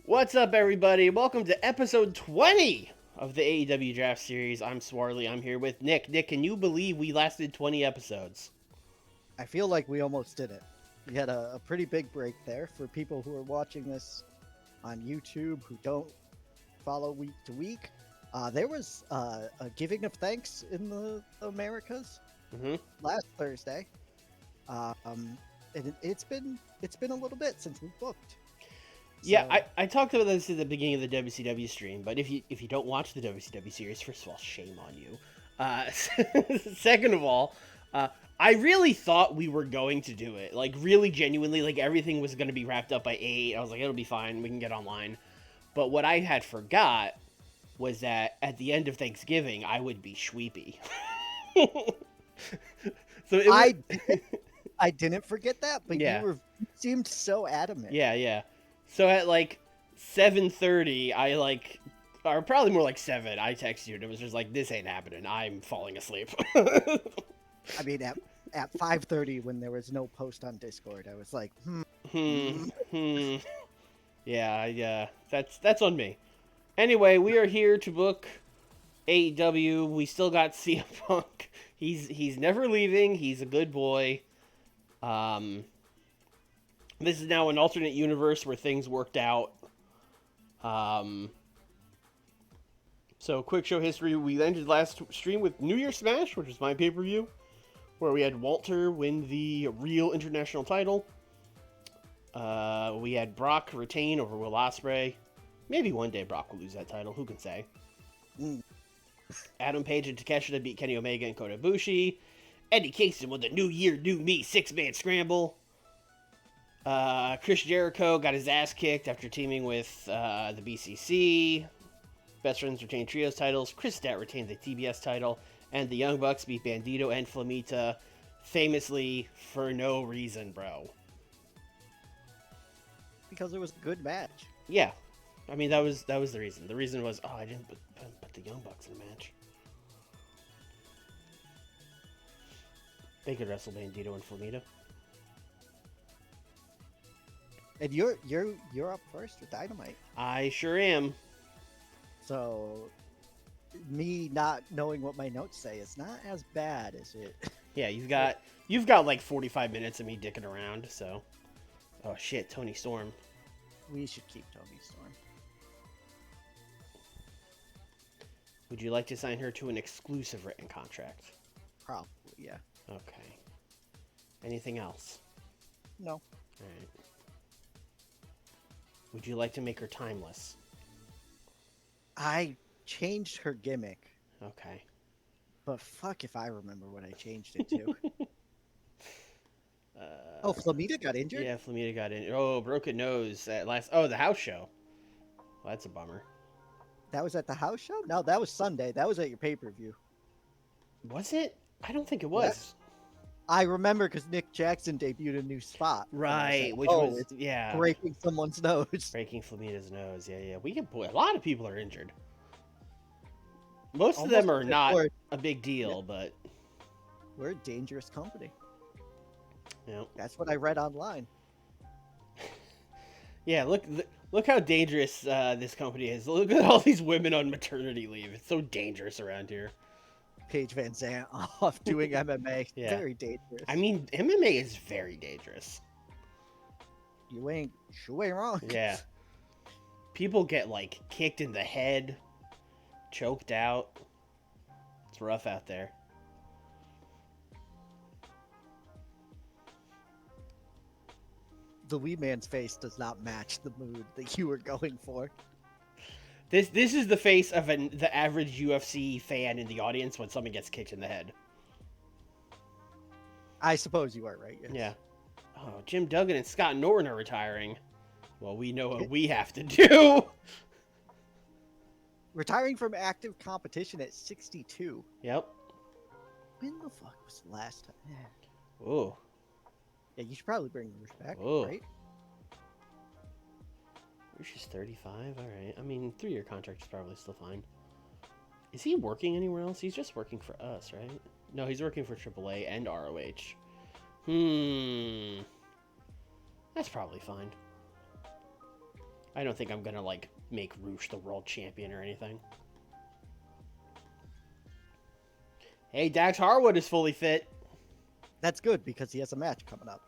What's up, everybody? Welcome to episode 20 of the AEW Draft Series. I'm Swarley. I'm here with Nick. Nick, can you believe we lasted 20 episodes? I feel like we almost did it. We had a pretty big break there for people who are watching this on YouTube who don't follow week to week. There was a giving of thanks in the Americas last Thursday. It's been a little bit since we booked. Yeah, I talked about this at the beginning of the WCW stream, but if you don't watch the WCW series, first of all, shame on you. Second of all, I really thought we were going to do it. Like, really genuinely, like, everything was going to be wrapped up by 8. I was like, it'll be fine. We can get online. But what I had forgot was that at the end of Thanksgiving, I would be Schweepy. So I didn't forget that, but Yeah. you seemed so adamant. Yeah. So at like 7:30, or probably more like 7, I texted you and it was just like, this ain't happening. I'm falling asleep. I mean, at 5:30 when there was no post on Discord, I was like, Yeah, that's on me. Anyway, we are here to book AEW. We still got CM Punk. He's never leaving. He's a good boy. This is now an alternate universe where things worked out. So, quick show history. We ended last stream with New Year Smash, which was my pay-per-view, where we had Walter win the real international title. We had Brock retain over Will Ospreay. Maybe one day Brock will lose that title. Who can say? Adam Page and Takeshita beat Kenny Omega and Kota Ibushi. Eddie Kingston won the New Year, New Me 6-man scramble. Chris Jericho got his ass kicked after teaming with the BCC. Best Friends retained Trios titles. Chris Stat retained the TBS title. And the Young Bucks beat Bandito and Flamita, famously for no reason, bro. because it was a good match. Yeah. I mean, that was the reason. The reason was, I didn't put the Young Bucks in the match. They could wrestle Bandito and Flamita. And you're up first with Dynamite. I sure am. So, me not knowing what my notes say is not as bad as it. Yeah, you've got like 45 minutes of me dicking around. So, oh shit, Tony Storm. We should keep Tony Storm. Would you like to sign her to an exclusive written contract? Probably, yeah. Okay. Anything else? No. All right. Would you like to make her timeless? I changed her gimmick, Okay. but fuck if I remember what I changed it to. Oh, Flamita got injured? Yeah, Flamita got in. Oh, broken nose at last. Oh, the house show. Well, that's a bummer. That was at the house show? No, that was Sunday. That was at your pay-per-view. Was it? I don't think it was. I remember because Nick Jackson debuted a new spot. Right, said, which was it's yeah, breaking someone's nose. breaking Flamita's nose. Yeah. We can. A lot of people are injured. Most of Almost them are like not we're- a big deal, but We're a dangerous company. you know. That's what I read online. Yeah, look how dangerous this company is. Look at all these women on maternity leave. It's so dangerous around here. Paige Van Zandt off doing MMA. Yeah. Very dangerous. I mean, MMA is very dangerous. you ain't wrong. Yeah. People get, like, kicked in the head, choked out. It's rough out there. The wee man's face does not match the mood that you were going for. This is the face of the average UFC fan in the audience when someone gets kicked in the head. I suppose you are right. Yes. Yeah. Oh, Jim Duggan and Scott Norton are retiring. Well, we know what we have to do. Retiring from active competition at 62. Yep. When the fuck was the last time? Yeah. Ooh. Yeah, you should probably bring Rouge back, Ooh. right? She's 35. All right. I mean, 3-year contract is probably still fine. Is he working anywhere else? He's just working for us, right? No, he's working for AAA and ROH. That's probably fine. I don't think I'm gonna like make Roosh the world champion or anything. Hey, Dax Harwood is fully fit. That's good because he has a match coming up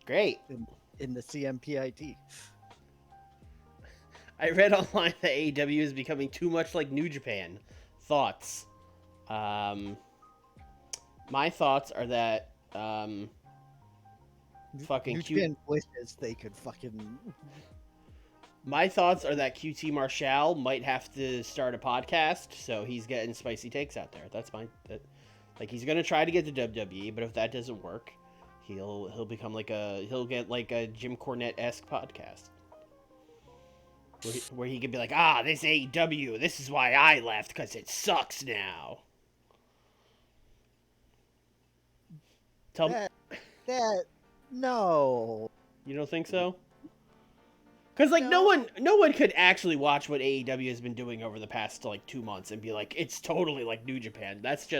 Great. in the CMPIT. I read online that AEW is becoming too much like New Japan. Thoughts? My thoughts are that fucking New Japan wishes they could fucking. My thoughts are that QT Marshall might have to start a podcast, so he's getting spicy takes out there. That's fine. Like he's gonna try to get to WWE, but if that doesn't work, he'll become he'll get like a Jim Cornette-esque podcast. Where he could be like, this AEW, this is why I left, because it sucks now. Tell me. No. You don't think so? Because, like, no one could actually watch what AEW has been doing over the past, like, 2 months and be like, it's totally like New Japan. If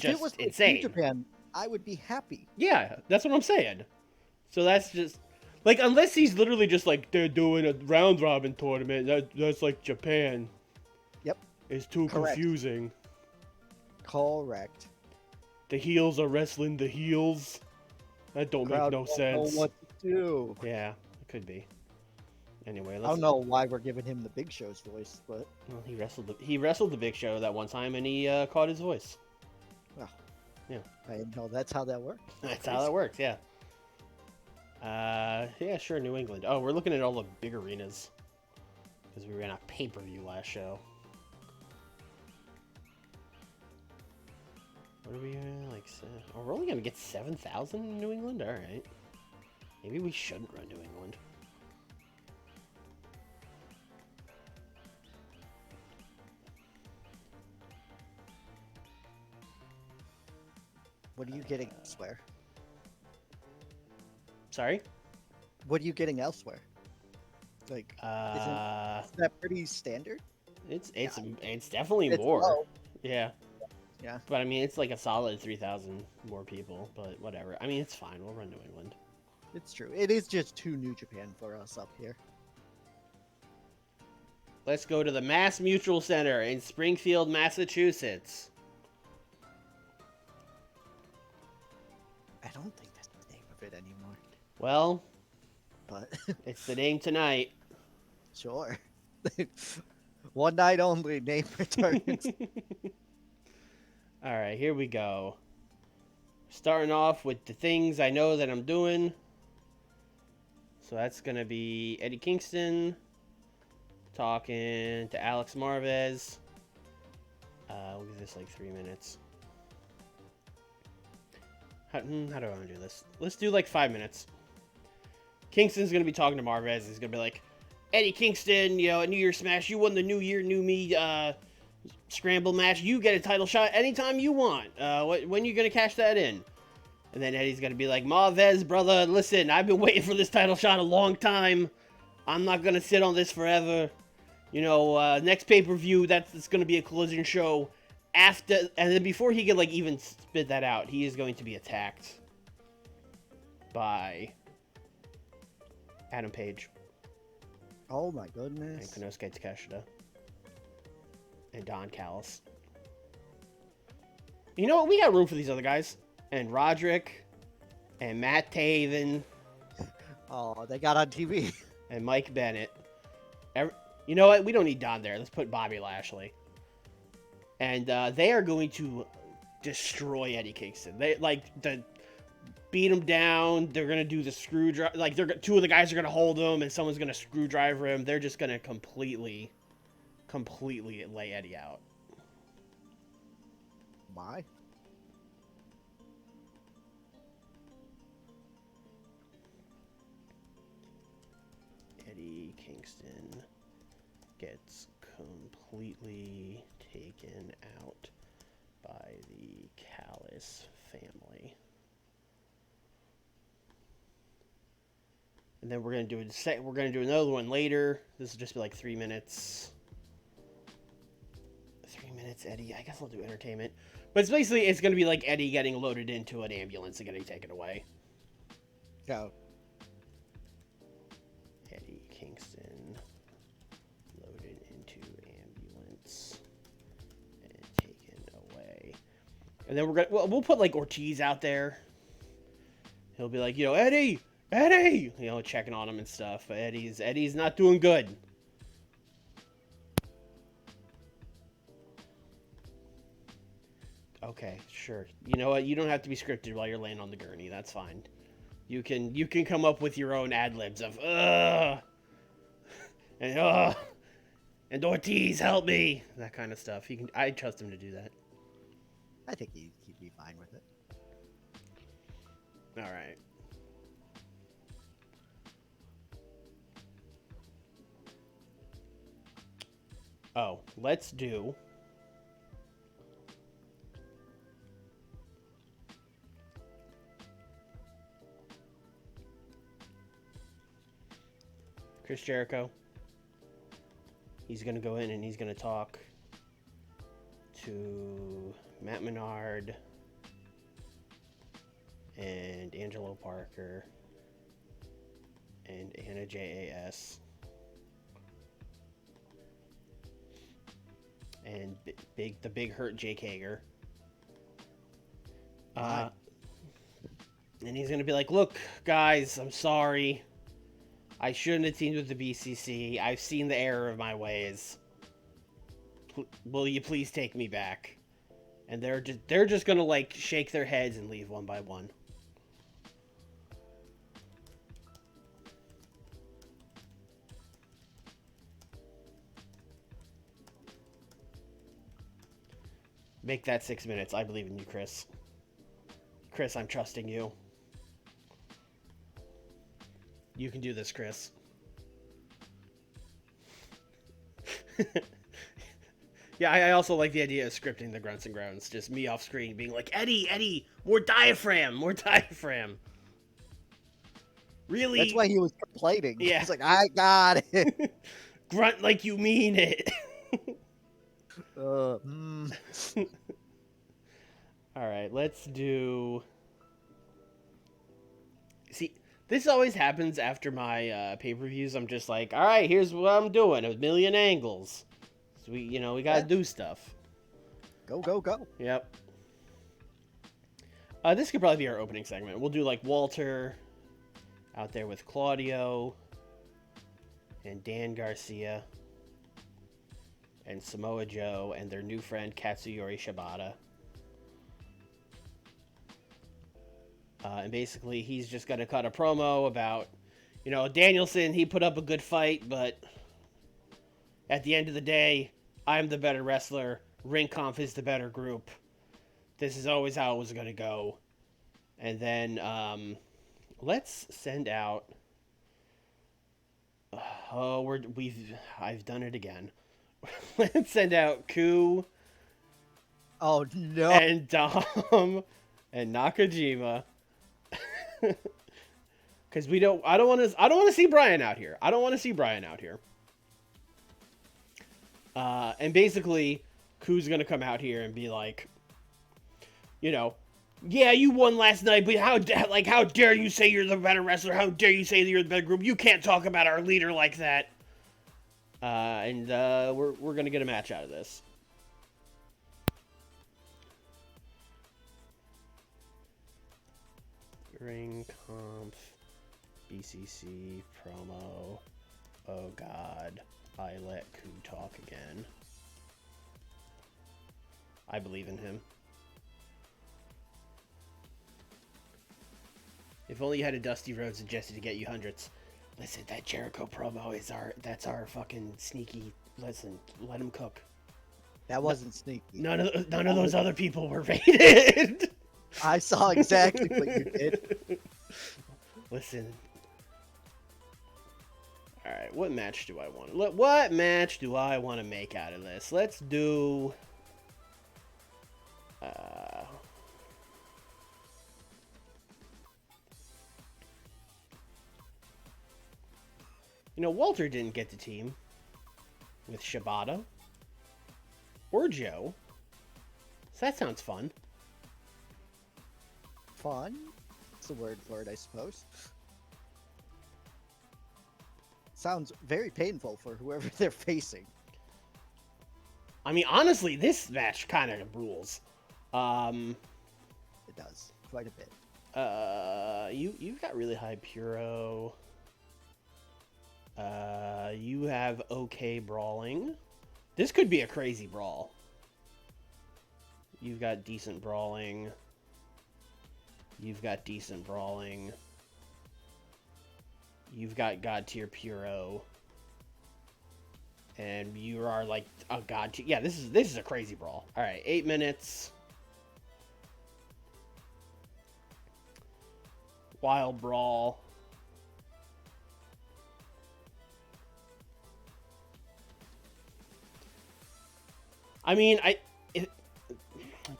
it was insane. New Japan, I would be happy. Yeah, that's what I'm saying. So that's just... Like, unless he's literally just like, they're doing a round-robin tournament, that's like Japan. Yep. It's too confusing. Correct. The heels are wrestling the heels. That don't make no sense. Know what to do. Yeah, it could be. Anyway, I don't know why we're giving him the Big Show's voice, but... Well, he wrestled the Big Show that one time, and he caught his voice. Well, yeah. I didn't know that's how that works. That's how that works, yeah. Yeah, sure, New England. Oh, we're looking at all the big arenas. Because we ran a pay-per-view last show. What are we like? Oh, we're only going to get 7,000 in New England? Alright. Maybe we shouldn't run New England. What are you getting elsewhere? Sorry? What are you getting elsewhere? Like, is that pretty standard? It's definitely more. Low. Yeah. Yeah. But I mean, it's like a solid 3,000 more people, but whatever. I mean, it's fine. We'll run New England. It's true. It is just too New Japan for us up here. Let's go to the Mass Mutual Center in Springfield, Massachusetts. I don't think that's the name of it anymore. Well, but it's the name tonight. Sure. One night only, name returns. All right, here we go. Starting off with the things I know that I'm doing. So that's going to be Eddie Kingston talking to Alex Marvez. We'll give this like 3 minutes. How do I want to do this? Let's do like 5 minutes. Kingston's going to be talking to Marvez. He's going to be like, Eddie Kingston, at New Year's Smash, you won the New Year, New Me scramble match. You get a title shot anytime you want. When you going to cash that in? And then Eddie's going to be like, Marvez, brother, listen, I've been waiting for this title shot a long time. I'm not going to sit on this forever. Next pay-per-view, it's going to be a collision show. And then before he can like even spit that out, he is going to be attacked by Adam Page. Oh my goodness. And Konosuke Takeshita. And Don Callis. You know what? We got room for these other guys. And Roderick. And Matt Taven. Oh, they got on TV. And Mike Bennett. You know what? We don't need Don there. Let's put Bobby Lashley. And they are going to destroy Eddie Kingston. They beat him down. They're gonna do the screwdriver. Like two of the guys are gonna hold him, and someone's gonna screwdriver him. They're just gonna completely lay Eddie out. Why? Eddie Kingston gets completely taken out by the Callis family. And then we're gonna do another one later. This will just be like 3 minutes. 3 minutes, Eddie. I guess I'll do entertainment. But it's gonna be like Eddie getting loaded into an ambulance and getting taken away. Go. Eddie And then we'll put like Ortiz out there. He'll be like, Eddie, checking on him and stuff. But Eddie's not doing good. Okay, sure. You know what? You don't have to be scripted while you're laying on the gurney. That's fine. You can come up with your own ad libs of and Ortiz, help me, that kind of stuff. I trust him to do that. I think he'd be fine with it. All right. Oh, let's do. Chris Jericho. He's going to go in and he's going to talk to Matt Menard and Angelo Parker and Anna JAS and the big hurt Jake Hager. And he's going to be like, look, guys, I'm sorry. I shouldn't have teamed with the BCC. I've seen the error of my ways. Will you please take me back? And they're just gonna like shake their heads and leave one by one. Make that 6 minutes. I believe in you, Chris. Chris, I'm trusting you. You can do this, Chris. Yeah, I also like the idea of scripting the grunts and groans. Just me off screen being like, Eddie, more diaphragm. Really? That's why he was complaining. Yeah. He's like, I got it. Grunt like you mean it. All right, let's do... See, this always happens after my pay-per-views. I'm just like, all right, here's what I'm doing. 1,000,000 angles. So we got to do stuff. Go. Yep. This could probably be our opening segment. We'll do like Walter out there with Claudio and Dan Garcia and Samoa Joe and their new friend Katsuyori Shibata. And basically, he's just going to cut a promo about, Danielson, he put up a good fight, but at the end of the day, I'm the better wrestler. Ring Conf is the better group. This is always how it was going to go. And then, let's send out... I've done it again. Let's send out Ku. Oh, no. And Dom and Nakajima. Because I don't want to see Brian out here. And basically, Ku's gonna come out here and be like, yeah, you won last night, but how dare you say you're the better wrestler? How dare you say that you're the better group? You can't talk about our leader like that. And we're gonna get a match out of this. Ring Conf, BCC, promo. Oh God, I let Ku talk again. I believe in him. If only you had a Dusty Rhodes suggested to get you hundreds. Listen, that Jericho promo that's our fucking sneaky. Listen, let him cook. That wasn't sneaky. None of those other people were rated. I saw exactly what you did. Listen. All right, what match do I want to make out of this? Let's do. Walter didn't get the team with Shibata or Joe. So that sounds fun. Fun? That's the word for it, I suppose. Sounds very painful for whoever they're facing. I mean, honestly, this match kind of rules. Um, It does quite a bit. you've got really high Puro. You have okay brawling. This could be a crazy brawl. You've got decent brawling. You've got decent brawling. You've got god tier Puro. And you are like a god tier. Yeah, this is a crazy brawl. All right, 8 minutes. Wild brawl. I mean,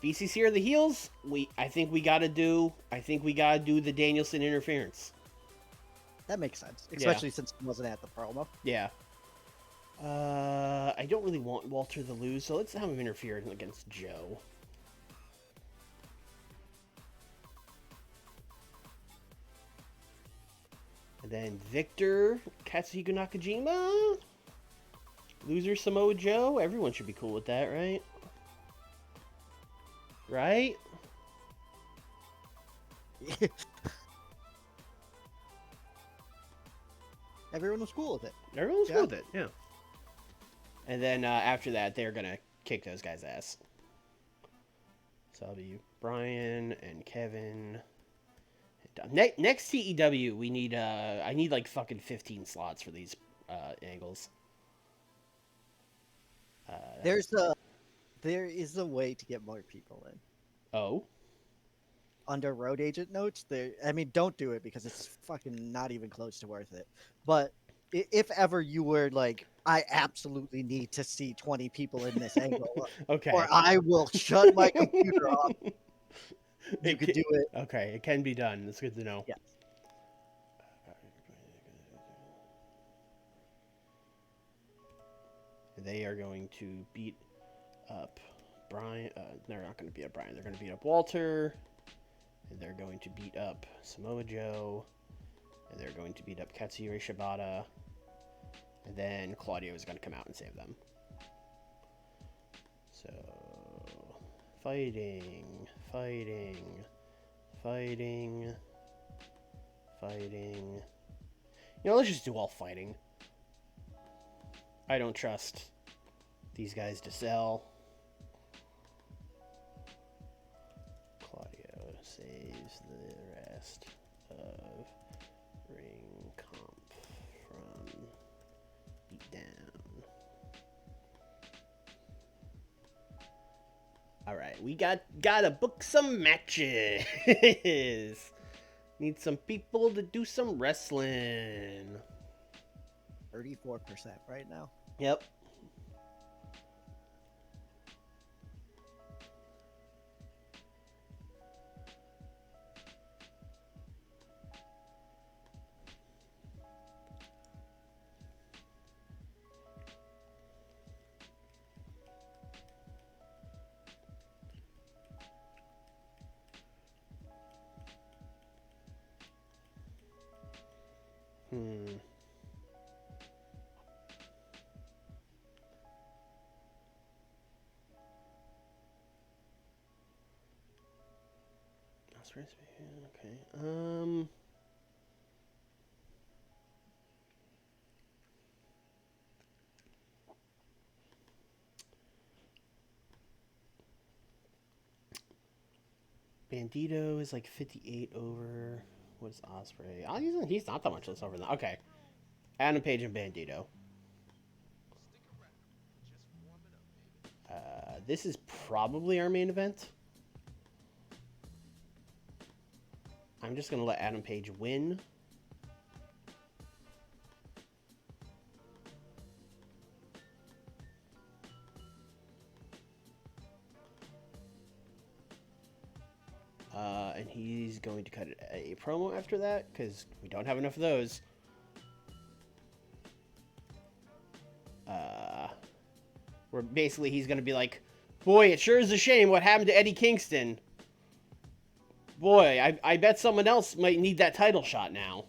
BCC are the heels. I think we gotta do the Danielson interference. That makes sense, especially since he wasn't at the promo. Yeah. I don't really want Walter to lose, so let's have him interfere against Joe. And then Victor Katsuhiko Nakajima. Loser Samoa Joe. Everyone should be cool with that, right? Right? Everyone was cool with it. Everyone was cool with it, yeah. And then after that, they're going to kick those guys' ass. So that'll be Brian and Kevin. Next TEW, we need I need like fucking 15 slots for these angles. There is a way to get more people in. Oh? Under road agent notes, don't do it because it's fucking not even close to worth it. But if ever you were like, I absolutely need to see 20 people in this angle, okay, or I will shut my computer off. You could do it. Okay, it can be done. That's good to know. Yes. They are going to beat up Brian. They're not going to beat up Brian. They're going to beat up Walter. And they're going to beat up Samoa Joe. And they're going to beat up Katsuyori Shibata. And then Claudio is going to come out and save them. So, fighting. You know, let's just do all fighting. I don't trust these guys to sell. Claudio saves the rest of ring comp from beatdown. Alright, we gotta book some matches. Need some people to do some wrestling. 34% right now. Yep. Okay. Bandito is like 58 over. What's Osprey? Oh, he's not that much less over than that. Okay. Adam Page and Bandito. This is probably our main event. I'm just going to let Adam Page win. And he's going to cut a promo after that, because we don't have enough of those. Where basically he's going to be like, boy, it sure is a shame what happened to Eddie Kingston. Boy, I bet someone else might need that title shot now.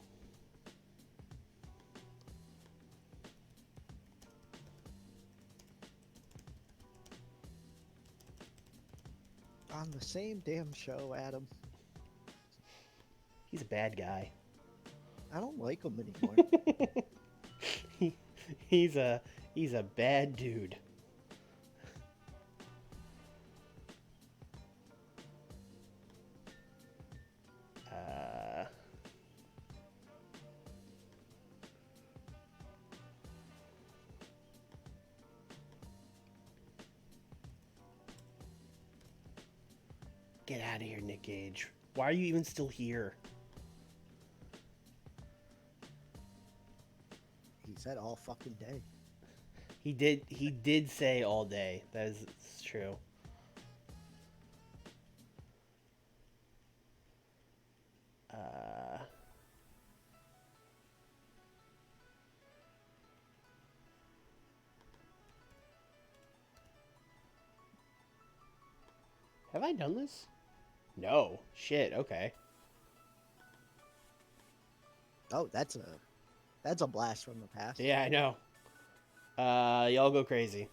on the same damn show, Adam. He's a bad guy. I don't like him anymore. he's a bad dude. Get out of here, Nick Gage. Why are you even still here? He said all fucking day. He did say all day. That is true. Have I done this? No. Shit, okay. Oh, that's a blast from the past. Yeah, I know. Y'all go crazy.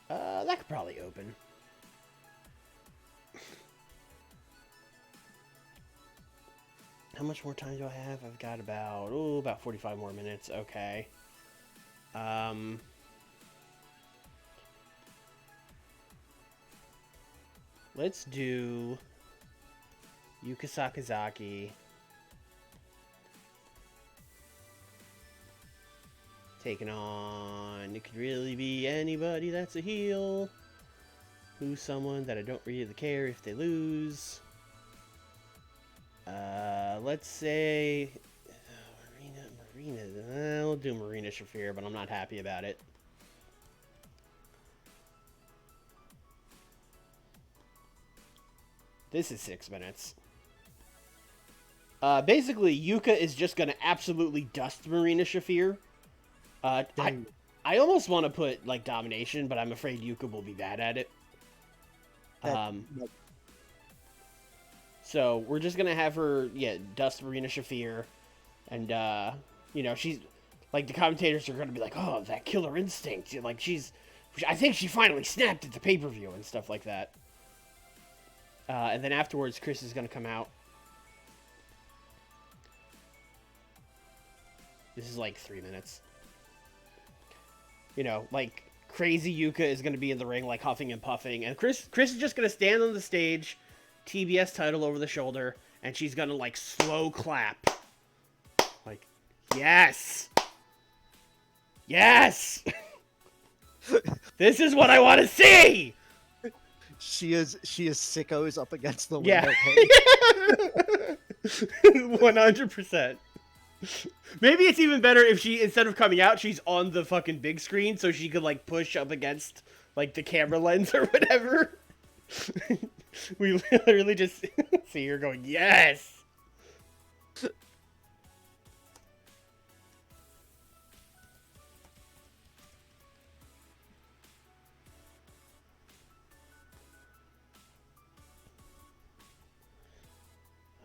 That could probably open. How much more time do I have? I've got about 45 more minutes. Okay. Let's do Yuka Sakazaki. Taking on, it could really be anybody that's a heel. Who's someone that I don't really care if they lose. Let's say Marina. We'll do Marina Shafir, but I'm not happy about it. This is 6 minutes. Basically, Yuka is just going to absolutely dust Marina Shafir. I almost want to put, like, domination, but I'm afraid Yuka will be bad at it. So, we're just going to have her, dust Marina Shafir. And, you know, she's... Like, the commentators are going to be like, oh, that killer instinct. Like, I think she finally snapped at the pay-per-view and stuff like that. And then afterwards, Chris is going to come out. This is like 3 minutes. You know, like, crazy Yuka is going to be in the ring, like, huffing and puffing. And Chris is just going to stand on the stage, TBS title over the shoulder, and she's going to, like, slow clap. Like, yes! Yes! This is what I want to see! She is sickos up against the window pane. 100%. Maybe it's even better if she, instead of coming out, she's on the fucking big screen so she could, like, push up against, like, the camera lens or whatever. We literally just see her going, yes!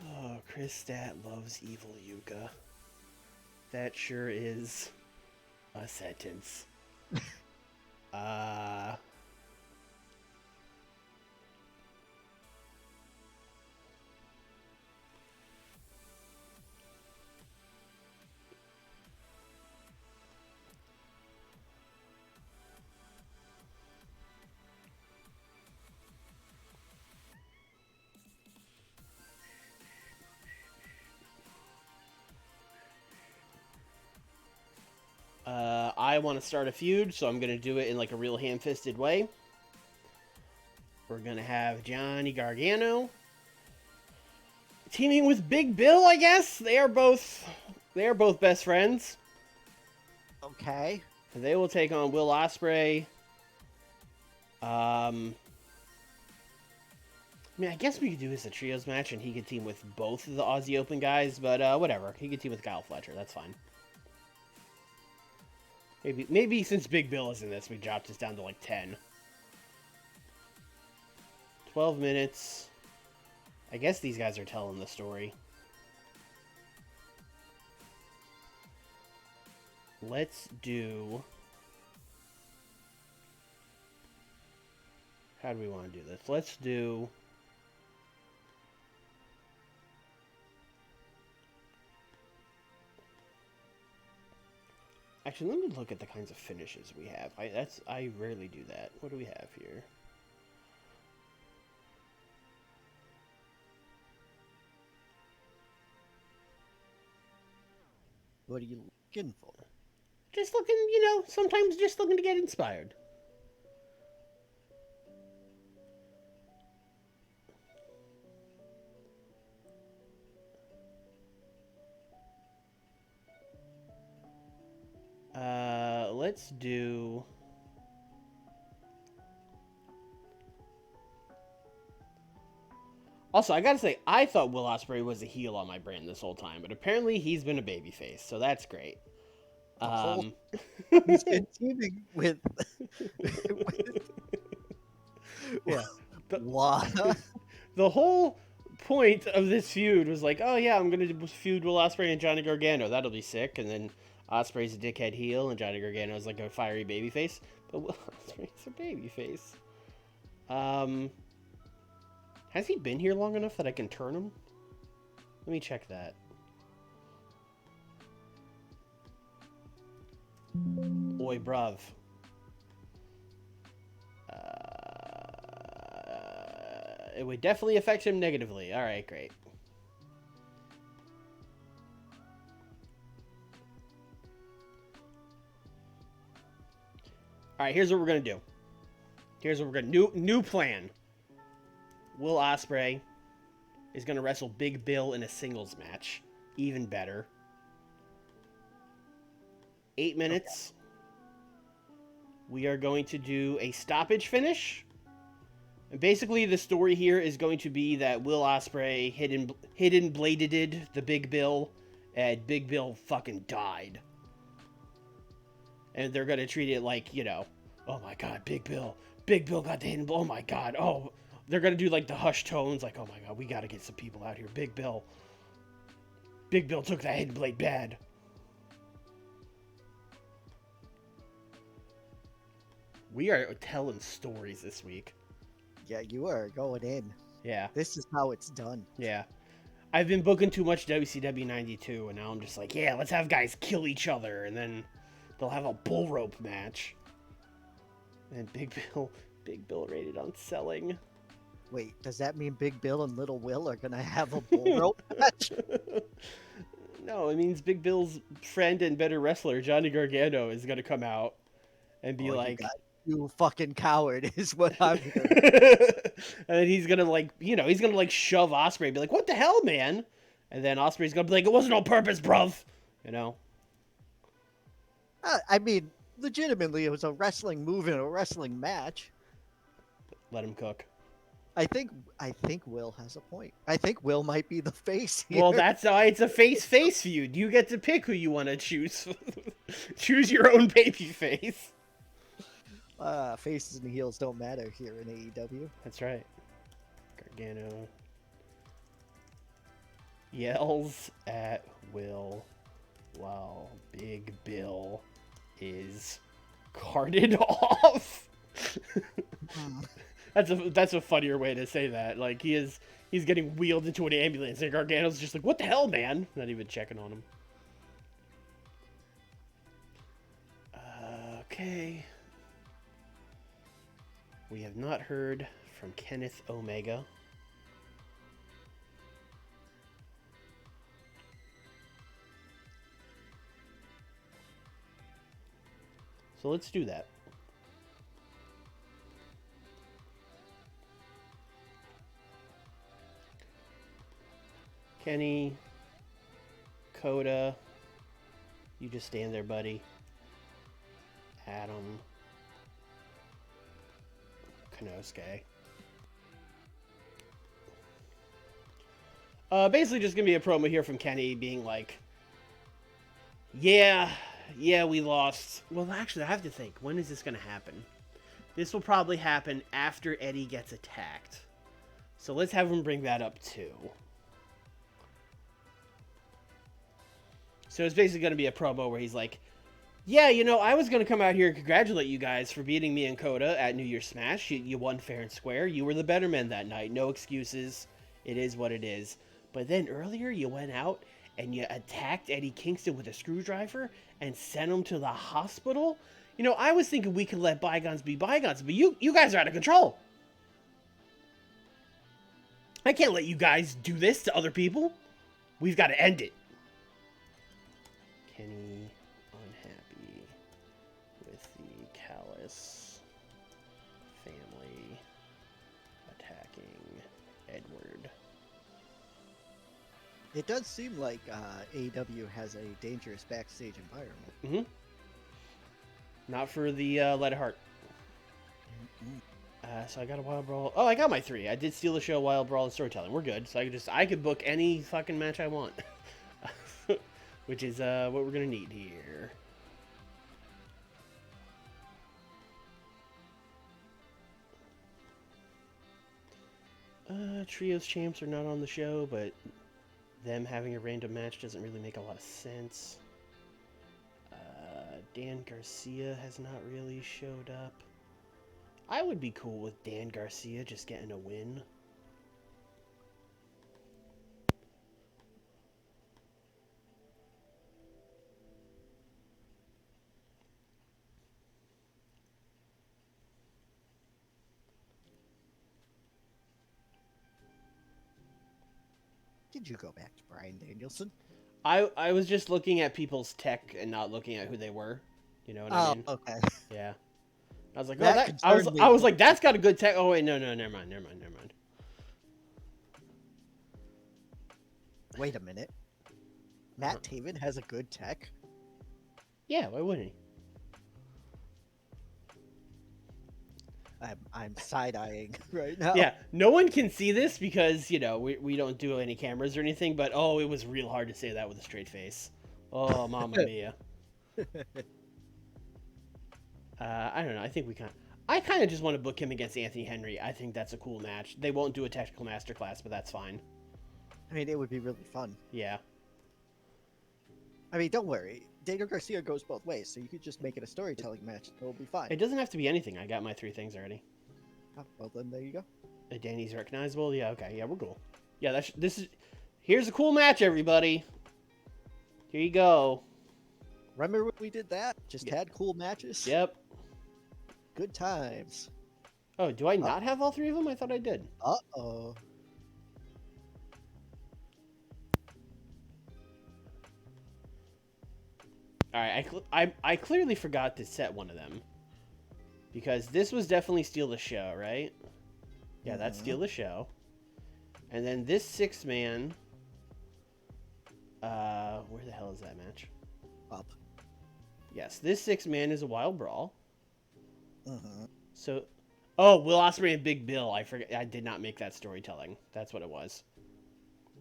Oh, Chris Stat loves evil Yuka. That sure is a sentence. I want to start a feud, so I'm going to do it in like a real ham-fisted way. We're going to have Johnny Gargano teaming with Big Bill, I guess. They are both best friends. Okay. And they will take on Will Ospreay. I mean, I guess we could do this a trios match, and he could team with both of the Aussie Open guys, but whatever. He could team with Kyle Fletcher. That's fine. Maybe since Big Bill is in this, we dropped this down to like 10. 12 minutes. I guess these guys are telling the story. let's do... How do we want to do this? Let's do... Actually, let me look at the kinds of finishes we have. I rarely do that. What do we have here? What are you looking for? Just looking, sometimes just looking to get inspired. Let's do... Also, I gotta say, I thought Will Ospreay was a heel on my brand this whole time, but apparently he's been a babyface, so that's great. He's been teaming with... yeah. What? The whole point of this feud was like, oh yeah, I'm gonna feud Will Ospreay and Johnny Gargano. That'll be sick. And then Ospreay's a dickhead heel, and Johnny Gargano's like a fiery babyface. But Will Ospreay's a babyface. Has he been here long enough that I can turn him? Let me check that. Oi, bruv. It would definitely affect him negatively. All right, great. All right, here's what we're gonna do. Here's what we're gonna new plan. Will Ospreay is gonna wrestle Big Bill in a singles match. Even better. 8 minutes. Okay. We are going to do a stoppage finish. And basically, the story here is going to be that Will Ospreay hidden bladed the Big Bill, and Big Bill fucking died. And they're going to treat it like, oh my god, Big Bill got the hidden, oh my god, oh, they're going to do like the hush tones, like, oh my god, we got to get some people out here, Big Bill took that hidden blade bad. We are telling stories this week. Yeah, you are going in. Yeah. This is how it's done. Yeah. I've been booking too much WCW 92, and now I'm just like, yeah, let's have guys kill each other, and then they'll have a bull rope match. And Big Bill rated on selling. Wait, does that mean Big Bill and Little Will are going to have a bull rope match? No, it means Big Bill's friend and better wrestler, Johnny Gargano, is going to come out and be like... You fucking coward is what I'm hearing. And then he's gonna he's gonna shove Ospreay and be like, what the hell, man? And then Ospreay's gonna be like, it wasn't on purpose, bruv. I mean, legitimately, it was a wrestling move in a wrestling match. Let him cook. I think Will has a point. I think Will might be the face here. Well, that's why it's a face-face feud. You get to pick who you want to choose. Choose your own baby face. Faces and heels don't matter here in AEW. That's right. Gargano yells at Will while Big Bill is carted off. That's a funnier way to say that. Like he's getting wheeled into an ambulance and Gargano's just like, what the hell, man? Not even checking on him. Okay. We have not heard from Kenneth Omega. So let's do that. Kenny, Coda, you just stand there, buddy. Adam, Konosuke. Basically just gonna be a promo here from Kenny being like, yeah, we lost. Well, actually, I have to think, when is this gonna happen? This will probably happen after Eddie gets attacked. So let's have him bring that up too. So it's basically gonna be a promo where he's like, Yeah, I was going to come out here and congratulate you guys for beating me and Coda at New Year's Smash. You won fair and square. You were the better men that night. No excuses. It is what it is. But then earlier you went out and you attacked Eddie Kingston with a screwdriver and sent him to the hospital. I was thinking we could let bygones be bygones, but you guys are out of control. I can't let you guys do this to other people. We've got to end it. Kenny unhappy with the Callis family attacking Edward. It does seem like AEW has a dangerous backstage environment. Mm-hmm. Not for the Lightheart. So I got a Wild Brawl. Oh, I got my 3. I did steal the show, Wild Brawl, and Storytelling. We're good. So I could book any fucking match I want. Which is what we're going to need here. Trios champs are not on the show, but them having a random match doesn't really make a lot of sense. Dan Garcia has not really showed up. I would be cool with Dan Garcia just getting a win. Did you go back to Bryan Danielson? I was just looking at people's tech and not looking at who they were. You know what I mean? Okay. Yeah. I was like, That I was like, that's got a good tech. Oh wait, no, never mind. Wait a minute. Matt Taven has a good tech? Yeah, why wouldn't he? I'm side-eyeing right now. Yeah, no one can see this because, we don't do any cameras or anything, but it was real hard to say that with a straight face. Oh, mamma mia. I don't know. I kind of just want to book him against Anthony Henry. I think that's a cool match. They won't do a technical masterclass, but that's fine. I mean, it would be really fun. Yeah. I mean, don't worry. Daniel Garcia goes both ways, so you could just make it a storytelling match. It'll be fine. It doesn't have to be anything. I got my 3 things already. Oh, well, then there you go. Danny's recognizable. Yeah, okay. Yeah, we're cool. Yeah, here's a cool match, everybody. Here you go. Remember when we did that? Just had cool matches? Yep. Good times. Oh, do I not have all 3 of them? I thought I did. Uh-oh. All right, I clearly forgot to set one of them. Because this was definitely Steal the Show, right? Yeah, that's Steal the Show. And then this 6-man... where the hell is that match? Up. Yes, this 6-man is a Wild Brawl. Uh-huh. So... Oh, Will Ospreay and Big Bill. I forget. I did not make that storytelling. That's what it was.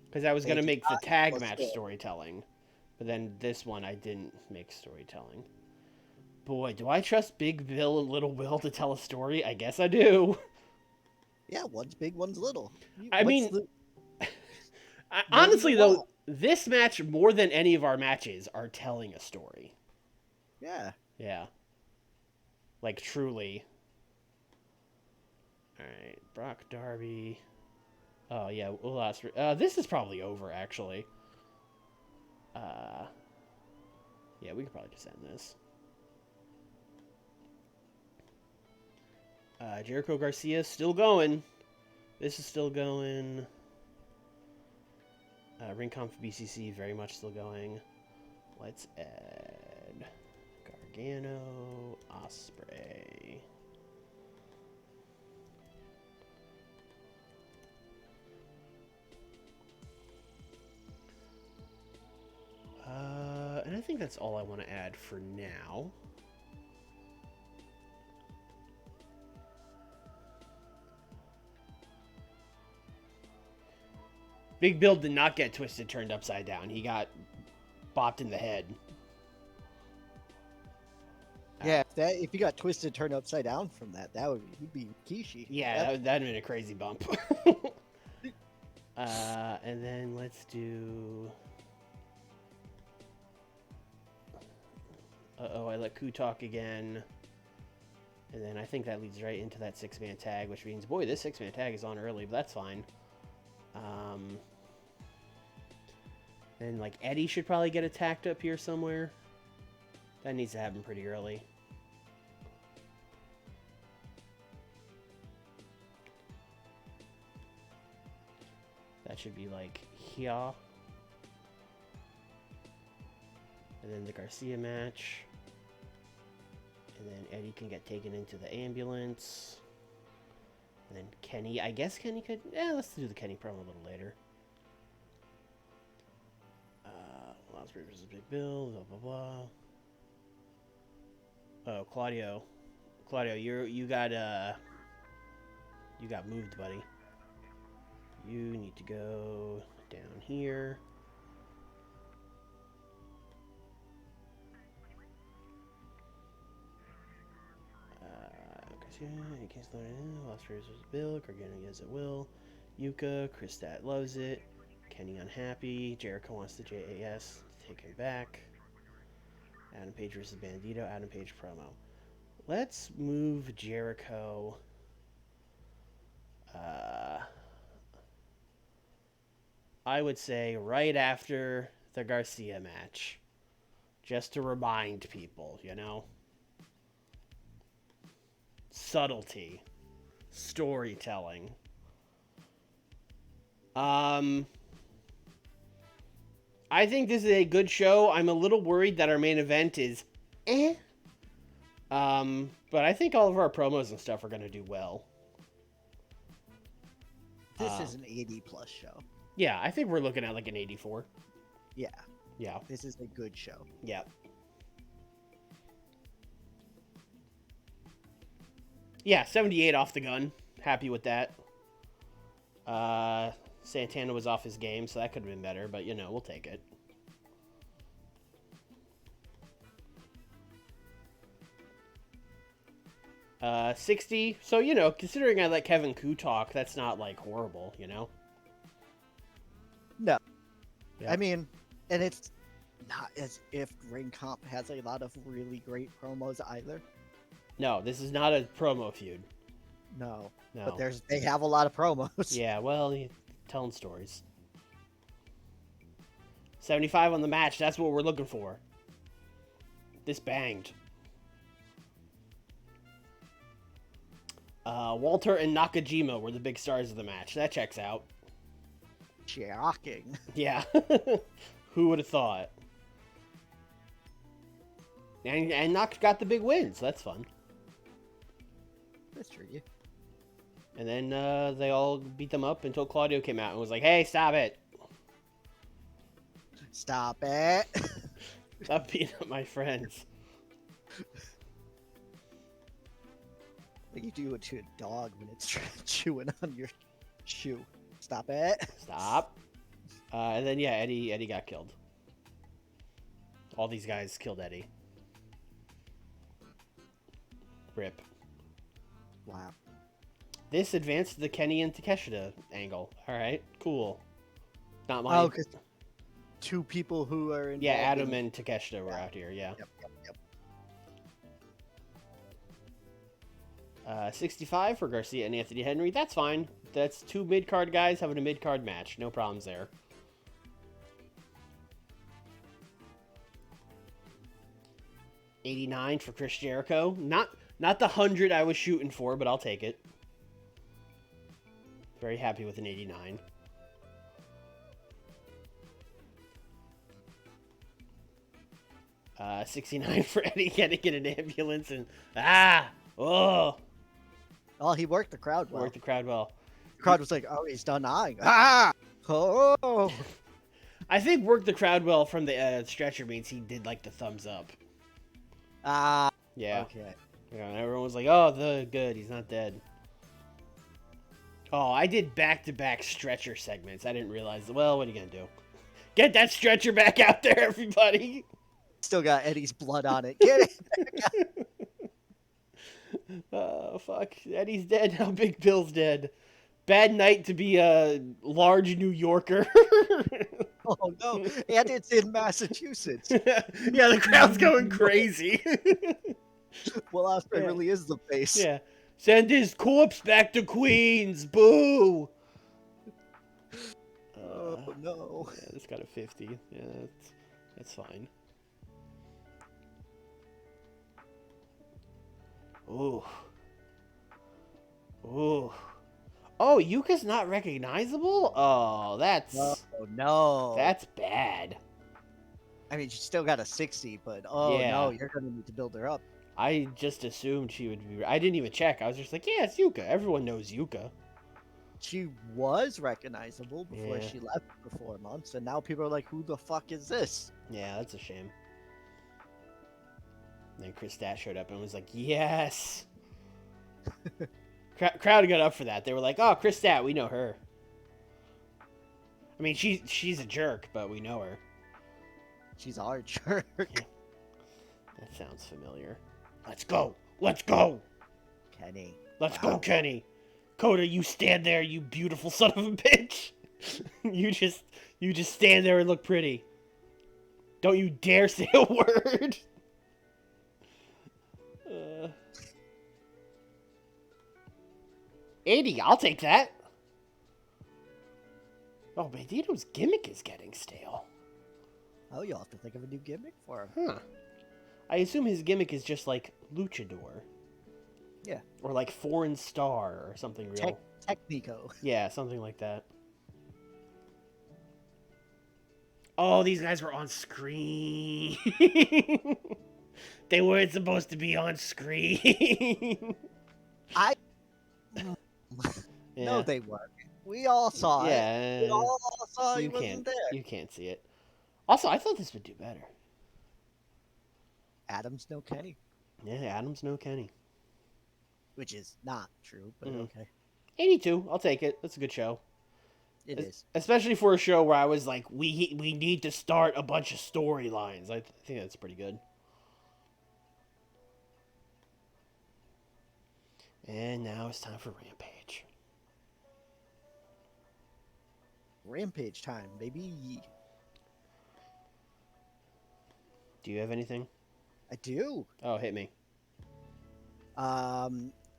Because I was going to make the tag match storytelling. But then this one, I didn't make storytelling. Boy, do I trust Big Bill and Little Will to tell a story? I guess I do. Yeah, one's big, one's little. Honestly, though, this match, more than any of our matches, are telling a story. Yeah. Yeah. Like, truly. Alright, Brock Darby. Oh, yeah, Will Ospreay. This is probably over, actually. Yeah, we could probably just end this. Jericho Garcia still going. This is still going. Ring Conf BCC very much still going. Let's add Gargano, Ospreay. And I think that's all I want to add for now. Big Bill did not get twisted, turned upside down. He got bopped in the head. Yeah, if you got twisted, turned upside down from that, he'd be Kishi. Yeah, that'd have been a crazy bump. And then let's do... Uh-oh, I let Ku talk again. And then I think that leads right into that 6-man tag, which means, boy, this 6-man tag is on early, but that's fine. And, like, Eddie should probably get attacked up here somewhere. That needs to happen pretty early. That should be, like, here. And then the Garcia match. And then Eddie can get taken into the ambulance. And then Kenny, I guess Kenny could... let's do the Kenny promo a little later. Ospreay versus Big Bill, blah, blah, blah. Oh, Claudio. Claudio, you got moved, buddy. You need to go down here. You can't slow it in. Ospreay versus Bill. Gargano as it will. Yuka. Christat loves it. Kenny unhappy. Jericho wants the JAS to take him back. Adam Page versus Bandito. Adam Page promo. Let's move Jericho. I would say right after the Garcia match. Just to remind people, you know? Subtlety. Storytelling. I think this is a good show. I'm a little worried that our main event is but I think all of our promos and stuff are going to do well. This is an 80+ show. Yeah, I think we're looking at like an 84. Yeah. Yeah. This is a good show. Yeah. Yeah, 78 off the gun. Happy with that. Santana was off his game, so that could have been better, but, you know, we'll take it. Uh, 60. So, you know, considering I let Kevin Ku talk, that's not, like, horrible, you know? No. Yeah. I mean, and it's not as if Ring Comp has a lot of really great promos either. No, this is not a promo feud. No. No. But they have a lot of promos. Yeah, well, telling stories. 75 on the match. That's what we're looking for. This banged. Walter and Nakajima were the big stars of the match. That checks out. Shocking. Yeah. Who would have thought? And Nak got the big win, so that's fun. That's true. Yeah. And then they all beat them up until Claudio came out and was like, hey, stop it. Stop it. Stop beating up my friends. Like you do it to a dog when it's chewing on your shoe. Stop it. Stop. And then, yeah, Eddie got killed. All these guys killed Eddie. Rip. Wow. This advanced the Kenny and Takeshita angle. All right, cool. Not mine. Oh, because two people who are in. Yeah, Adam and Takeshita were out here. Yeah. Yep. 65 for Garcia and Anthony Henry. That's fine. That's two mid-card guys having a mid-card match. No problems there. $89 for Chris Jericho. Not the 100 I was shooting for, but I'll take it. Very happy with an 89. $69 for Eddie getting in an ambulance and oh, he worked the crowd well. Worked the crowd well. The crowd was like, "Oh, he's done eyeing." Oh. I think worked the crowd well from the stretcher means he did like the thumbs up. Yeah. Okay. Yeah, and everyone was like, "Oh, good, he's not dead." Oh, I did back-to-back stretcher segments. I didn't realize. Well, what are you gonna do? Get that stretcher back out there, everybody. Still got Eddie's blood on it. Get it. Oh, fuck. Eddie's dead now. Big Bill's dead. Bad night to be a large New Yorker. Oh no, and it's in Massachusetts. Yeah, the crowd's going crazy. Well, Osprey Yeah. really is the face. Yeah. Send his corpse back to Queens. Boo. Oh no. Yeah, this got a 50. Yeah, that's fine. Ooh. Ooh. Oh, Yuka's not recognizable? Oh, Oh no. that's bad. I mean, she still got a 60, but oh Yeah. no, you're gonna need to build her up. I just assumed she would be. I didn't even check. I was just like, yeah, it's Yuka. Everyone knows Yuka. She was recognizable before Yeah. she left for 4 months, and now people are like, "Who the fuck is this?" Yeah, that's a shame. And then Chris Stat showed up and was like, yes. Crowd got up for that. They were like, oh, Chris Stat, we know her. I mean, she's a jerk, but we know her. She's our jerk. That sounds familiar. Let's go. Let's go. Kenny. Let's go, Kenny. Coda, you stand there, you beautiful son of a bitch. you just stand there and look pretty. Don't you dare say a word. 80, I'll take that. Oh, Bandito's gimmick is getting stale. Oh, you'll have to think of a new gimmick for him. Huh. I assume his gimmick is just like Luchador. Yeah. Or like Foreign Star or something real. Technico. Yeah, something like that. Oh, these guys were on screen. They weren't supposed to be on screen. Yeah. No, they weren't. We all saw it. We all saw he wasn't there. You can't see it. Also, I thought this would do better. Adams, no Kenny. Yeah, Adams, no Kenny. Which is not true, but okay. 82, I'll take it. That's a good show. It is. Especially for a show where I was like, we need to start a bunch of storylines. I think that's pretty good. And now it's time for Rampage. Rampage time, baby. Do you have anything? I do. Oh, hit me.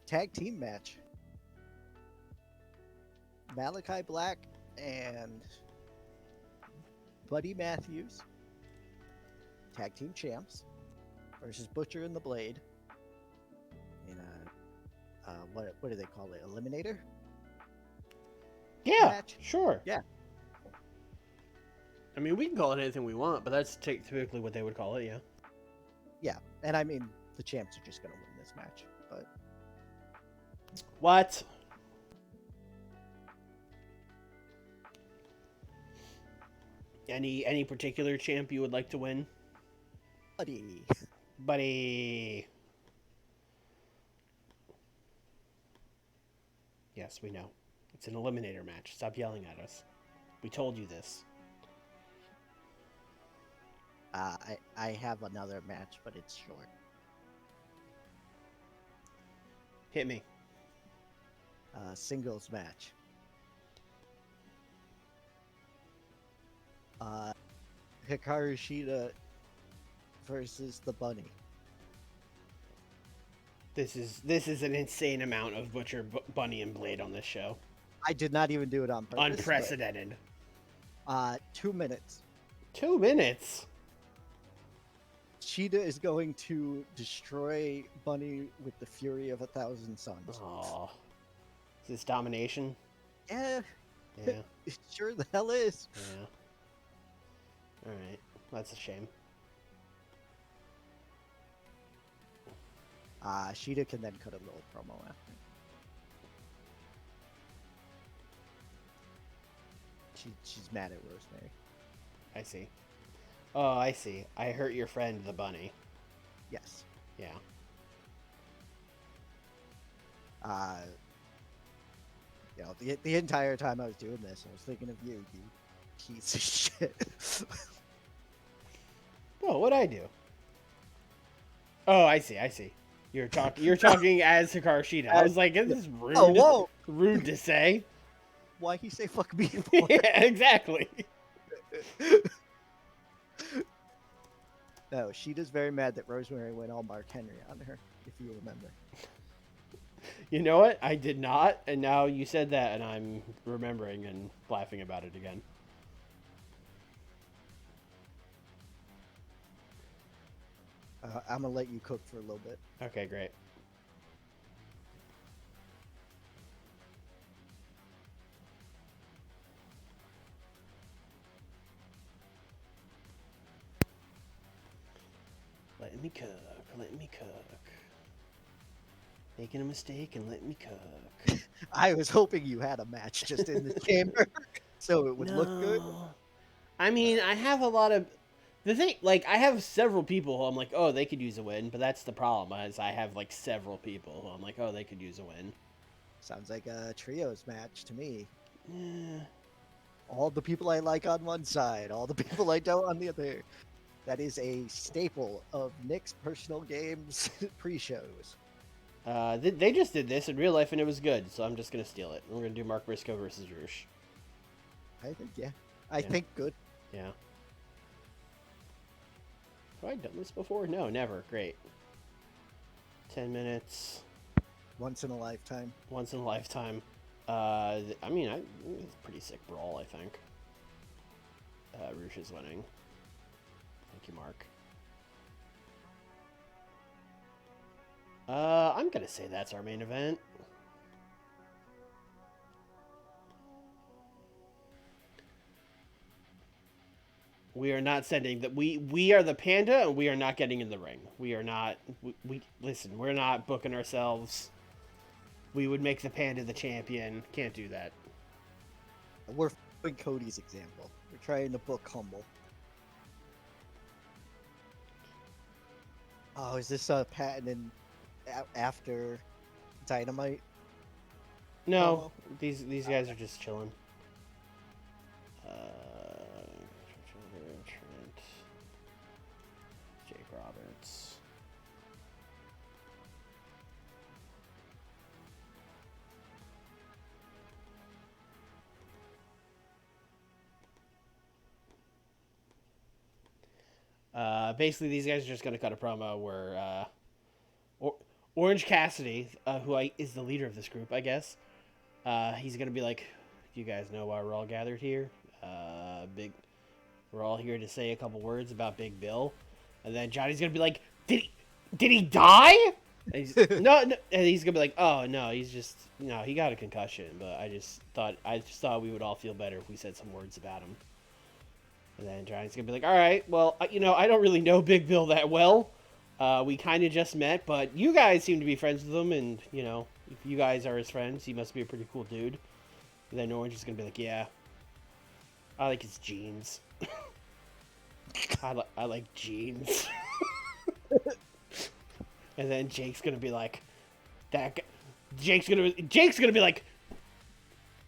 Tag team match. Malachi Black and Buddy Matthews, tag team champs, versus Butcher and the Blade in a what do they call it? Eliminator? Yeah, match? sure. Yeah. I mean, we can call it anything we want, but that's typically what they would call it, yeah. Yeah, and I mean, the champs are just going to win this match, but... What? Any particular champ you would like to win? Buddy. Yes, we know. It's an eliminator match. Stop yelling at us. We told you this. I have another match, but it's short. Hit me. Singles match. Hikaru Shida versus the Bunny. This is an insane amount of Butcher, Bunny, and Blade on this show. I did not even do it on purpose. Unprecedented. 2 minutes. 2 minutes? Shida is going to destroy Bunny with the fury of 1,000 suns. Oh. Is this domination? Yeah. Yeah. It sure the hell is. Yeah. Alright. That's a shame. Shida can then cut a little promo after. She's mad at Rosemary. I see. Oh, I see. I hurt your friend, the bunny. Yes. Yeah. You know, the entire time I was doing this, I was thinking of you piece of shit. Oh, what'd I do? Oh, I see. You're talking as Hikaru Shida. I was like, this is rude. Oh, whoa. Rude to say. Why he say fuck me for? Yeah, exactly. No, Sheeta's very mad that Rosemary went all Mark Henry on her, if you remember. You know what? I did not, and now you said that, and I'm remembering and laughing about it again. I'm gonna let you cook for a little bit. Okay, great. Let me cook. Let me cook. Making a mistake and let me cook. I was hoping you had a match just in the chamber, so it would look good. I mean, I have a lot of the thing. Like, I have several people who I'm like, oh, they could use a win, but that's the problem. Is I have like several people who I'm like, oh, they could use a win. Sounds like a trios match to me. Yeah. All the people I like on one side, all the people I don't on the other. That is a staple of Nick's personal games pre-shows. They just did this in real life and it was good, so I'm just gonna steal it. We're gonna do Mark Briscoe versus Roosh. I think, yeah. I think good. Yeah. Have I done this before? No, never. Great. 10 minutes. Once in a lifetime. Once in a lifetime. I mean, it's a pretty sick brawl, I think. Roosh is winning. Thank you, Mark. I'm gonna say that's our main event. We are not sending that. We are the panda, and we are not getting in the ring. We are not. We listen. We're not booking ourselves. We would make the panda the champion. Can't do that. We're following Cody's example. We're trying to book humble. Oh, is this a patent in after Dynamite? No, these guys are just chilling. Trent, Jake Roberts. Basically, these guys are just gonna cut a promo where Orange Cassidy, who is the leader of this group, I guess, he's gonna be like, "You guys know why we're all gathered here? We're all here to say a couple words about Big Bill," and then Johnny's gonna be like, "Did he die?" And no, and he's gonna be like, "Oh no, he got a concussion, but I just thought we would all feel better if we said some words about him." And then Johnny's gonna be like, "All right, well, I don't really know Big Bill that well. We kind of just met, but you guys seem to be friends with him, and if you guys are his friends, he must be a pretty cool dude." And then Orange is gonna be like, "Yeah, I like his jeans. I like jeans." And then Jake's gonna be like, Jake's gonna be like,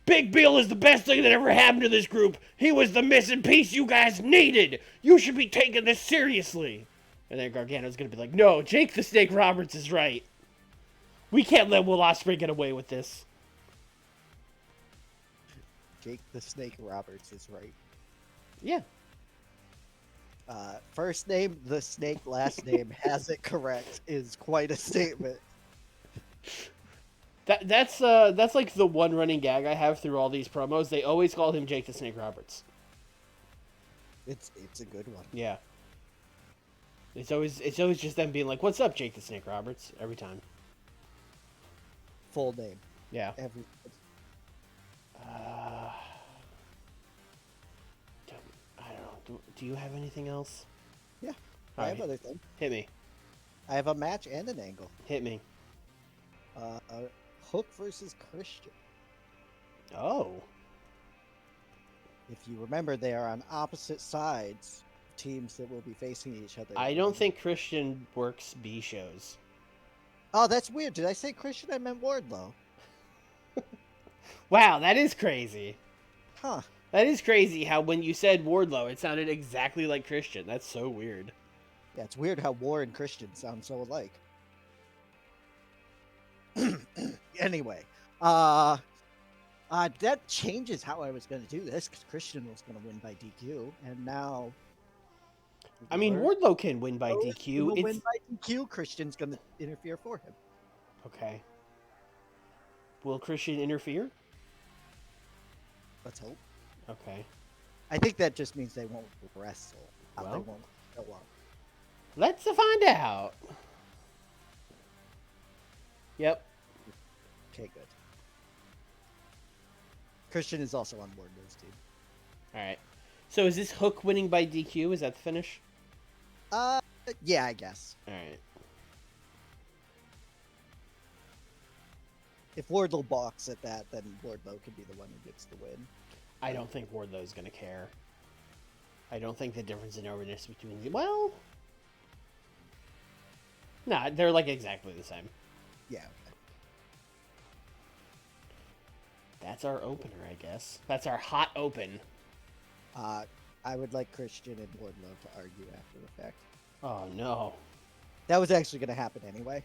"Big Bill is the best thing that ever happened to this group. He was the missing piece you guys needed. You should be taking this seriously." And then Gargano's gonna be like, "No, Jake the Snake Roberts is right. We can't let Will Ospreay get away with this." Jake the Snake Roberts is right. Yeah. First name, the Snake, last name, has it correct, is quite a statement. That's like the one running gag I have through all these promos. They always call him Jake the Snake Roberts. It's a good one. Yeah. It's always just them being like, "What's up, Jake the Snake Roberts?" every time. Full name. Yeah. Every. I don't know. Do you have anything else? Yeah. All I have right. other things. Hit me. I have a match and an angle. Hit me. Hook versus Christian. Oh. If you remember, they are on opposite sides. Teams that will be facing each other. I don't think Christian works B shows. Oh, that's weird. Did I say Christian? I meant Wardlow. Wow, that is crazy. Huh. That is crazy how when you said Wardlow, it sounded exactly like Christian. That's so weird. Yeah, it's weird how War and Christian sound so alike. Anyway, That changes how I was going to do this because Christian was going to win by DQ, and now. I mean, Wardlow can win by He DQ. will win by DQ. Christian's going to interfere for him. Okay. Will Christian interfere? Let's hope. Okay. I think that just means they won't wrestle. Well, they won't show up. Let's find out. Yep. Okay, good. Christian is also on Wardlow's team. All right. So is this Hook winning by DQ? Is that the finish? Yeah, I guess. All right. If Wardlow balks at that, then Wardlow could be the one who gets the win. I don't think Wardlow's going to care. I don't think the difference in overness between the... Well... Nah, they're like exactly the same. Yeah. Okay. That's our opener, I guess. That's our hot open. I would like Christian and Wardlow to argue after the fact. Oh, no. That was actually going to happen anyway.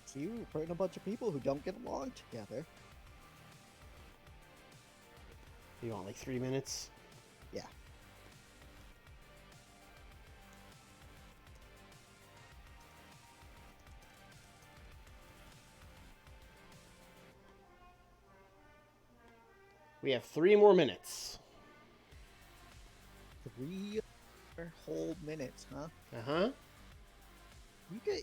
See, we're putting a bunch of people who don't get along together. You want like 3 minutes? Yeah. We have 3 more minutes. 3 whole minutes, huh? Uh-huh.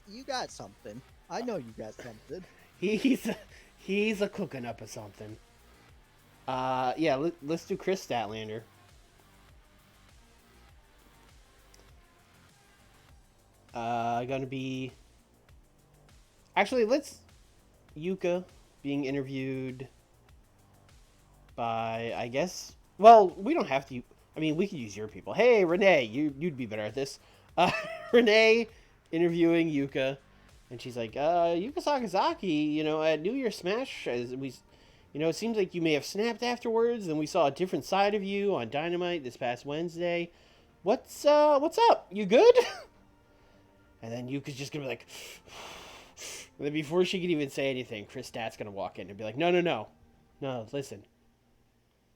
You got something. I know you got something. He's a cooking up of something. Yeah, let's do Chris Statlander. Gonna be... Actually, let's... Yuka being interviewed by, I guess... Well, we don't have to... I mean, we could use your people. Hey, Renee, you'd be better at this. Renee interviewing Yuka. And she's like, Yuka Sakazaki, at New Year's Smash, as we... it seems like you may have snapped afterwards, and we saw a different side of you on Dynamite this past Wednesday. What's up? You good? And then Yuka's just gonna be like... And then before she can even say anything, Chris Stat's gonna walk in and be like, No, listen.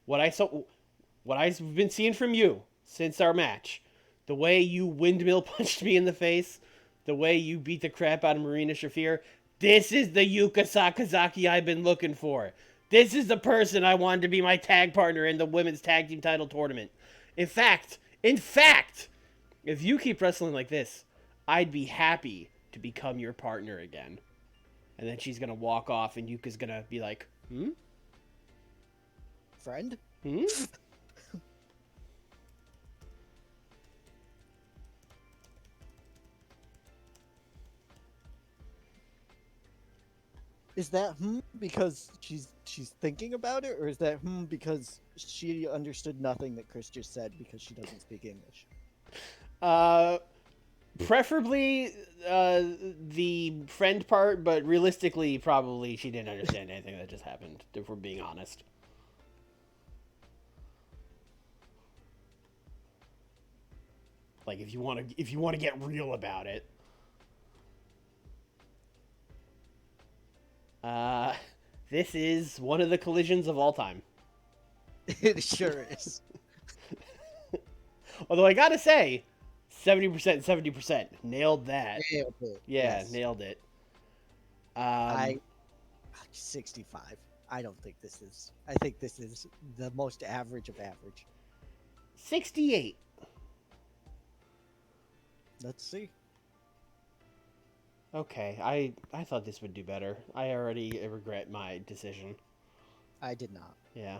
What I've been seeing from you since our match, the way you windmill punched me in the face, the way you beat the crap out of Marina Shafir, this is the Yuka Sakazaki I've been looking for. This is the person I wanted to be my tag partner in the women's tag team title tournament. In fact, if you keep wrestling like this, I'd be happy to become your partner again. And then she's going to walk off and Yuka's going to be like, Friend? Is that because she's thinking about it, or is that because she understood nothing that Chris just said because she doesn't speak English? Preferably the friend part, but realistically, probably she didn't understand anything that just happened, if we're being honest. Like, if you want to get real about it. This is one of the collisions of all time. It sure is. Although I gotta say, 70%, 70%. Nailed that. Nailed it. Yeah, yes. Nailed it. 65. I don't think this is... I think this is the most average of average. 68. Let's see. Okay, I thought this would do better. I already regret my decision. I did not. Yeah.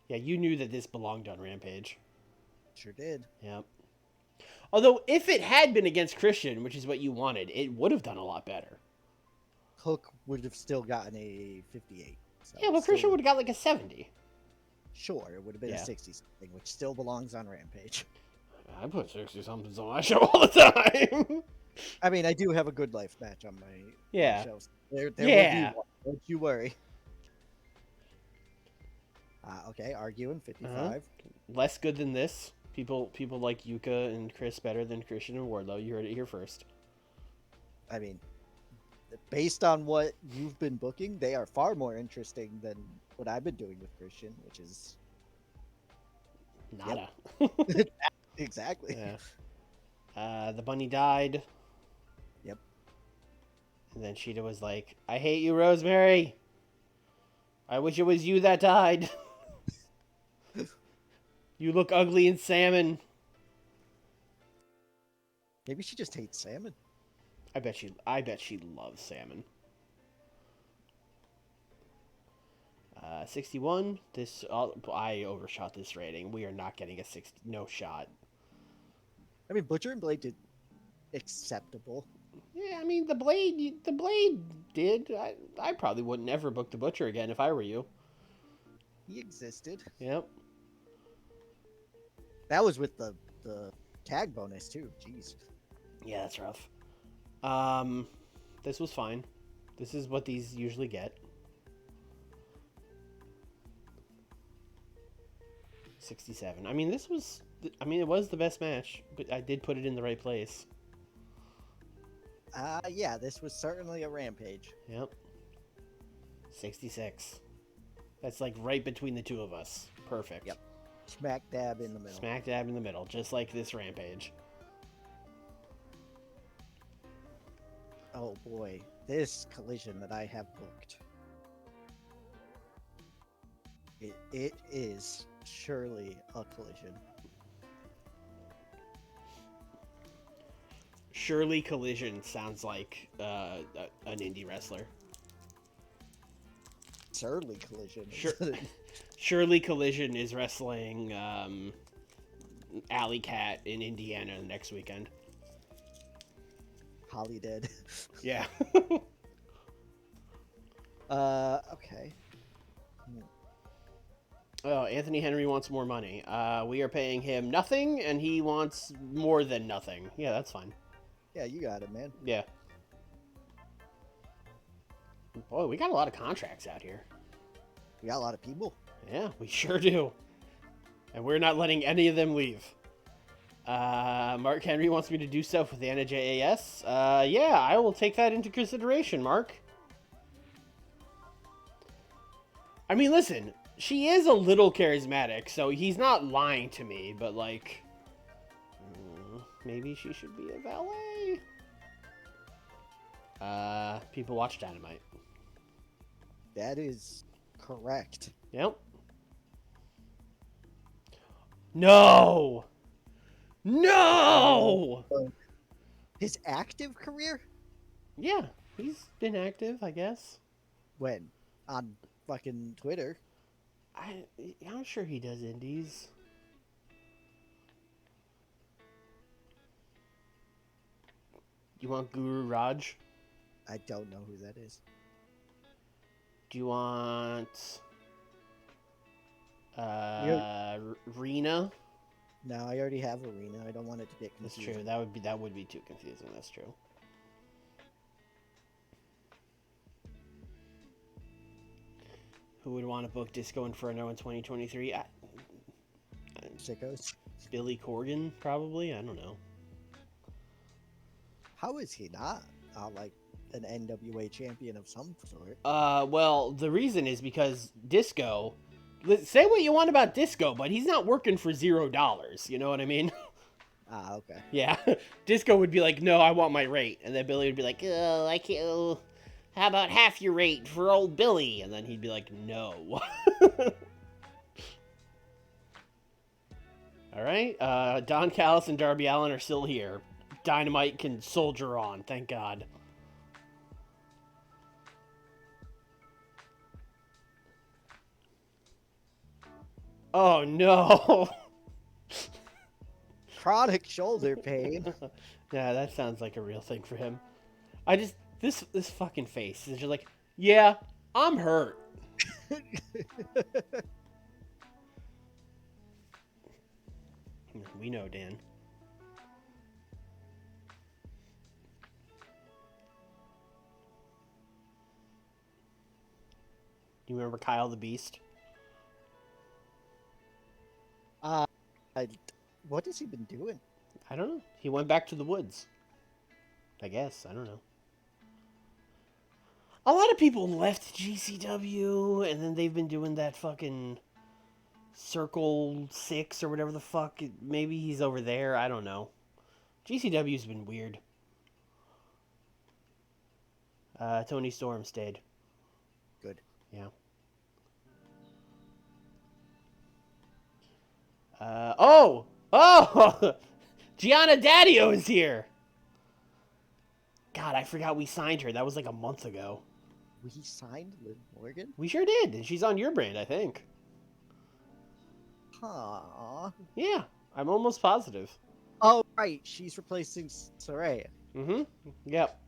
Yeah, you knew that this belonged on Rampage. Sure did. Yep. Although, if it had been against Christian, which is what you wanted, it would have done a lot better. Hook would have still gotten a 58. So yeah, but Christian would have got like a 70. Sure, it would have been a 60-something, which still belongs on Rampage. I put 60-somethings on my show all the time. I mean, I do have a Good Life match on my shows. There will be one. Don't you worry. Okay, arguing 55. Less good than this. People like Yuka and Chris better than Christian and Wardlow. You heard it here first. I mean, based on what you've been booking, they are far more interesting than what I've been doing with Christian, which is yep, Nada. exactly. Yeah. The bunny died, Yep. and then Sheeta was like, "I hate you, Rosemary. I wish it was you that died. You look ugly in salmon." Maybe she just hates salmon. I bet she loves salmon. 61. I overshot this rating. We are not getting a 60. No shot. I mean, Butcher and Blade did acceptable. Yeah, I mean the blade did. I probably wouldn't ever book the butcher again if I were you. He existed. Yep. That was with the tag bonus too. Jeez. Yeah, that's rough. Um, this was fine. This is what these usually get. 67. I mean, this was. I mean, it was the best match, but I did put it in the right place. Yeah, this was certainly a Rampage. Yep. 66. That's like right between the two of us. Perfect. Yep. Smack dab in the middle. Smack dab in the middle, just like this Rampage. Oh boy, this collision that I have booked. It is surely a collision. Shirley Collision sounds like an indie wrestler. Surly collision. Shirley Collision is wrestling Alley Cat in Indiana next weekend. Holly dead. Yeah. Okay. Oh, Anthony Henry wants more money. We are paying him nothing, and he wants more than nothing. Yeah, that's fine. Yeah, you got it, man. Yeah. Boy, we got a lot of contracts out here. We got a lot of people. Yeah, we sure do. And we're not letting any of them leave. Mark Henry wants me to do stuff with Anna JAS. Yeah, I will take that into consideration, Mark. I mean, listen, she is a little charismatic, so he's not lying to me, but like, maybe she should be a valet. People watch Dynamite. That is correct. Yep. No! No! His active career? Yeah, he's been active, I guess. When? On fucking Twitter. I'm sure he does indies. You want Guru Raj? I don't know who that is. Do you want Rena? No, I already have Arena. I don't want it to get That's confusing. true. That would be too confusing. That's true. Who would want to book Disco Inferno in 2023? Sickos. Billy Corgan, probably. I don't know. How is he not like an NWA champion of some sort? Well, the reason is because Disco. Say what you want about Disco, but he's not working for $0. You know what I mean? Okay. Yeah. Disco would be like, no, I want my rate. And then Billy would be like, oh, I can't. Oh, how about half your rate for old Billy? And then he'd be like, no. All right. Don Callis and Darby Allin are still here. Dynamite can soldier on. Thank God. Oh, no. Chronic shoulder pain. Yeah, that sounds like a real thing for him. This fucking face is just like, yeah, I'm hurt. We know, Dan. Do you remember Kyle the Beast? What has he been doing? I don't know. He went back to the woods. I guess. I don't know. A lot of people left GCW, and then they've been doing that fucking Circle 6 or whatever the fuck. Maybe he's over there. I don't know. GCW's been weird. Tony Storm stayed. Good. Yeah. Oh! Gianna Daddio is here! God, I forgot we signed her. That was like a month ago. We signed Liv Morgan? We sure did. And she's on your brand, I think. Huh. Yeah, I'm almost positive. Oh, right. She's replacing Saraya. Mm-hmm. Yep.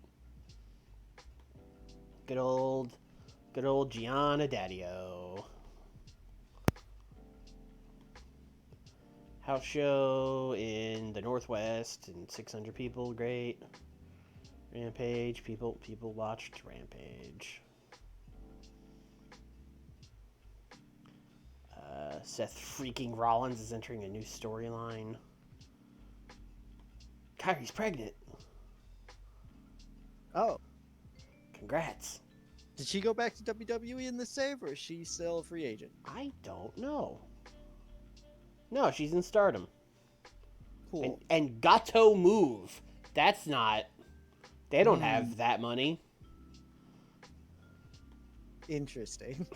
Good old Gianna Daddio. House show in the Northwest and 600 people. Great. Rampage. People watched Rampage. Seth freaking Rollins is entering a new storyline. Kyrie's pregnant. Oh. Congrats. Did she go back to WWE in the save, or is she still a free agent? I don't know. No, she's in Stardom. Cool. And Gato Move. That's not... They don't have that money. Interesting.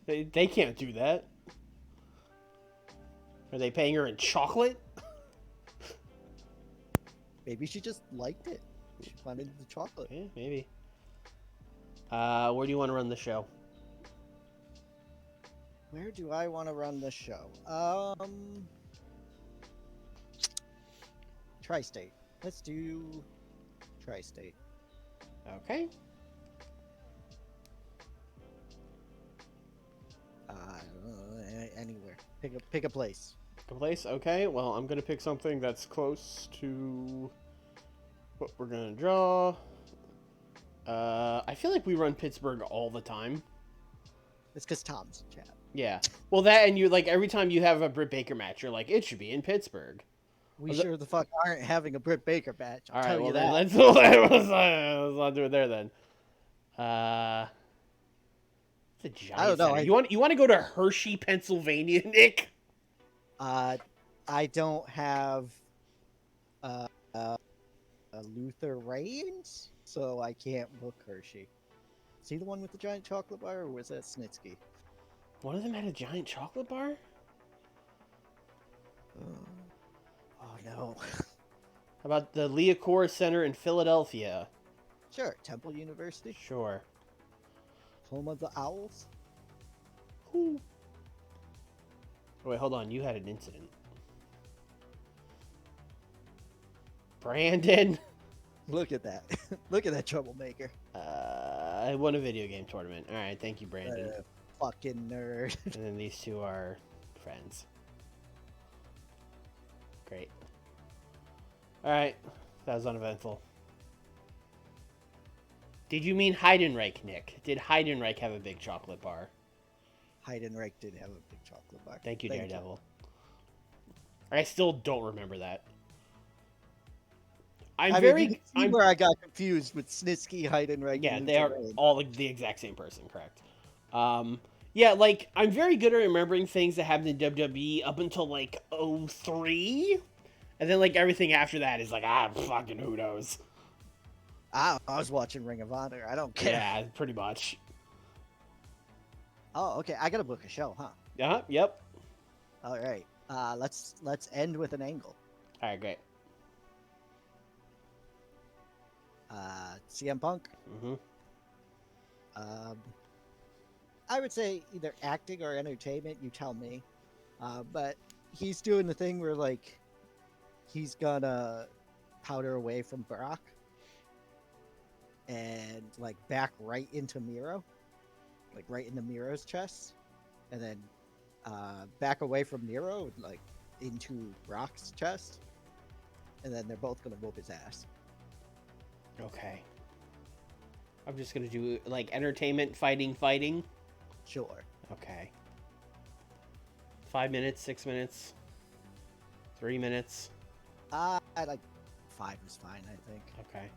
They can't do that. Are they paying her in chocolate? Maybe she just liked it. She wanted the chocolate. Yeah, maybe. Where do you want to run the show? Where do I want to run the show? Tri-State. Let's do Tri-State. Okay. Anywhere. Pick a place. A place? Okay, well, I'm going to pick something that's close to what we're going to draw. I feel like we run Pittsburgh all the time. It's because Tom's in chat. Yeah. Well, that and you, like, every time you have a Britt Baker match, you're like, it should be in Pittsburgh. We sure the fuck aren't having a Britt Baker match. I'll tell you that. Let's not do it there then. It's a giant. I don't know. You want to go to Hershey, Pennsylvania, Nick? I don't have Luther Reigns, so I can't book Hershey. Is he the one with the giant chocolate bar, or was that Snitsky? One of them had a giant chocolate bar? Oh no. How about the Liacouras Center in Philadelphia? Sure, Temple University. Sure. Home of the Owls. Ooh. Oh, wait, hold on. You had an incident. Brandon. Look at that. Look at that troublemaker. I won a video game tournament. All right, thank you, Brandon. Fucking nerd. And then these two are friends. Great. All right, that was uneventful. Did you mean Heidenreich, Nick? Did Heidenreich have a big chocolate bar? Heidenreich did have a big chocolate bar. Thank you, Daredevil. I still don't remember that. I'm where I got confused with Snitsky, Heidenreich. Yeah, they are all the exact same person, correct? Yeah, like, I'm very good at remembering things that happened in WWE up until, like, 03. And then, like, everything after that is like, fucking who knows. I was watching Ring of Honor. I don't care. Yeah, pretty much. Oh, okay. I gotta book a show, huh? Yeah, yep. All right. Let's end with an angle. All right, great. CM Punk. Mm-hmm. I would say either acting or entertainment. You tell me. But he's doing the thing where, like, he's gonna powder away from Brock and, like, back right into Miro, like right into Miro's chest, and then back away from Miro, like into Brock's chest, and then they're both gonna whoop his ass. Okay. I'm just gonna do, like, entertainment, fighting. Sure. Okay. 5 minutes, 6 minutes, 3 minutes. I like 5 is fine, I think. Okay.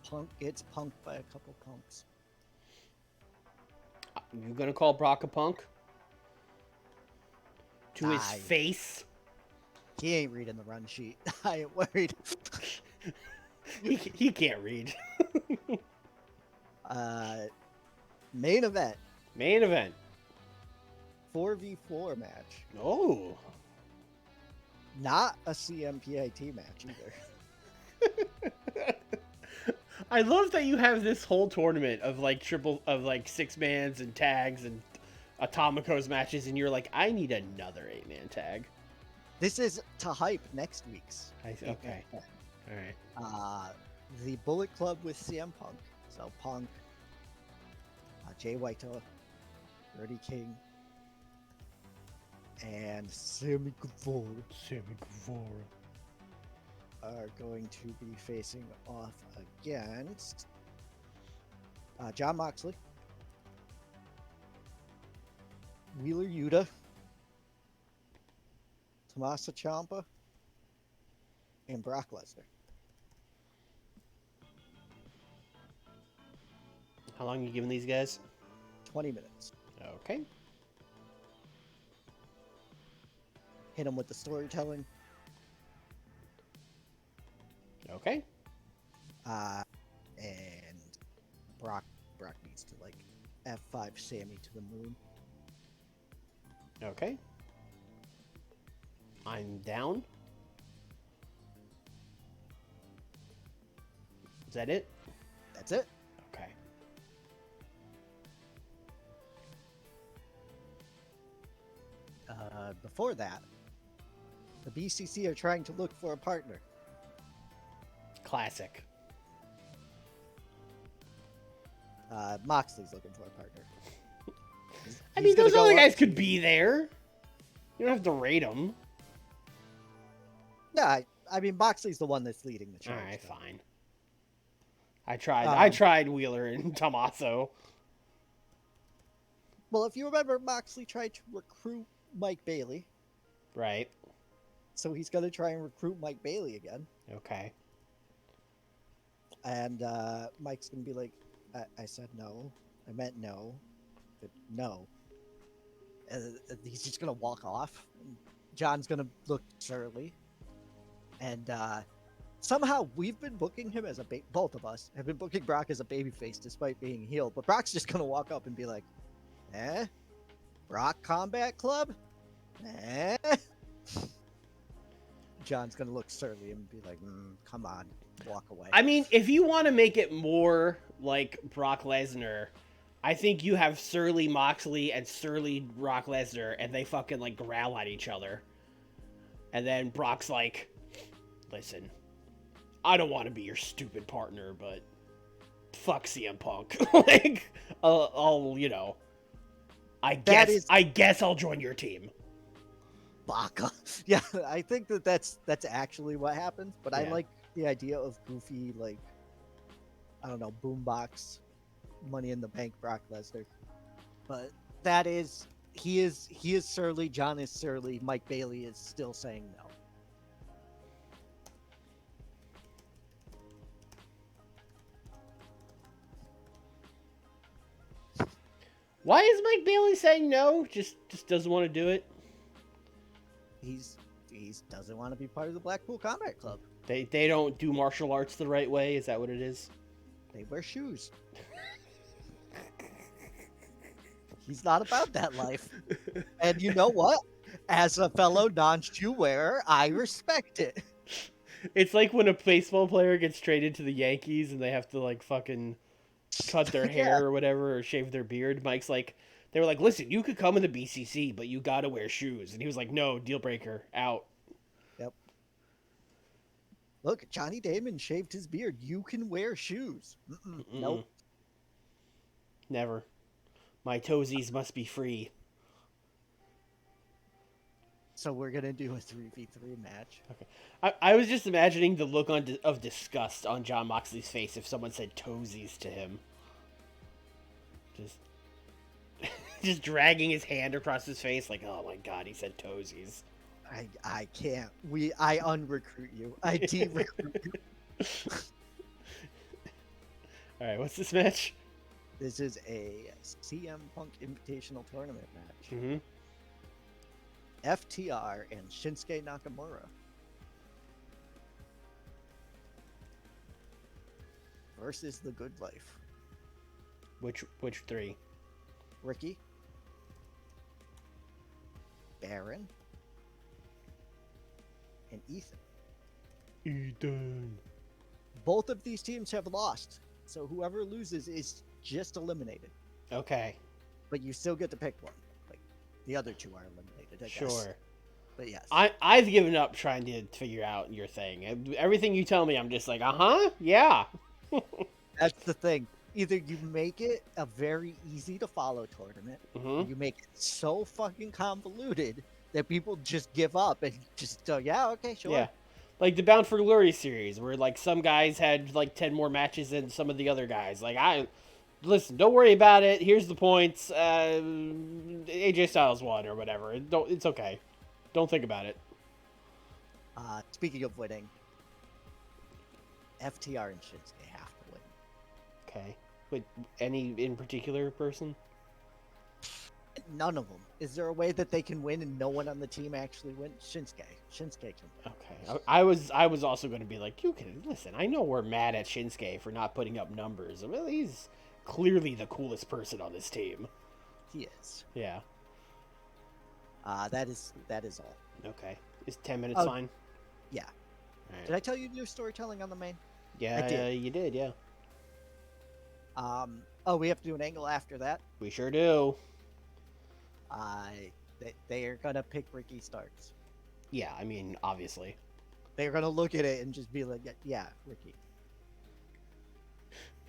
Punk gets punked by a couple punks. You gonna call Brock a punk? To his I- face? He ain't reading the run sheet. I ain't worried. He can't read. Main event. Main event. 4v4 match. Oh. Not a CMPIT match either. I love that you have this whole tournament of like six mans and tags and Atomicos matches, and you're like, I need another 8-man tag. This is to hype next week's. Okay. All right. The Bullet Club with CM Punk. So Punk, Jay White, Dirty King, and Sammy Guevara are going to be facing off against John Moxley, Wheeler Yuta, Tommaso Ciampa, and Brock Lesnar. How long are you giving these guys? 20 minutes. Okay. Hit them with the storytelling. Okay. And Brock needs to like F5 Sammy to the moon. Okay. I'm down. Is that it? That's it. Okay. Before that, the BCC are trying to look for a partner. Classic. Moxley's looking for a partner. I mean, He's gonna those go other up- guys could be there. You don't have to rate them. Yeah, I mean Moxley's the one that's leading the All charge. right, so. fine. I tried Wheeler and Tommaso. Well, if you remember, Moxley tried to recruit Mike Bailey, Right. so he's going to try and recruit Mike Bailey again. Okay. And Mike's going to be like, I said no. I meant no. But no. And he's just going to walk off. John's going to look surly. And somehow we've been booking him as both of us have been booking Brock as a babyface despite being healed. But Brock's just going to walk up and be like, Brock Combat Club? John's going to look surly and be like, come on, walk away. I mean, if you want to make it more like Brock Lesnar, I think you have surly Moxley and surly Brock Lesnar, and they fucking like growl at each other. And then Brock's like, listen, I don't want to be your stupid partner, but fuck CM Punk. Like, I'll, you know, I guess I'll join your team. Baka. Yeah, I think that's actually what happens, but Yeah. I like the idea of goofy, like, I don't know, boombox, Money in the Bank Brock Lesnar. But he is surly, John is surly, Mike Bailey is still saying no. Why is Mike Bailey saying no? Just doesn't want to do it? He doesn't want to be part of the Blackpool Combat Club. They don't do martial arts the right way? Is that what it is? They wear shoes. He's not about that life. And you know what? As a fellow non-shoe wearer, I respect it. It's like when a baseball player gets traded to the Yankees and they have to like fucking cut their hair Yeah. or whatever or shave their beard. Mike's like, they were like, listen, you could come in the BCC, but you gotta wear shoes. And he was like, no, deal breaker, out. Yep. Look, Johnny Damon shaved his beard. You can wear shoes. Nope. Never. My toesies must be free. So we're gonna do a 3v3 match. Okay. I was just imagining the look of disgust on John Moxley's face if someone said toesies to him. Just dragging his hand across his face like, oh my god, he said toesies. I can't. I unrecruit you. I de-recruit you. All right, what's this match? This is a CM Punk Invitational Tournament match. Mm-hmm. FTR and Shinsuke Nakamura versus The Good Life. Which three? Ricky, Baron, and Ethan. Ethan. Both of these teams have lost, so whoever loses is just eliminated. Okay. But you still get to pick one. Like the other two are eliminated, I guess. Sure. But yes. I've given up trying to figure out your thing. Everything you tell me, I'm just like, yeah. That's the thing. Either you make it a very easy to follow tournament, or you make it so fucking convoluted that people just give up and just go, yeah, okay, sure. Yeah. Like the Bound for Glory series, where like some guys had like 10 more matches than some of the other guys. Like listen, don't worry about it. Here's the points. AJ Styles won or whatever. It's okay. Don't think about it. Speaking of winning, FTR and Shinsuke have to win. Okay. But any in particular person? None of them. Is there a way that they can win and no one on the team actually wins? Shinsuke can win. Okay. I was also going to be like, you can listen. I know we're mad at Shinsuke for not putting up numbers. I mean, he's clearly the coolest person on this team. He is. Yeah. That is all. Okay. Is 10 minutes fine? Yeah. Right. Did I tell you to do storytelling on the main? Yeah, I did. You did, yeah. We have to do an angle after that. We sure do. They are gonna pick Ricky Starks. Yeah, I mean, obviously. They're gonna look at it and just be like, yeah, Ricky.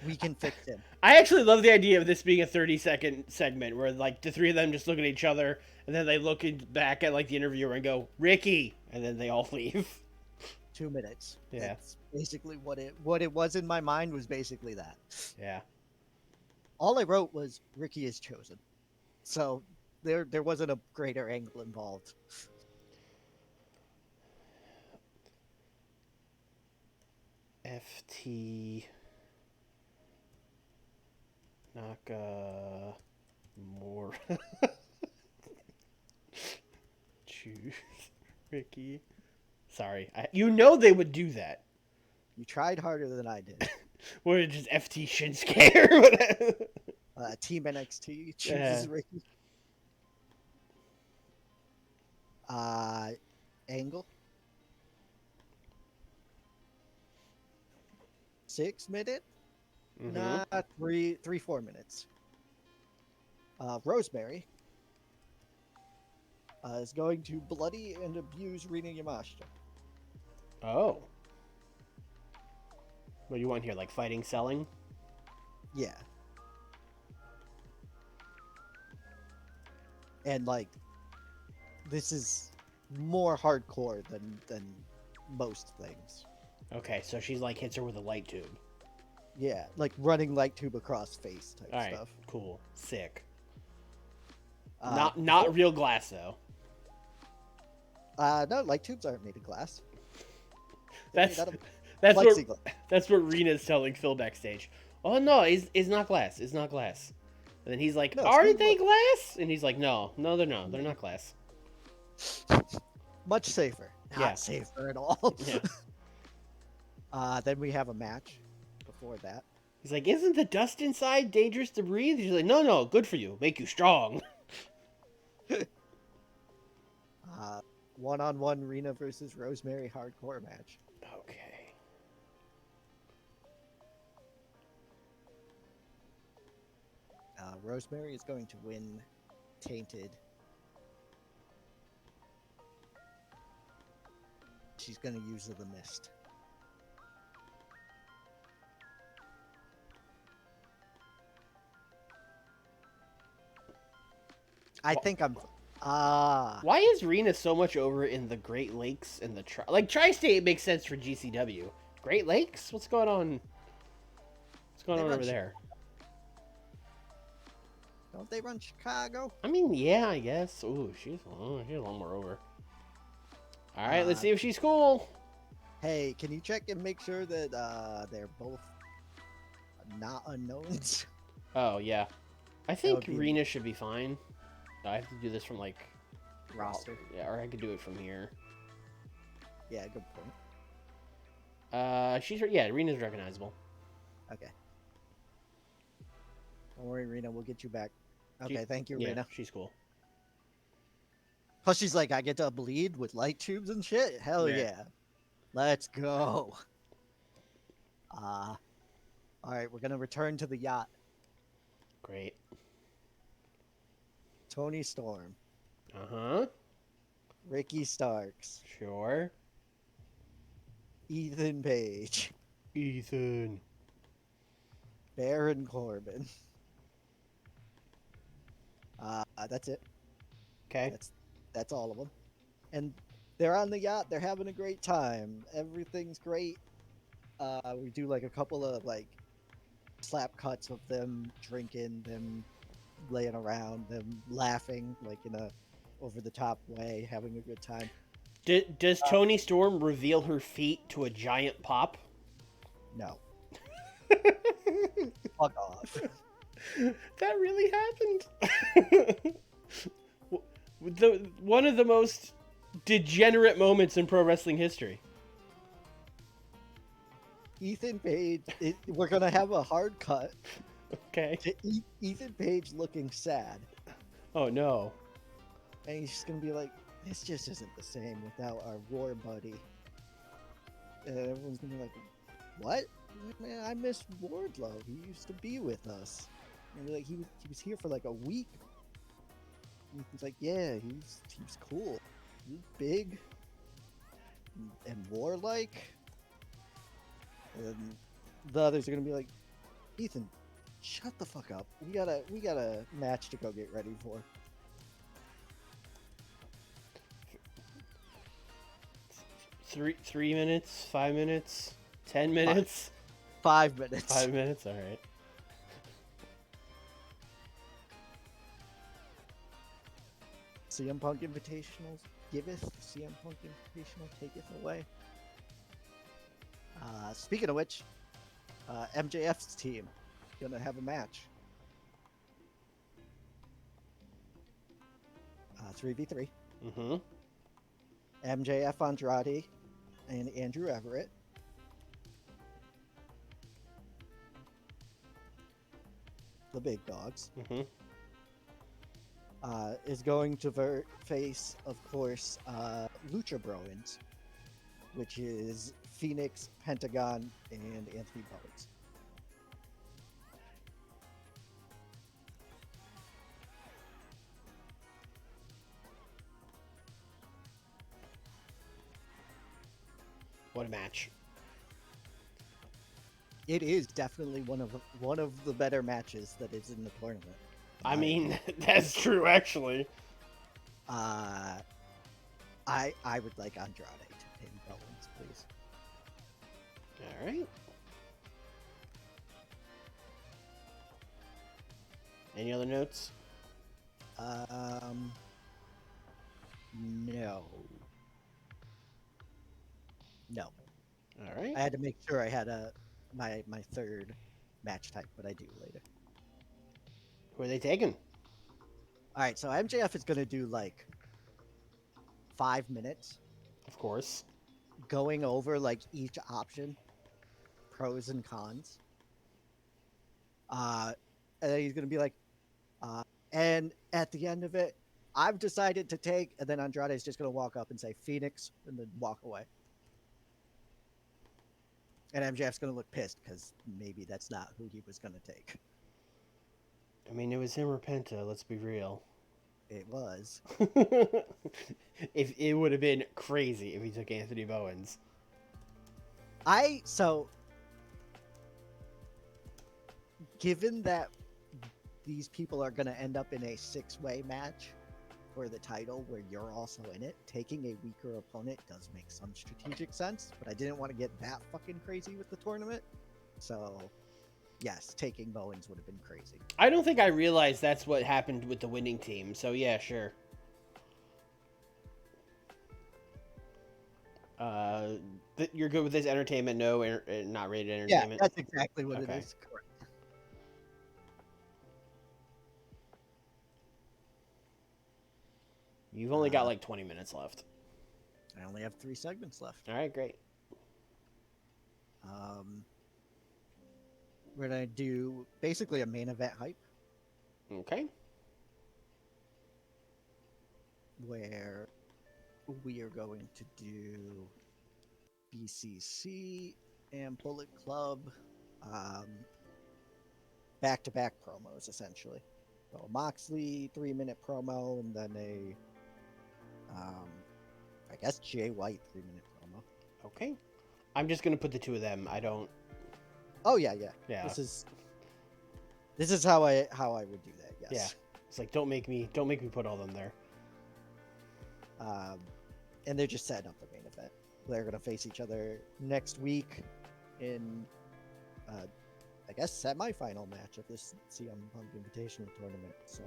We can fix him. I actually love the idea of this being a 30-second segment where like the three of them just look at each other and then they look back at like the interviewer and go, Ricky, and then they all leave. 2 minutes. Yeah. That's basically what it was in my mind was basically that. Yeah. All I wrote was Ricky is chosen. So there wasn't a greater angle involved. FT more choose Ricky. Sorry, you know they would do that. You tried harder than I did. Or just FT Shinsuke or whatever. Team NXT chooses Ricky. Angle. 6 minute? Nah, 4 minutes. Rosemary is going to bloody and abuse Rina Yamashita. Oh. What do you want here? Like fighting, selling? Yeah. And like, this is more hardcore than most things. Okay, so she's like hits her with a light tube. Yeah, like running light tube across face type All right, stuff. Cool, sick. Not real glass though. No, light tubes aren't made of glass. That's plexiglass. That's what Rena's telling Phil backstage. Oh no, it's not glass. It's not glass. And then he's like, No, aren't they glass? And he's like, no, they're not. They're not glass. Much safer. Not safer at all. Yeah. Then we have a match before that. He's like, isn't the dust inside dangerous to breathe? He's like, no, good for you. Make you strong. One-on-one Rena versus Rosemary hardcore match. Okay. Rosemary is going to win Tainted. She's going to use the Mist. I think I'm... Why is Rena so much over in the Great Lakes and the... Tri-State makes sense for GCW. Great Lakes? What's going on? What's going on over there? Don't they run Chicago? I mean, yeah, I guess. Ooh, she's a little more over. All right, let's see if she's cool. Hey, can you check and make sure that they're both not unknowns. Oh, yeah. I That think would be Rena should be fine. I have to do this from, like... roster. Yeah, or I could do it from here. Yeah, good point. Rena's recognizable. Okay. Don't worry, Rena. We'll get you back. Okay, She, thank you, yeah, Rena. she's cool. Plus, she's like, I get to bleed with light tubes and shit. Hell yeah. Let's go. All right, we're gonna return to the yacht. Great. Tony Storm, Uh-huh. Ricky Starks, Sure. Ethan Page, Ethan. Baron Corbin. That's it. Okay. That's all of them. And they're on the yacht. They're having a great time. Everything's great. We do like a couple of like slap cuts of them drinking, them laying around, them laughing like in a over the top way, having a good time. Does Tony Storm reveal her feet to a giant pop? No. Fuck off. That really happened. One of the most degenerate moments in pro wrestling history. Ethan Page, we're gonna have a hard cut Okay. to Ethan Page looking sad, Oh no. and he's just gonna be like, "This just isn't the same without our war buddy." And everyone's gonna be like, "What? Man, I miss Wardlow. He used to be with us." And they're like, he was here for like a week. And he's like, "Yeah, he was cool. He was big and warlike." And the others are gonna be like, "Ethan, shut the fuck up. We got a match to go get ready for." Three minutes, 5 minutes, 10 minutes, 5 minutes. 5 minutes. All right. CM Punk Invitationals giveth, CM Punk Invitational taketh away. Speaking of which, MJF's team gonna have a match. 3v3. Mm-hmm. MJF Andrade and Andrew Everett. The big dogs. Mm-hmm. Is going to face, of course, Lucha Broins, which is Phoenix, Pentagon, and Anthony Bowens. What a match. It is definitely one of the better matches that is in the tournament. I mean, that's true, actually. I would like Andrade to pin Bowens, please. All right. Any other notes? No. No. All right. I had to make sure I had my third match type, but I do later. Who are they taking? All right, so MJF is going to do like 5 minutes Of course. going over like each option, pros and cons. And then he's going to be like, and at the end of it, I've decided to take, and then Andrade is just going to walk up and say Phoenix and then walk away. And MJF's going to look pissed because maybe that's not who he was going to take. I mean, it was him or Penta, let's be real. It was. If it would have been crazy if he took Anthony Bowens. Given that these people are going to end up in a 6-way match for the title where you're also in it, taking a weaker opponent does make some strategic sense, but I didn't want to get that fucking crazy with the tournament. So, yes, taking Bowens would have been crazy. I don't think I realized that's what happened with the winning team, so yeah, sure. You're good with this entertainment? No, not rated entertainment? Yeah, that's exactly what it is. Correct. You've only got like 20 minutes left. I only have 3 segments left. All right, great. We're going to do basically a main event hype. Okay. Where we are going to do BCC and Bullet Club back-to-back promos, essentially. So a Moxley 3-minute promo, and then a I guess Jay White 3-minute promo. Okay. I'm just gonna put the two of them. I don't. Oh yeah. Yeah. This is how I would do that. Yes. Yeah. It's like don't make me put all them there. And they're just setting up the main event. They're gonna face each other next week in I guess semi-final match of this CM Punk Invitational tournament. So.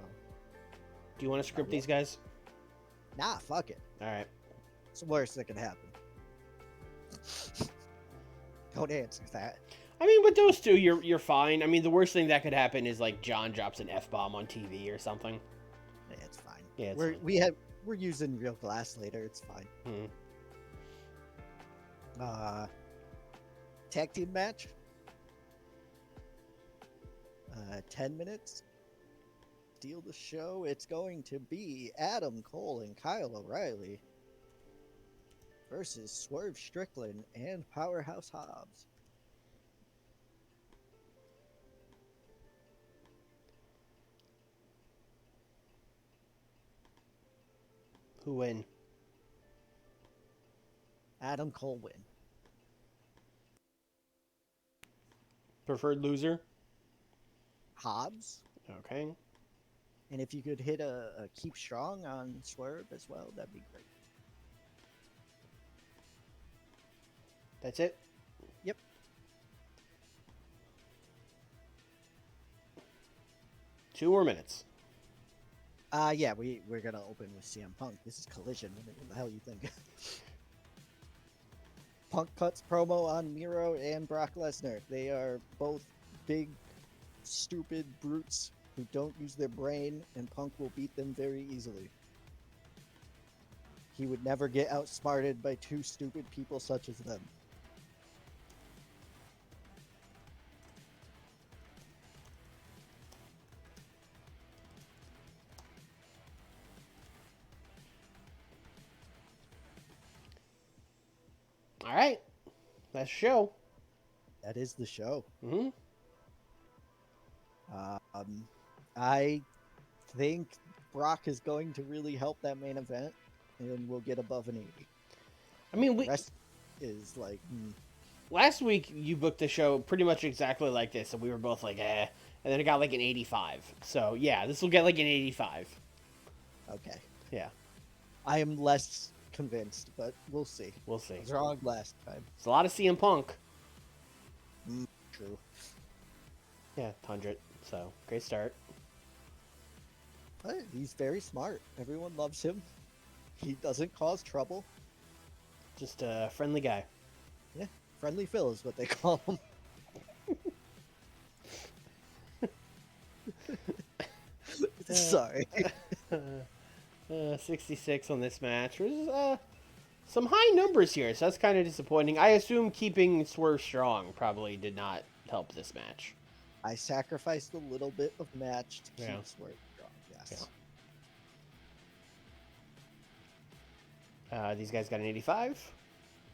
Do you want to script these guys? Nah, fuck it. All right. It's the worst that can happen. Don't answer that. I mean, with those two, you're fine. I mean, the worst thing that could happen is like John drops an F-bomb on TV or something. Yeah, it's fine. Yeah, we're using real glass later. It's fine. Tag team match. 10 minutes. Steal the show. It's going to be Adam Cole and Kyle O'Reilly versus Swerve Strickland and Powerhouse Hobbs. Who win? Adam Cole win. Preferred loser? Hobbs. Okay. And if you could hit a keep strong on Swerve as well, that'd be great. That's it? Yep. Two more minutes. Yeah, we're gonna open with CM Punk. This is Collision. What the hell you think? Punk cuts promo on Miro and Brock Lesnar. They are both big, stupid brutes who don't use their brain, and Punk will beat them very easily. He would never get outsmarted by two stupid people such as them. All right. That's the show. That is the show. Mm-hmm. I think Brock is going to really help that main event, and we'll get above an 80. I mean, The rest is like... last week you booked the show pretty much exactly like this, and we were both like, eh. And then it got like an 85. So, yeah, this will get like an 85. Okay. Yeah. I am less convinced, but we'll see. We'll see. I was wrong last time. It's a lot of CM Punk. True. Yeah, 100. So, great start. But he's very smart. Everyone loves him. He doesn't cause trouble. Just a friendly guy. Yeah, Friendly Phil is what they call him. Sorry. 66 on this match. There's some high numbers here, so that's kind of disappointing. I assume keeping Swerve strong probably did not help this match. I sacrificed a little bit of match to keep Yeah. Swerve strong, yes. Yeah. These guys got an 85.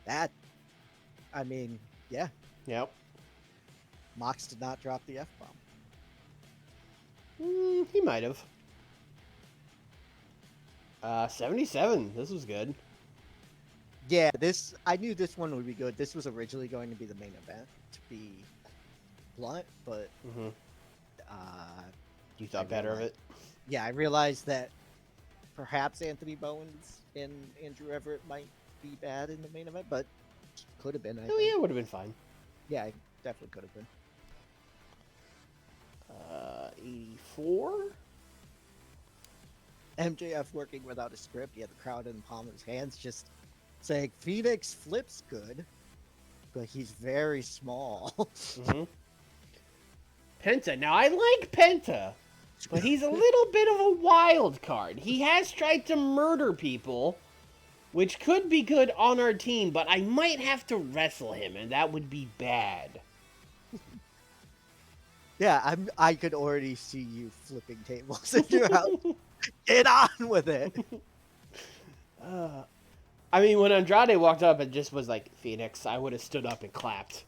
That, I mean, yeah. Yep. Mox did not drop the F-bomb. He might have. 77. This was good. Yeah, I knew this one would be good. This was originally going to be the main event, to be blunt, but Mm-hmm. You thought better of it? Yeah, I realized that perhaps Anthony Bowens and Andrew Everett might be bad in the main event, but could have been. I Oh, think. yeah, it would have been fine. Yeah, it definitely could have been. 84? MJF working without a script. He had the crowd in the palm of his hands, just saying Phoenix flips good, but he's very small. Mm-hmm. Penta. Now, I like Penta. but he's a little bit of a wild card. He has tried to murder people, which could be good on our team, but I might have to wrestle him, and that would be bad. Yeah, I could already see you flipping tables in your house. Get on with it. I mean, when Andrade walked up and just was like, Phoenix, I would have stood up and clapped.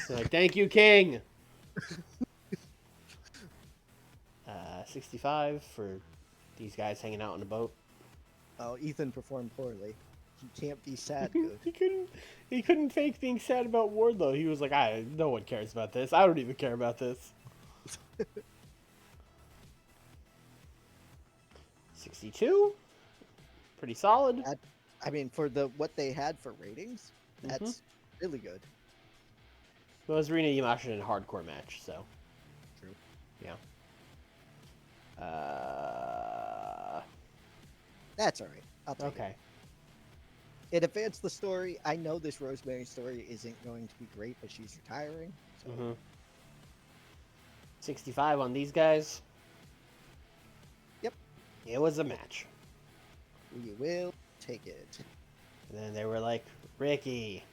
Like, thank you, King. 65 for these guys hanging out on a boat. Oh, Ethan performed poorly. He can't be sad good. He couldn't fake being sad about Wardlow. He was like, no one cares about this. I don't even care about this. 62, pretty solid. I mean, for what they had for ratings, that's really good. It was Rina Yamashita in a hardcore match, so. True. Yeah. That's all right. I'll take Okay. It advanced the story. I know this Rosemary story isn't going to be great, but she's retiring. So. 65 on these guys. Yep. It was a match. We will take it. And then they were like, Ricky.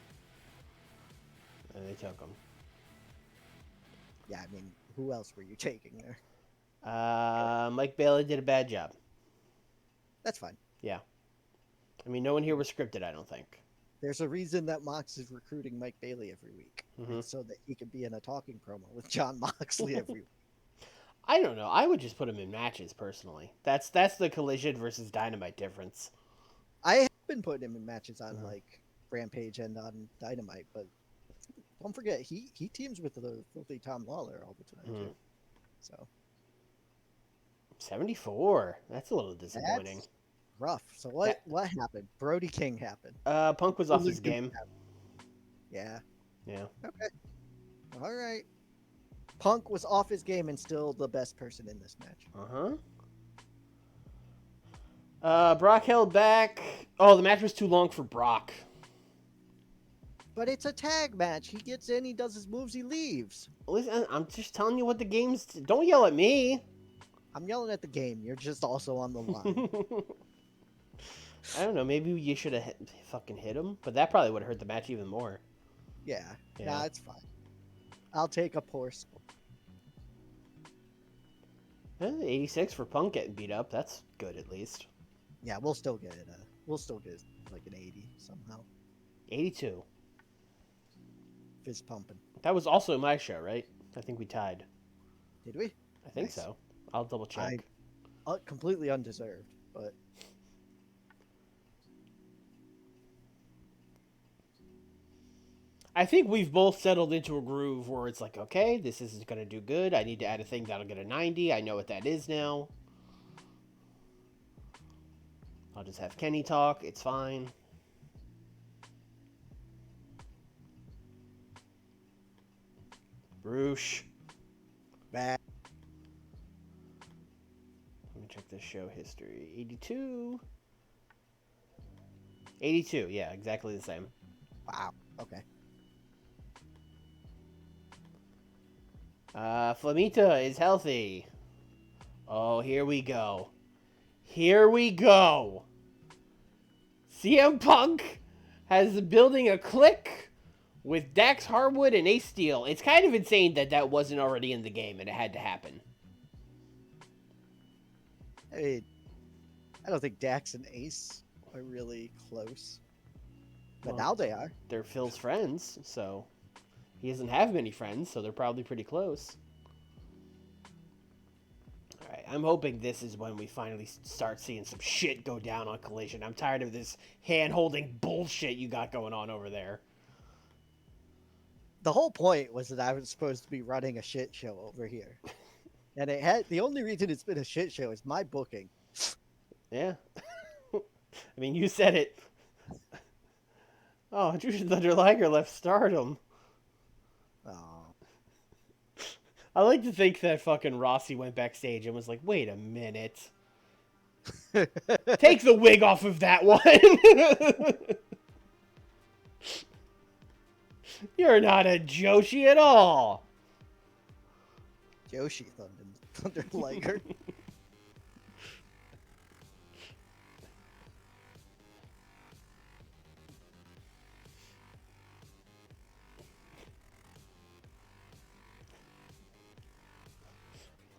And they took him. Yeah, I mean, who else were you taking there? Mike Bailey did a bad job. That's fine. Yeah. I mean, no one here was scripted, I don't think. There's a reason that Mox is recruiting Mike Bailey every week. So that he could be in a talking promo with John Moxley every week. I don't know. I would just put him in matches, personally. That's the Collision versus Dynamite difference. I have been putting him in matches on, like, Rampage and on Dynamite, but don't forget, he teams with the filthy Tom Lawler all the time, too. So. 74. That's a little disappointing. That's rough. So what happened? Brody King happened. Punk was off his game. Yeah. Yeah. Okay. All right. Punk was off his game and still the best person in this match. Brock held back. Oh, the match was too long for Brock. But it's a tag match. He gets in, he does his moves, he leaves. Listen, I'm just telling you what the game's... Don't yell at me. I'm yelling at the game. You're just also on the line. I don't know. Maybe you should have fucking hit him, but that probably would have hurt the match even more. Yeah. Nah, it's fine. I'll take a poor score. 86 for Punk getting beat up. That's good, at least. Yeah, we'll still get it. We'll still get like an 80 somehow. 82. Fist pumping. That was also my show, right? I think we tied. Did we? I think so. I'll double check. Completely undeserved, but... I think we've both settled into a groove where it's like, okay, this isn't going to do good. I need to add a thing that'll get a 90. I know what that is now. I'll just have Kenny talk. It's fine. Roosh. Bad. Let me check the show history. 82. 82, yeah, exactly the same. Wow, okay. Flamita is healthy. Oh, here we go. Here we go. CM Punk has building a clique with Dax Harwood and Ace Steel. It's kind of insane that wasn't already in the game and it had to happen. I mean, I don't think Dax and Ace are really close. But now they are. They're Phil's friends, so... He doesn't have many friends, so they're probably pretty close. Alright, I'm hoping this is when we finally start seeing some shit go down on Collision. I'm tired of this hand-holding bullshit you got going on over there. The whole point was that I was supposed to be running a shit show over here. And the only reason it's been a shit show is my booking. Yeah. I mean, you said it. Oh, Jushin Thunder Liger left Stardom. Oh. I like to think that fucking Rossi went backstage and was like, wait a minute. Take the wig off of that one. You're not a Joshi at all. Yoshi Thunder Liger.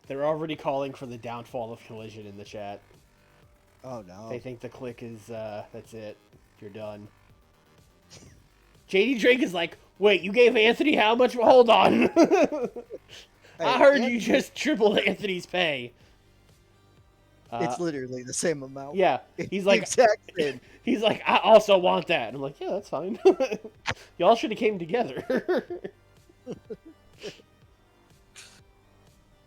They're already calling for the downfall of Collision in the chat. Oh no. They think the Clique is, that's it. You're done. JD Drake is like, wait, you gave Anthony how much? Hold on. I heard you just tripled Anthony's pay. It's literally the same amount. Yeah. He's like, exact same. He's like, I also want that. And I'm like, yeah, that's fine. Y'all should have came together.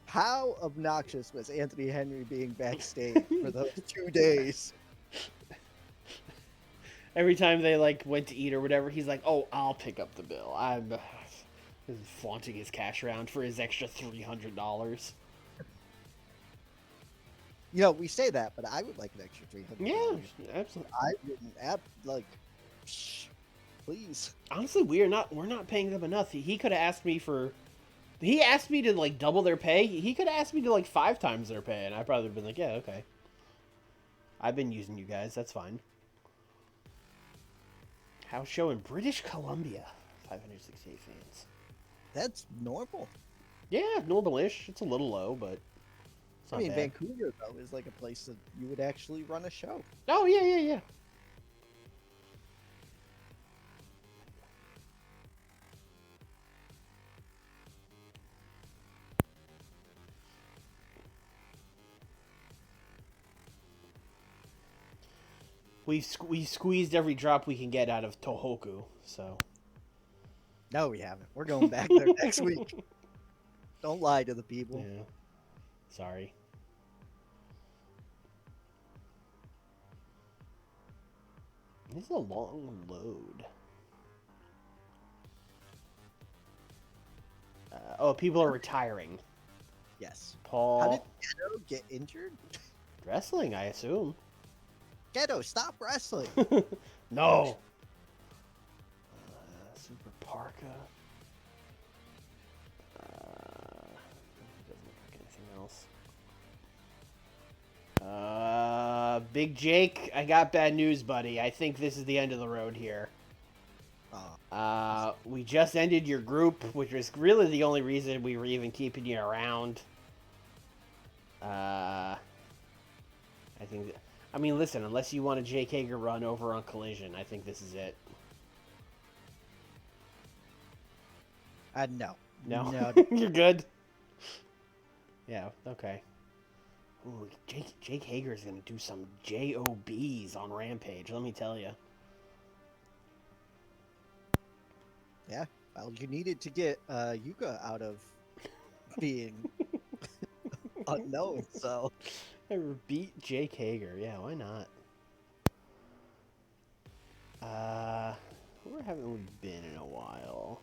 How obnoxious was Anthony Henry being backstage for those 2 days? Every time they like went to eat or whatever, he's like, "Oh, I'll pick up the bill." I'm flaunting his cash around for his extra $300. You know, we say that, but I would like an extra $300. Yeah, absolutely. I wouldn't please. Honestly, we're not paying them enough. He could have asked me for. He asked me to like double their pay. He could have asked me to like 5 times their pay, and I'd probably have been like, "Yeah, okay. I've been using you guys. That's fine." House show in British Columbia, 568 fans. That's normal. Yeah, normal-ish. It's a little low, but it's not bad. Vancouver though is like a place that you would actually run a show. Oh yeah. We squeezed every drop we can get out of Tohoku, so. No, we haven't. We're going back there next week. Don't lie to the people. Yeah. Sorry. This is a long load. People are retiring. Yes. Paul. How did Ghetto get injured? Wrestling, I assume. Ghetto, stop wrestling. No. Super Parka. Doesn't look like anything else. Big Jake, I got bad news, buddy. I think this is the end of the road here. We just ended your group, which was really the only reason we were even keeping you around. I think... I mean, listen, unless you want a Jake Hager run over on Collision, I think this is it. No. No? You're good? Yeah, okay. Ooh, Jake Hager is going to do some JOBs on Rampage, let me tell you. Yeah, well, you needed to get Yuka out of being unknown, so... Ever beat Jake Hager? Yeah, why not? Where haven't we been in a while?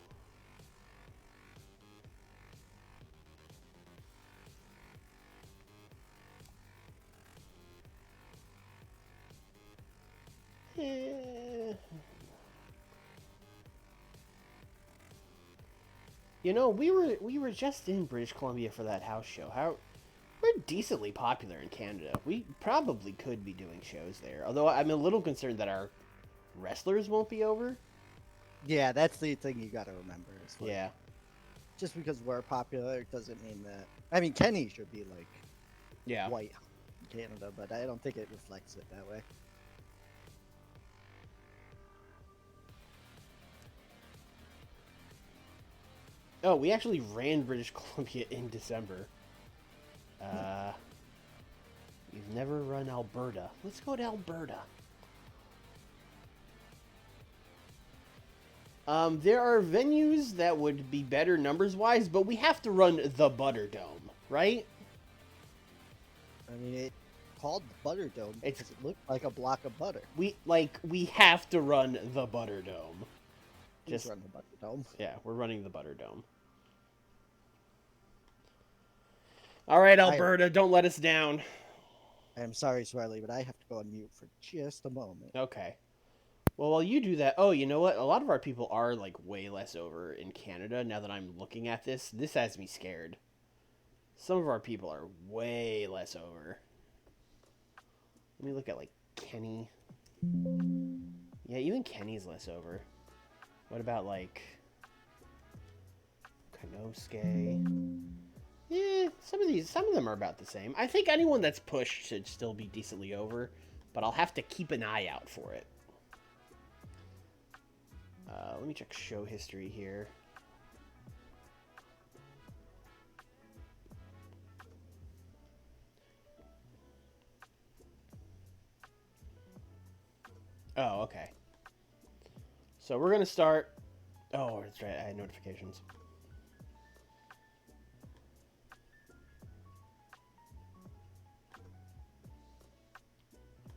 You know, we were just in British Columbia for that house show. We're decently popular in Canada. We probably could be doing shows there. Although I'm a little concerned that our wrestlers won't be over. Yeah, that's the thing you got to remember. Like, yeah. Just because we're popular doesn't mean that. I mean, Kenny should be like white in Canada, but I don't think it reflects it that way. Oh, we actually ran British Columbia in December. We've never run Alberta. Let's go to Alberta. There are venues that would be better numbers-wise, but we have to run the Butter Dome, right? I mean, it called the Butter Dome because it looked like a block of butter. We have to run the Butter Dome. Just run the Butter Dome. Yeah, we're running the Butter Dome. All right, Alberta, don't let us down. I am sorry, Swirly, but I have to go on mute for just a moment. Okay. Well, while you do that, oh, you know what? A lot of our people are, like, way less over in Canada now that I'm looking at this. This has me scared. Some of our people are way less over. Let me look at, like, Kenny. Yeah, even Kenny's less over. What about, like, Konosuke? Yeah, some of them are about the same. I think anyone that's pushed should still be decently over, but I'll have to keep an eye out for it. Let me check show history here. Oh, okay. So we're going to start... Oh, that's right. I had notifications.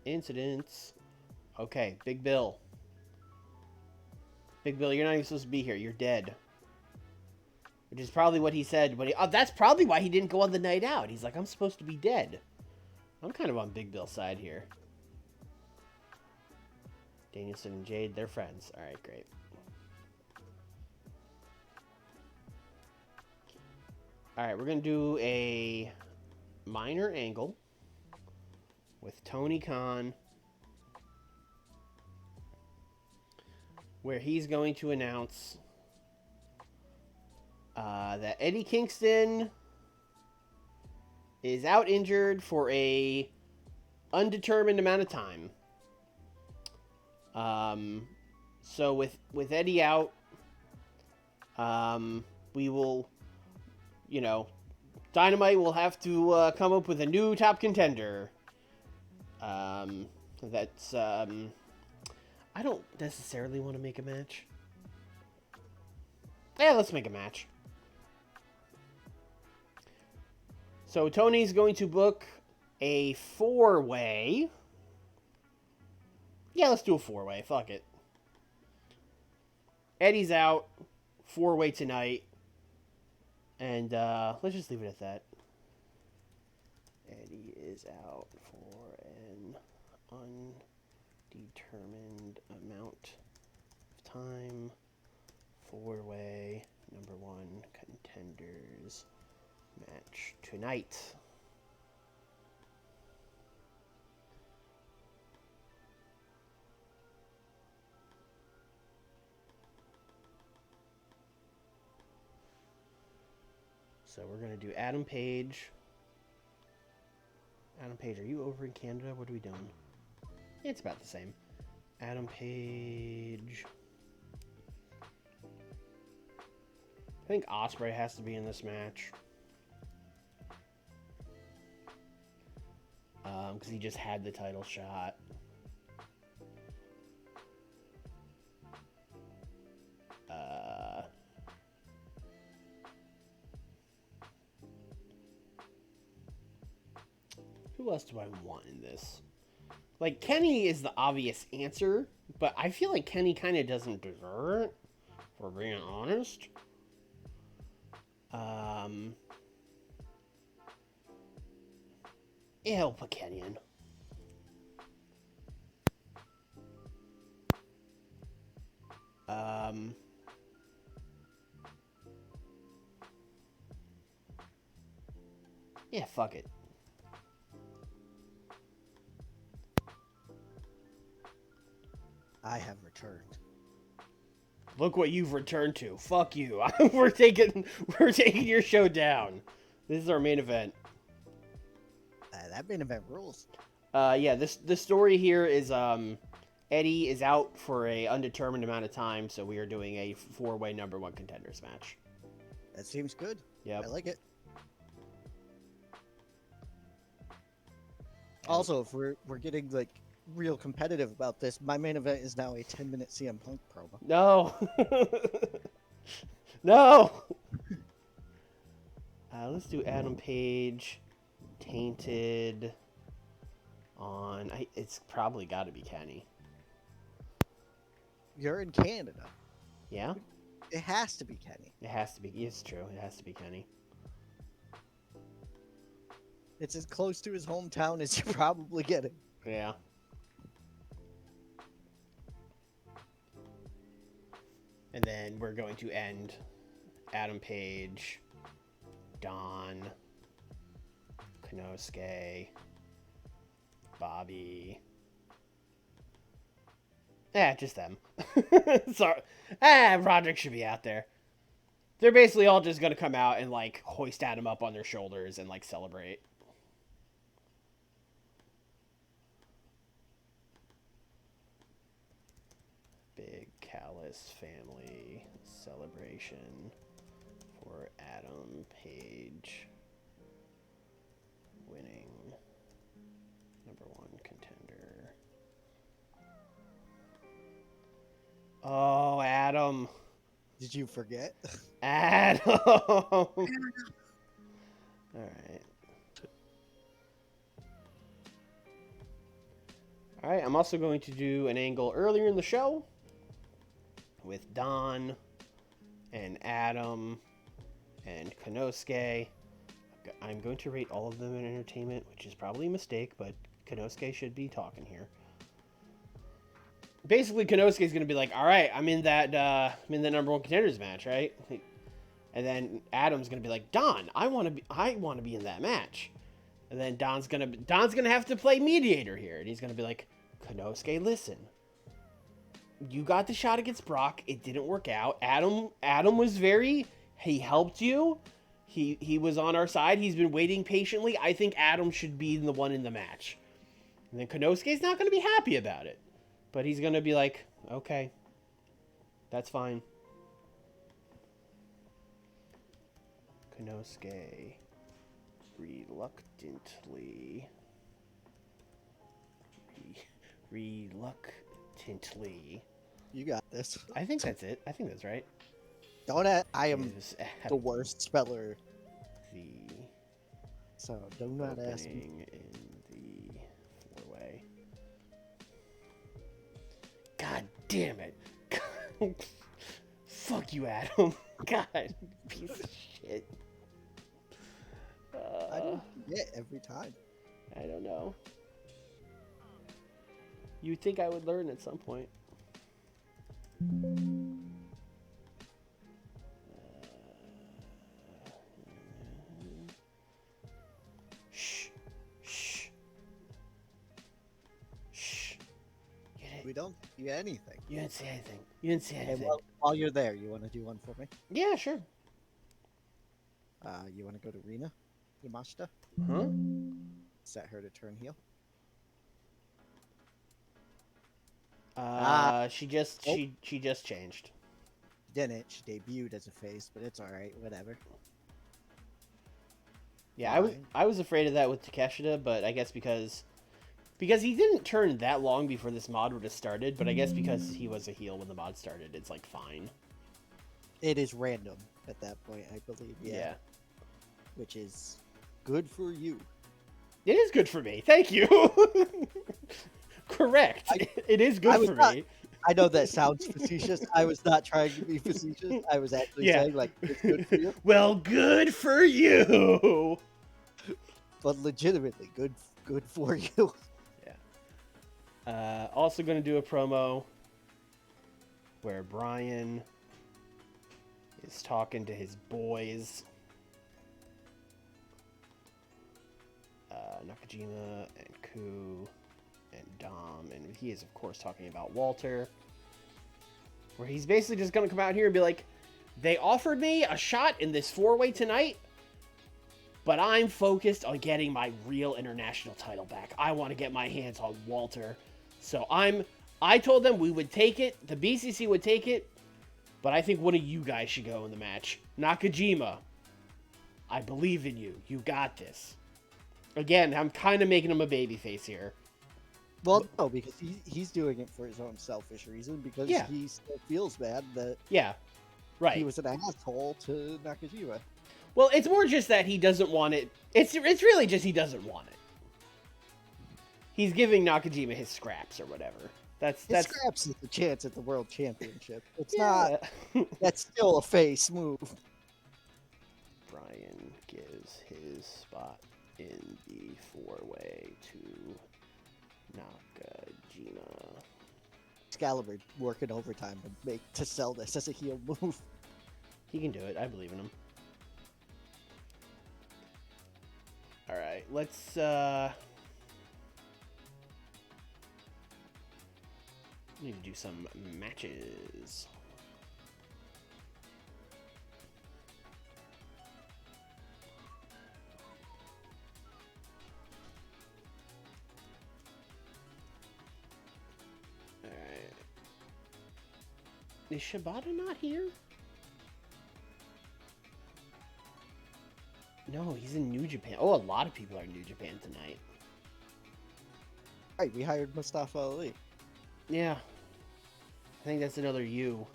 Incidents. Okay, Big Bill. Big Bill, you're not even supposed to be here. You're dead. Which is probably what he said. But that's probably why he didn't go on the night out. He's like, I'm supposed to be dead. I'm kind of on Big Bill's side here. Danielson and Jade, they're friends. All right, great. All right, we're going to do a minor angle with Tony Khan, where he's going to announce that Eddie Kingston is out injured for a undetermined amount of time. So with Eddie out, we will, Dynamite will have to come up with a new top contender. That's I don't necessarily want to make a match. Yeah, let's make a match. So Tony's going to book a 4-way. Yeah, let's do a 4-way. Fuck it. Eddie's out. 4-way tonight. And let's just leave it at that. Eddie is out for an undetermined amount of time. 4-way number 1 contenders match tonight. So we're going to do Adam Page. Adam Page, are you over in Canada? What are we doing? It's about the same. Adam Page. I think Ospreay has to be in this match. Because he just had the title shot. Who else do I want in this? Like, Kenny is the obvious answer, but I feel like Kenny kind of doesn't deserve it, for being honest. Yeah, I'll put Kenny in. Yeah, fuck it. I have returned. Look what you've returned to. Fuck you. we're taking your show down. This is our main event. That main event rules. Yeah, the story here is Eddie is out for a undetermined amount of time, so we are doing a 4-way number 1 contenders match. That seems good. Yeah, I like it. Also, if we're getting like real competitive about this, my main event is now a 10-minute CM Punk promo. No. No. Let's do Adam Page, Tainted. It's probably got to be Kenny. You're in Canada. Yeah? It has to be Kenny. It has to be. It's true. It has to be Kenny. It's as close to his hometown as you're probably getting. Yeah. And then we're going to end Adam Page, Don, Konosuke, Bobby. Just them. Sorry. Roderick should be out there. They're basically all just gonna come out and like hoist Adam up on their shoulders and like celebrate. Big Callus family celebration for Adam Page winning #1 contender. Oh, Adam. Did you forget? Adam. All right. All right, I'm also going to do an angle earlier in the show with Don and Adam and Konosuke. I'm going to rate all of them in entertainment, which is probably a mistake, but Konosuke should be talking here. Basically, Konosuke is going to be like, all right, I'm in that #1 contenders match, right? And then Adam's going to be like, Don, I want to be in that match. And then Don's gonna have to play mediator here, and he's gonna be like, Konosuke, listen, you got the shot against Brock, it didn't work out. Adam was he helped you. He was on our side. He's been waiting patiently. I think Adam should be the one in the match. And then Konosuke's not gonna be happy about it, but he's gonna be like, okay, that's fine. Konosuke reluctantly. You got this. I think that's it. I think that's right. I am the worst speller. So do not ask me. In the 4-way. God damn it. Fuck you, Adam. God, piece of shit. I don't forget every time. I don't know. You'd think I would learn at some point. Shh. We don't do anything. You didn't say anything. Okay, well, while you're there, you want to do one for me? Yeah, sure. You want to go to Rina Yamashita? Huh? Set her to turn heel. She just changed. Didn't. She debuted as a face, but it's all right. Whatever. Yeah, I was afraid of that with Takeshita, but I guess because he didn't turn that long before this mod would have started, but I guess because he was a heel when the mod started, it's like fine. It is random at that point, I believe. Yeah. Which is good for you. It is good for me. Thank you. Correct. It is good for me. I know that sounds facetious. I was not trying to be facetious. I was actually saying, like, it's good for you. Well, good for you. But legitimately, good for you. Yeah. Also going to do a promo where Brian is talking to his boys. Nakajima and Ku and Dom, and he is of course talking about Walter, where he's basically just gonna come out here and be like, they offered me a shot in this 4-way tonight, but I'm focused on getting my real international title back. I want to get my hands on Walter, so I told them we would take it, the BCC would take it, but I think one of you guys should go in the match. Nakajima, I believe in you. You got this. Again, I'm kind of making him a babyface here. Well, no, because he's doing it for his own selfish reason, because he still feels bad that he was an asshole to Nakajima. Well, it's more just that he doesn't want it. It's really just he doesn't want it. He's giving Nakajima his scraps or whatever. That's scraps is the chance at the world championship. It's not. That's still a face move. Brian gives his spot in the 4-way to Nakajima. Excalibur working overtime to sell this as a heel move. He can do it. I believe in him. All right, let's need to do some matches. All right. Is Shibata not here? No, he's in New Japan. Oh, a lot of people are in New Japan tonight. Right, we hired Mustafa Ali. Yeah. I think that's another you.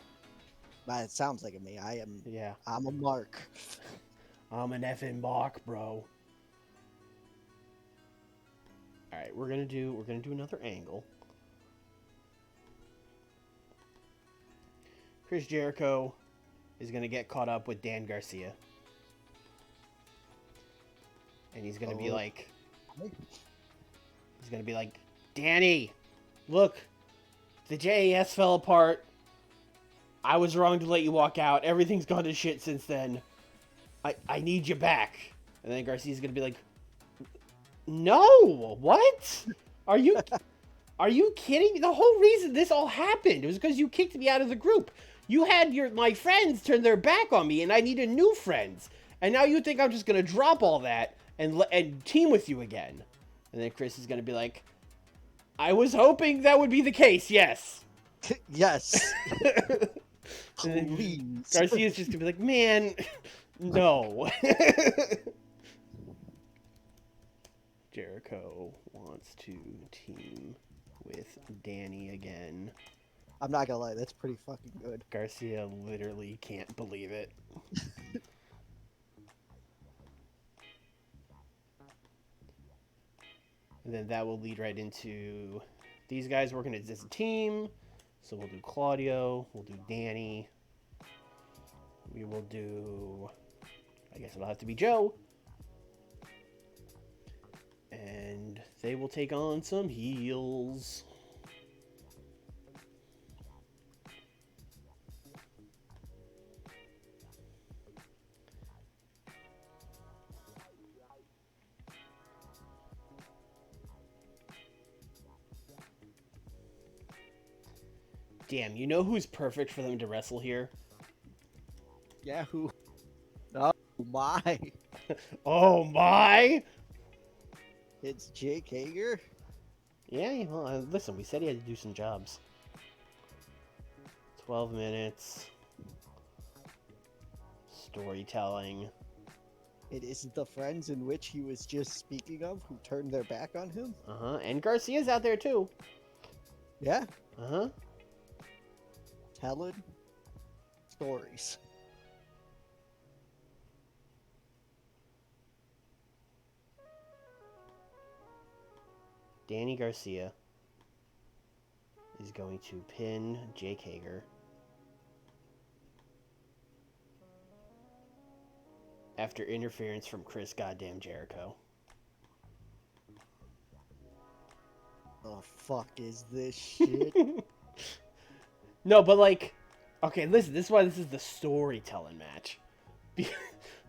It sounds like a me. I am. Yeah. I'm a mark. I'm an effing Bach, bro. All right, we're gonna do another angle. Chris Jericho is gonna get caught up with Dan Garcia, and he's gonna be like, Danny, look, the JAS fell apart. I was wrong to let you walk out. Everything's gone to shit since then. I need you back. And then Garcia's gonna be like, no, what? Are you kidding me? The whole reason this all happened was because you kicked me out of the group. You had my friends turn their back on me, and I needed new friends. And now you think I'm just gonna drop all that and team with you again? And then Chris is gonna be like, I was hoping that would be the case. Yes. Yes. Please. Garcia's just gonna be like, man, no. Jericho wants to team with Danny again. I'm not gonna lie, that's pretty fucking good. Garcia literally can't believe it. And then that will lead right into these guys working as a team. So we'll do Claudio, we'll do Danny. We will do, I guess it'll have to be Joe. And they will take on some heels. Damn, you know who's perfect for them to wrestle here? Yeah, who? Oh my. Oh my! It's Jake Hager. Yeah, well, listen, we said he had to do some jobs. 12 minutes. Storytelling. It isn't the friends in which he was just speaking of who turned their back on him. Uh-huh, and Garcia's out there too. Yeah. Uh-huh. Telling stories. Danny Garcia is going to pin Jake Hager after interference from Chris goddamn Jericho. The fuck is this shit? No, but like, okay, listen, this is why this is the storytelling match.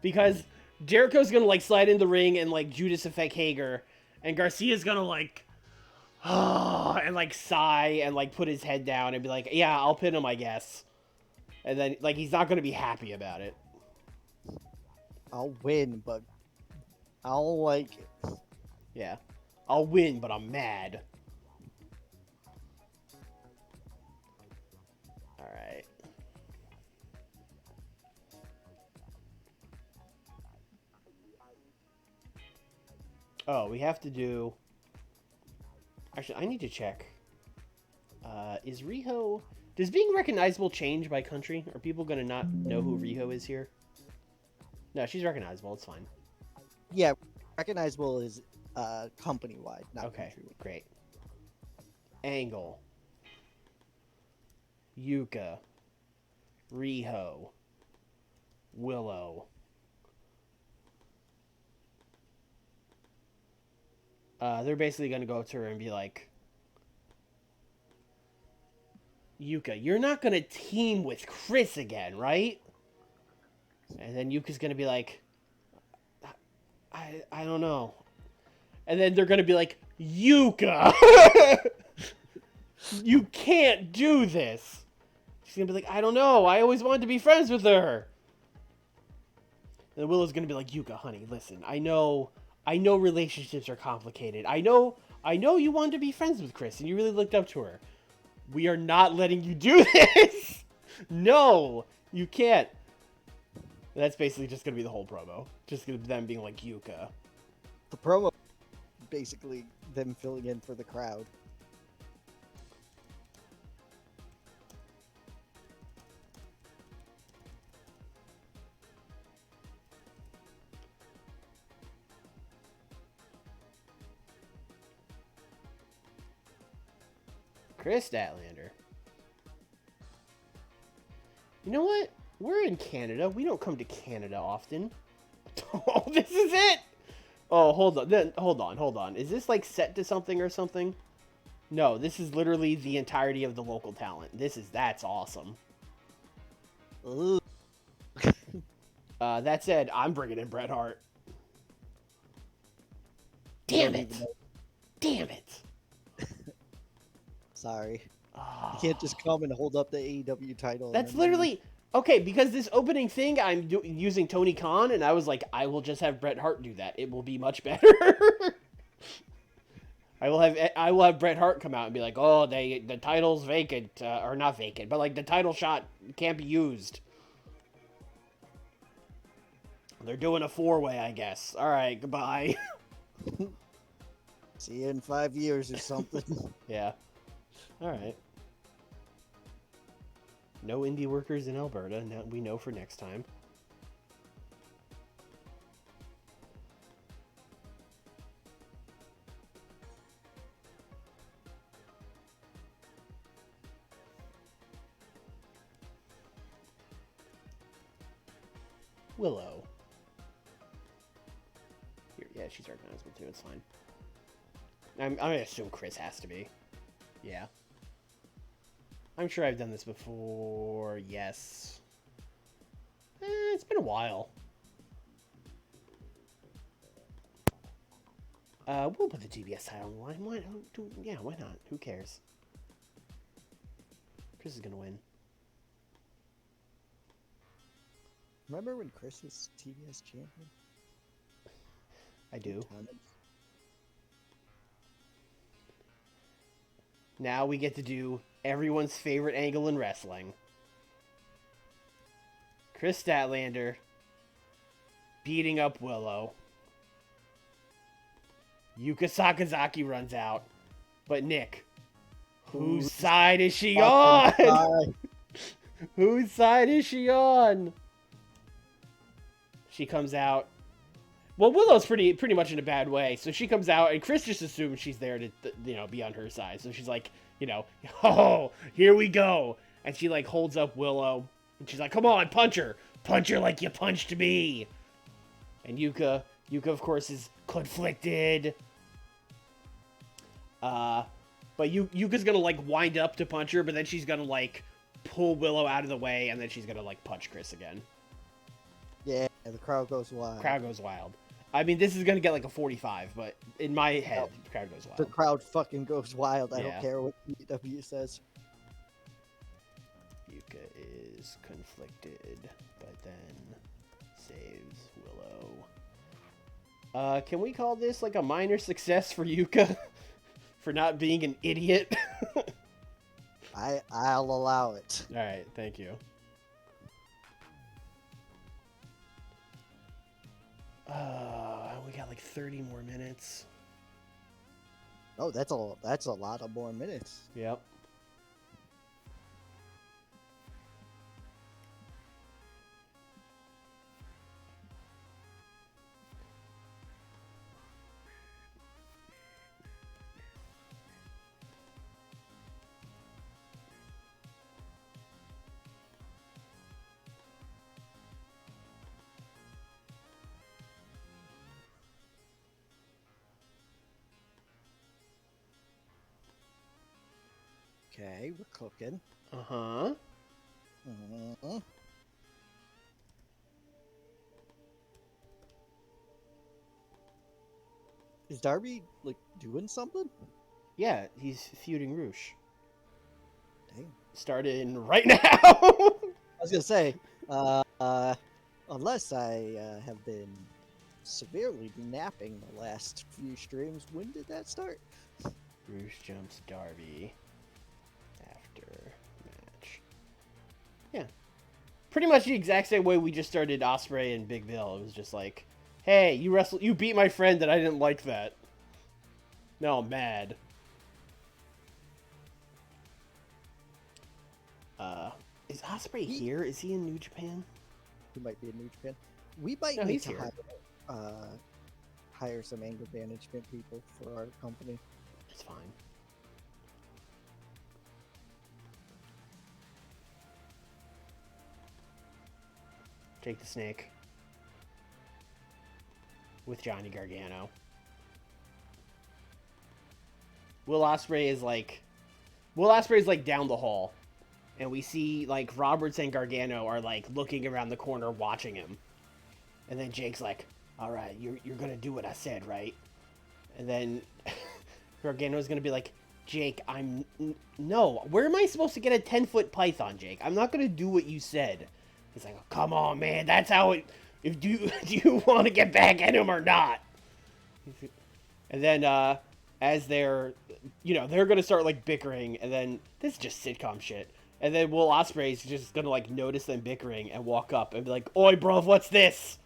Because Jericho's gonna like slide in the ring and like Judas affect Hager, and Garcia's gonna like, and like sigh and like put his head down and be like, yeah, I'll pin him, I guess. And then like he's not gonna be happy about it. I'll win, but I don't like it. Yeah, I'll win, but I'm mad. All right. Oh, we have to do... Actually, I need to check. Is Riho... Does being recognizable change by country? Are people going to not know who Riho is here? No, she's recognizable. It's fine. Yeah, recognizable is company-wide, not Okay, country-wide. great. Angle. Yuka. Riho. Willow. They're basically going to go to her and be like, Yuka, you're not going to team with Chris again, right? And then Yuka's going to be like, I don't know. And then they're gonna be like, Yuka, you can't do this. She's gonna be like, I don't know. I always wanted to be friends with her. And Willow's gonna be like, Yuka, honey, listen. I know relationships are complicated. I know you wanted to be friends with Chris and you really looked up to her. We are not letting you do this. No, you can't. That's basically just gonna be the whole promo. Just gonna be them being like, Yuka. The promo, basically them filling in for the crowd. Chris Statlander. You know what? We're in Canada. We don't come to Canada often. Oh, this is it. Oh, hold on. Hold on. Is this like set to something or something? No, this is literally the entirety of the local talent. That's awesome. That said, I'm bringing in Bret Hart. Damn it. Damn it. Sorry. You can't just come and hold up the AEW title. That's literally... Okay, because this opening thing, I'm using Tony Khan, and I was like, I will just have Bret Hart do that. It will be much better. I will have Bret Hart come out and be like, oh, the title's vacant, or not vacant, but like the title shot can't be used. They're doing a 4-way, I guess. All right, goodbye. See you in 5 years or something. Yeah. All right. No indie workers in Alberta. Now we know for next time. Willow. Here, yeah, she's recognizable too. It's fine. I'm gonna assume Chris has to be. Yeah. I'm sure I've done this before. Yes. It's been a while. We'll put the TBS title on the line. Why not? Who cares? Chris is gonna win. Remember when Chris was TBS champion? I do. Now we get to do everyone's favorite angle in wrestling. Chris Statlander beating up Willow. Yuka Sakazaki runs out. But Nick, whose side is she on? Whose side is she on? She comes out. Well, Willow's pretty much in a bad way, so she comes out, and Chris just assumes she's there to, be on her side. So she's like, oh, here we go. And she, like, holds up Willow, and she's like, come on, punch her. Punch her like you punched me. And Yuka, of course, is conflicted. But Yuka's gonna, like, wind up to punch her, but then she's gonna, like, pull Willow out of the way, and then she's gonna, like, punch Chris again. Yeah, the crowd goes wild. Crowd goes wild. I mean, this is going to get like a 45, but in my head, the crowd goes wild. The crowd fucking goes wild. I don't care what TEW says. Yuka is conflicted, but then saves Willow. Can we call this like a minor success for Yuka? For not being an idiot? I'll allow it. Alright, thank you. We got like 30 more minutes. Oh, that's a lot of more minutes. Yep. Okay, we're cooking. Uh-huh. Is Darby like doing something? Yeah, he's feuding Roosh. Dang. Starting right now. I was gonna say, unless I have been severely napping the last few streams, when did that start? Roosh jumps Darby after match. Yeah. Pretty much the exact same way we just started Ospreay and Big Bill. It was just like, hey, you beat my friend and I didn't like that. Now I'm mad. Is Ospreay here? Is he in New Japan? He might be in New Japan. We might need to hire some anger management people for our company. It's fine. Jake the Snake with Johnny Gargano. Will Ospreay is like down the hall, and we see like Roberts and Gargano are like looking around the corner watching him, and then Jake's like, "All right, you're gonna do what I said, right?" And then Gargano's gonna be like, "Jake, no. Where am I supposed to get a 10-foot python, Jake? I'm not gonna do what you said." He's like, oh, "Come on, man. That's how it. If do you want to get back at him or not?" And then as they're gonna start like bickering, and then this is just sitcom shit. And then Will Ospreay's just gonna like notice them bickering and walk up and be like, "Oi, bro, what's this?"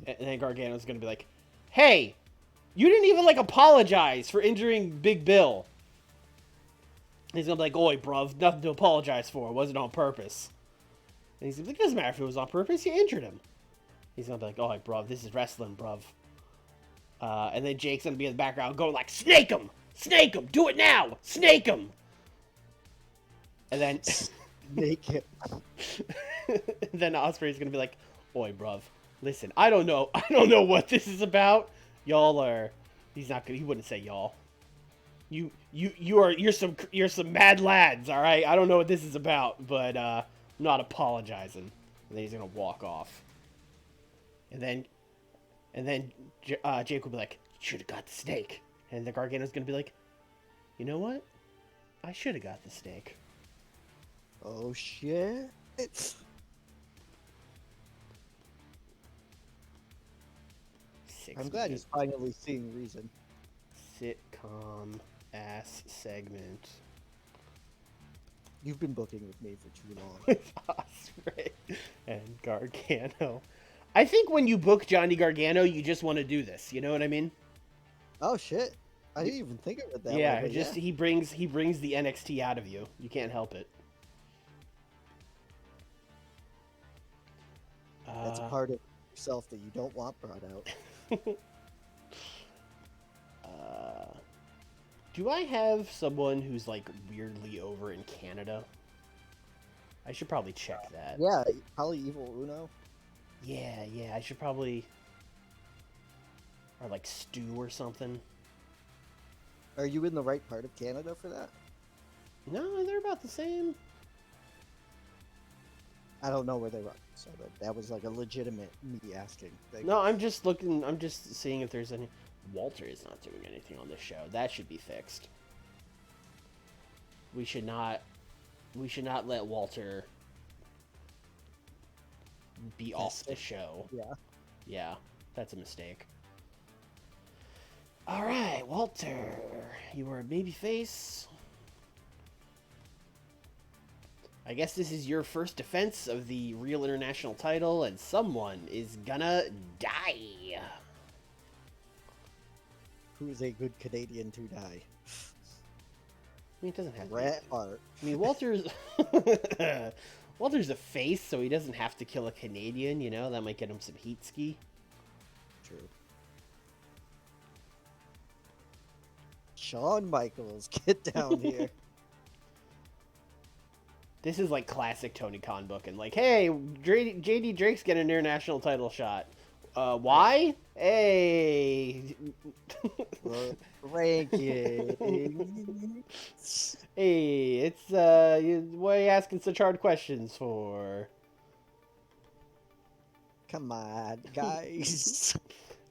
And then Gargano's gonna be like, "Hey, you didn't even like apologize for injuring Big Bill." And he's gonna be like, "Oi, bruv, nothing to apologize for. It wasn't on purpose." And he's like, "It doesn't matter if it was on purpose. You injured him." He's gonna be like, "Oi, bruv, this is wrestling, bruv." And then Jake's gonna be in the background going like, "Snake him! Snake him! Do it now! Snake him!" And then Snake him. then Ospreay's gonna be like, "Oi, bruv, listen, I don't know what this is about. Y'all are." He wouldn't say y'all. You're some mad lads, all right? I don't know what this is about, but I'm not apologizing. And then he's gonna walk off. And then Jake will be like, "You should have got the steak." And the Gargano's gonna be like, "You know what? I should have got the steak." Oh shit! I'm glad he's finally seeing reason. Sitcom ass segment. You've been booking with me for too long. With Ospreay and Gargano. I think when you book Johnny Gargano, you just want to do this. You know what I mean? Oh shit! I didn't even think of it that yeah, way. Just he brings the NXT out of you. You can't help it. That's a part of yourself that you don't want brought out. Do I have someone who's like weirdly over in Canada? I should probably check that. Yeah, probably Evil Uno. Yeah, I should probably... Or like Stu or something. Are you in the right part of Canada for that? No, they're about the same. I don't know where they run, so that was like a legitimate me asking thing. No, I'm just looking, I'm just seeing if there's any... Walter is not doing anything on this show. That should be fixed. We should not let Walter be off the show. Yeah. Yeah, that's a mistake. All right, Walter, you are a babyface. I guess this is your first defense of the Real International title, and someone is gonna die. Who's a good Canadian to die? I mean, it doesn't have Bret Hart. I mean, Walter's a face, so he doesn't have to kill a Canadian. You know, that might get him some heat ski. True. Shawn Michaels, get down here. This is like classic Tony Khan booking. Like, hey, JD Drake's getting an international title shot. Why? Hey. Ranking. Hey, it's what are you asking such hard questions for? Come on, guys.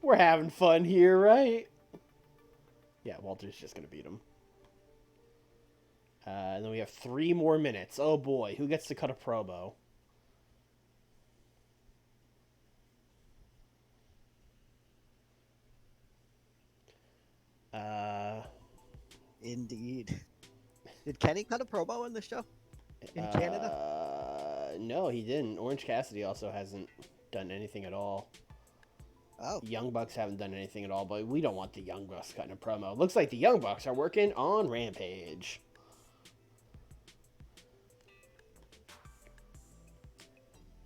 We're having fun here, right? Yeah, Walter's just going to beat him. And then we have 3 more minutes. Oh boy, who gets to cut a promo? Indeed. Did Kenny cut a promo in the show in Canada? No, he didn't. Orange Cassidy also hasn't done anything at all. Oh. Young Bucks haven't done anything at all, but we don't want the Young Bucks cutting a promo. Looks like the Young Bucks are working on Rampage.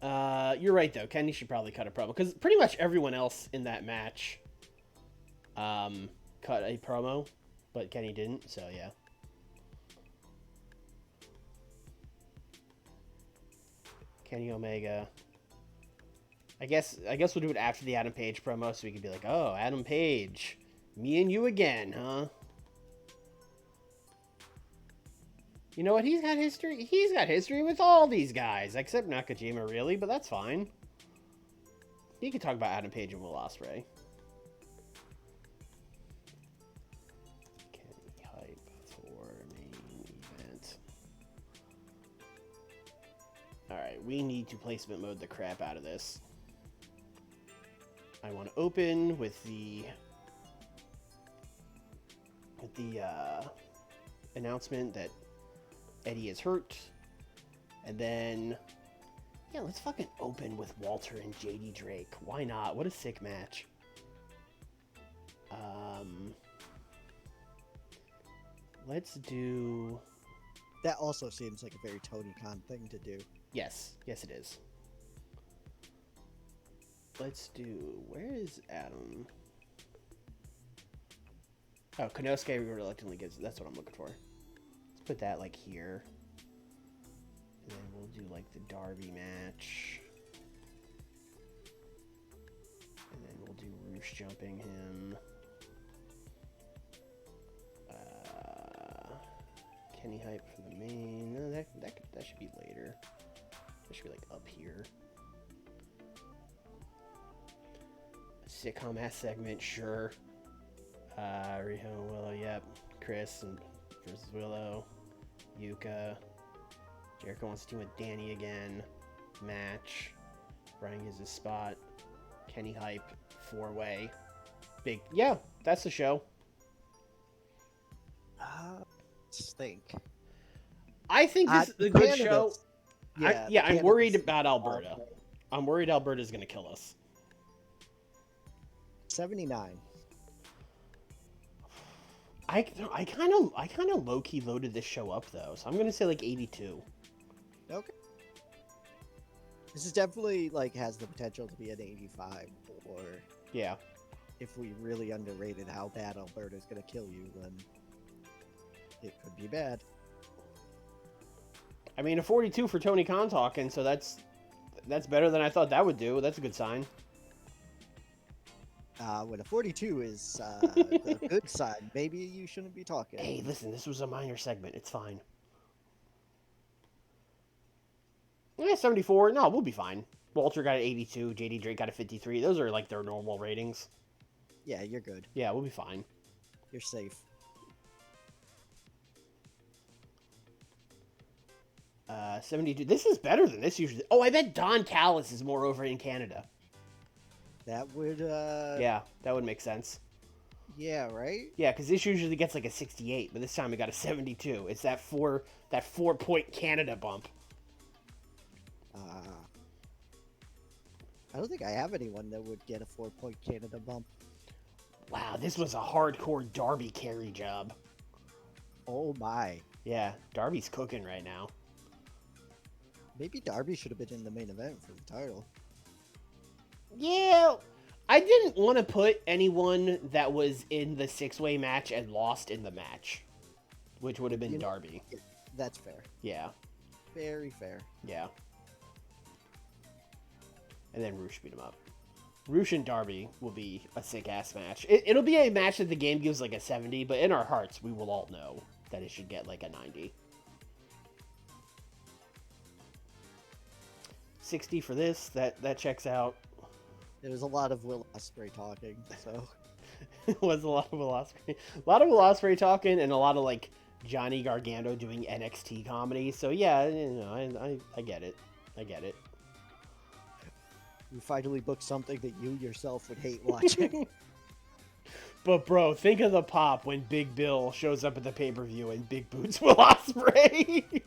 You're right, though. Kenny should probably cut a promo, because pretty much everyone else in that match cut a promo, but Kenny didn't, so yeah. Kenny Omega. I guess we'll do it after the Adam Page promo, so we can be like, oh, Adam Page, me and you again, huh? You know what? He's got history. He's got history with all these guys, except Nakajima, really, but that's fine. He can talk about Adam Page and Will Ospreay. Kenny hype for main event. Alright, we need to placement mode the crap out of this. I want to open with the announcement that Eddie is hurt, and then yeah, let's fucking open with Walter and JD Drake. Why not? What a sick match. Let's do. That also seems like a very Tony Khan thing to do. Yes, it is. Let's do. Where is Adam? Oh, Konosuke reluctantly gives. That's what I'm looking for. Let's put that like here. And then we'll do like the Darby match. And then we'll do Roosh jumping him. Kenny hype for the main. No, that should be later. That should be like up here. A sitcom ass segment, sure. Riho and Willow, yep. Chris and versus Willow. Yuka. Jericho wants to team with Danny again. Match. Brian gives his spot. Kenny hype. 4-way. Big. Yeah, that's the show. Let's think. I think this is a good show. Yeah, I'm worried about Alberta. I'm worried Alberta's going to kill us. 79. I kind of low key loaded this show up though, so I'm gonna say like 82. Okay. This is definitely like has the potential to be an 85, or yeah, if we really underrated how bad Alberta's gonna kill you, then it could be bad. I mean a 42 for Tony Khan talking, so that's better than I thought that would do. That's a good sign. When a 42 is the good side, maybe you shouldn't be talking. Hey, listen, this was a minor segment. It's fine. Yeah, 74. No, we'll be fine. Walter got an 82. JD Drake got a 53. Those are like their normal ratings. Yeah, you're good. Yeah, we'll be fine. You're safe. 72. This is better than this usually. Oh, I bet Don Callis is more over in Canada. That would, yeah, that would make sense. Yeah, right? Yeah, because this usually gets like a 68, but this time we got a 72. It's that 4-point Canada bump. I don't think I have anyone that would get a 4-point Canada bump. Wow, this was a hardcore Darby carry job. Oh my. Yeah, Darby's cooking right now. Maybe Darby should have been in the main event for the title. Yeah, I didn't want to put anyone that was in the 6-way match and lost in the match, which would have been Darby. That's fair. Yeah. Very fair. Yeah. And then Roosh beat him up. Roosh and Darby will be a sick-ass match. It'll be a match that the game gives like a 70, but in our hearts, we will all know that it should get like a 90. 60 for this. That checks out. There was a lot of Will Ospreay talking, so. It was a lot of Will Ospreay. A lot of Will Ospreay talking and a lot of, like, Johnny Gargano doing NXT comedy. So, yeah, you know, I get it. I get it. You finally booked something that you yourself would hate watching. But, bro, think of the pop when Big Bill shows up at the pay-per-view and Big Boots Will Ospreay.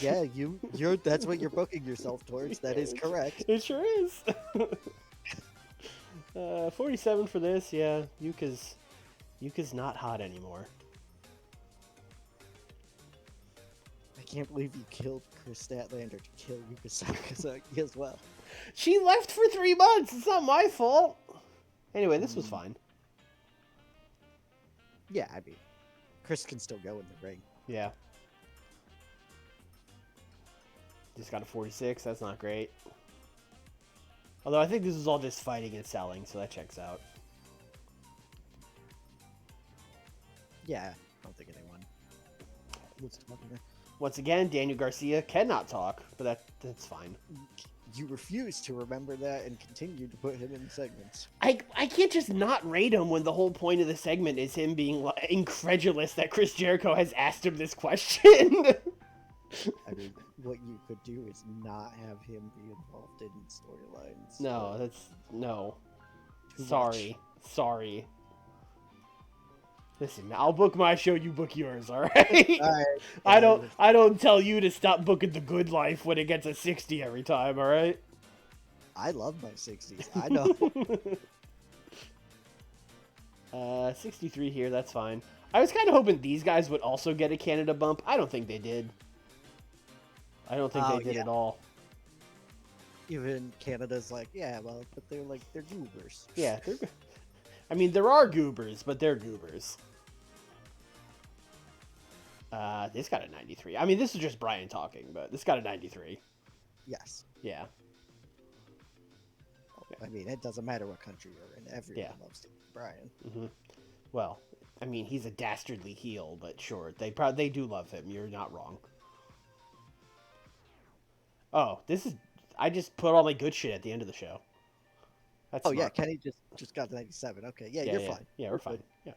Yeah, you're that's what you're booking yourself towards. That is correct. It sure is. 47 for this, yeah. Yuka's not hot anymore. I can't believe you killed Chris Statlander to kill Yuka Sakazaki as well. She left for 3 months. It's not my fault. Anyway, this was fine. Yeah, I mean, Chris can still go in the ring. Yeah. Just got a 46. That's not great. Although I think this is all just fighting and selling, so that checks out. Yeah, I don't think anyone was talking there. Once again, Daniel Garcia cannot talk, but that's fine. You refuse to remember that and continue to put him in segments. I can't just not rate him when the whole point of the segment is him being incredulous that Chris Jericho has asked him this question. I mean, what you could do is not have him be involved in storylines. No, no. Too Sorry. Listen, I'll book my show, you book yours, all right? All right. I don't tell you to stop booking The Good Life when it gets a 60 every time, all right? I love my 60s. I know. 63 here, that's fine. I was kind of hoping these guys would also get a Canada bump. I don't think they did. I don't think they did at all. Even Canada's like, yeah, well, but they're goobers. Yeah, I mean, there are goobers, but they're goobers. This got a 93. I mean, this is just Brian talking, but this got a 93. Yes. Yeah. I mean, it doesn't matter what country you're in. Everyone loves Brian. Mm-hmm. Well, I mean, he's a dastardly heel, but sure, they do love him. You're not wrong. Oh, I just put all my good shit at the end of the show. That's smart. Yeah, Kenny just got 97. Okay, yeah, you're fine. Yeah, we're fine. Yeah.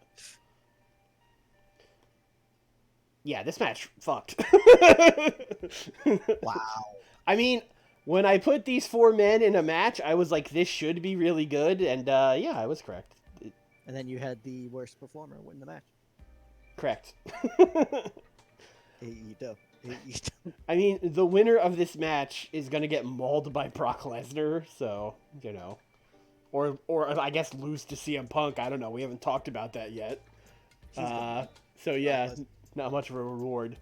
Yeah, this match fucked. Wow. I mean, when I put these 4 men in a match, I was like, this should be really good, and yeah, I was correct. And then you had the worst performer win the match. Correct. AEW. I mean, the winner of this match is going to get mauled by Brock Lesnar, so, you know. Or I guess lose to CM Punk. I don't know. We haven't talked about that yet. So, yeah, not much of a reward.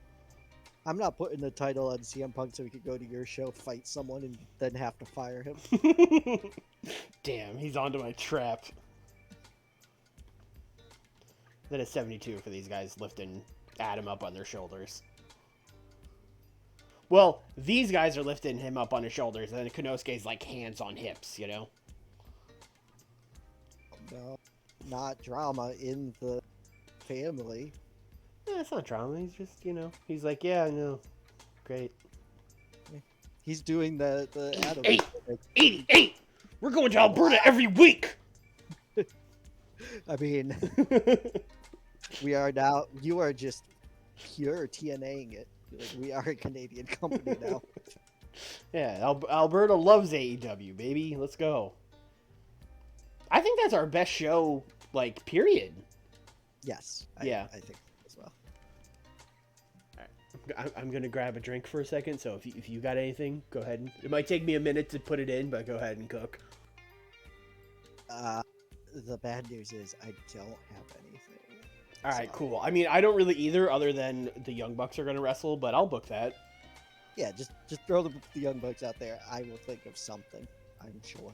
I'm not putting the title on CM Punk so he could go to your show, fight someone, and then have to fire him. Damn, he's onto my trap. Then it's 72 for these guys lifting Adam up on their shoulders. Well, these guys are lifting him up on his shoulders, and then Konosuke's like hands on hips, you know? No, not drama in the family. It's not drama. He's just, you know, he's like, yeah, I know. Great. He's doing the Adam. 88! We're going to Alberta every week! I mean, we are now, you are just pure TNAing it. Like, we are a Canadian company now. Yeah, Alberta loves AEW, baby. Let's go. I think that's our best show, like, period. Yes. I think as well. All right. I'm going to grab a drink for a second, so if you got anything, go ahead. It might take me a minute to put it in, but go ahead and cook. The bad news is I don't have anything. All right, cool. I mean, I don't really either, other than the Young Bucks are going to wrestle, but I'll book that. Yeah, just throw the Young Bucks out there. I will think of something, I'm sure.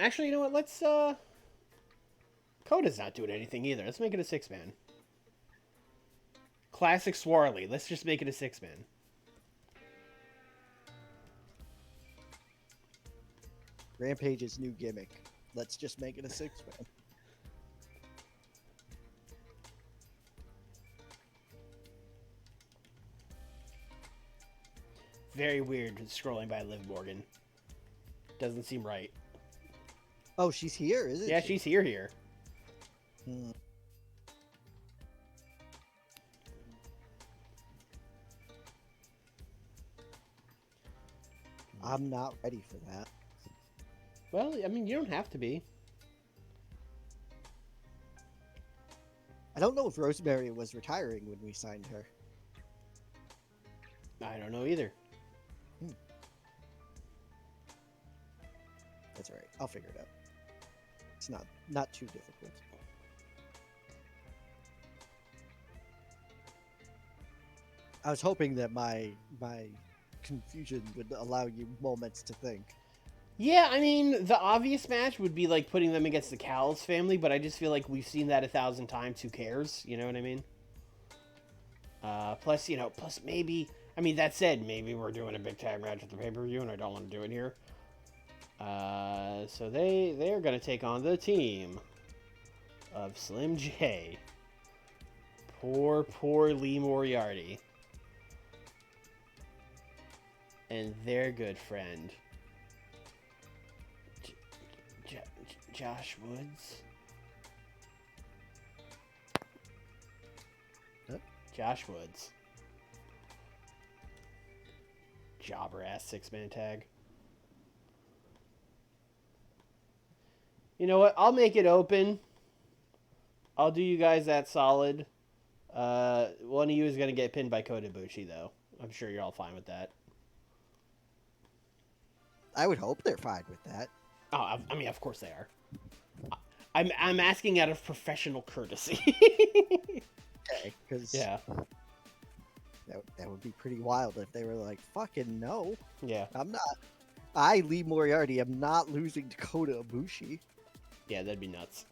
Actually, you know what? Let's, Coda's not doing anything either. Let's make it a 6-man. Classic Swarley. Let's just make it a 6-man. Rampage's new gimmick. Let's just make it a 6-man. very weird scrolling by Liv Morgan. Doesn't seem right. Oh, she's here, isn't she? Yeah, she's here. Hmm. I'm not ready for that. Well, I mean, you don't have to be. I don't know if Rosemary was retiring when we signed her. I don't know either. That's all right. I'll figure it out. It's not too difficult. I was hoping that my confusion would allow you moments to think. Yeah, I mean, the obvious match would be like putting them against the Callis family, but I just feel like we've seen that 1,000 times. Who cares? You know what I mean? Plus maybe. I mean, that said, maybe we're doing a big tag match at the pay-per-view, and I don't want to do it here. So they're gonna take on the team of Slim J. Poor Lee Moriarty. And their good friend, Josh Woods. Yep. Josh Woods. Jobber ass 6-man tag. You know what? I'll make it open. I'll do you guys that solid. One of you is going to get pinned by Kota Ibushi, though. I'm sure you're all fine with that. I would hope they're fine with that. Oh, I mean, of course they are. I'm asking out of professional courtesy. Okay, because Yeah. that would be pretty wild if they were like, fucking no. Yeah. I'm not. Lee Moriarty, am not losing to Kota Ibushi. Yeah, that'd be nuts.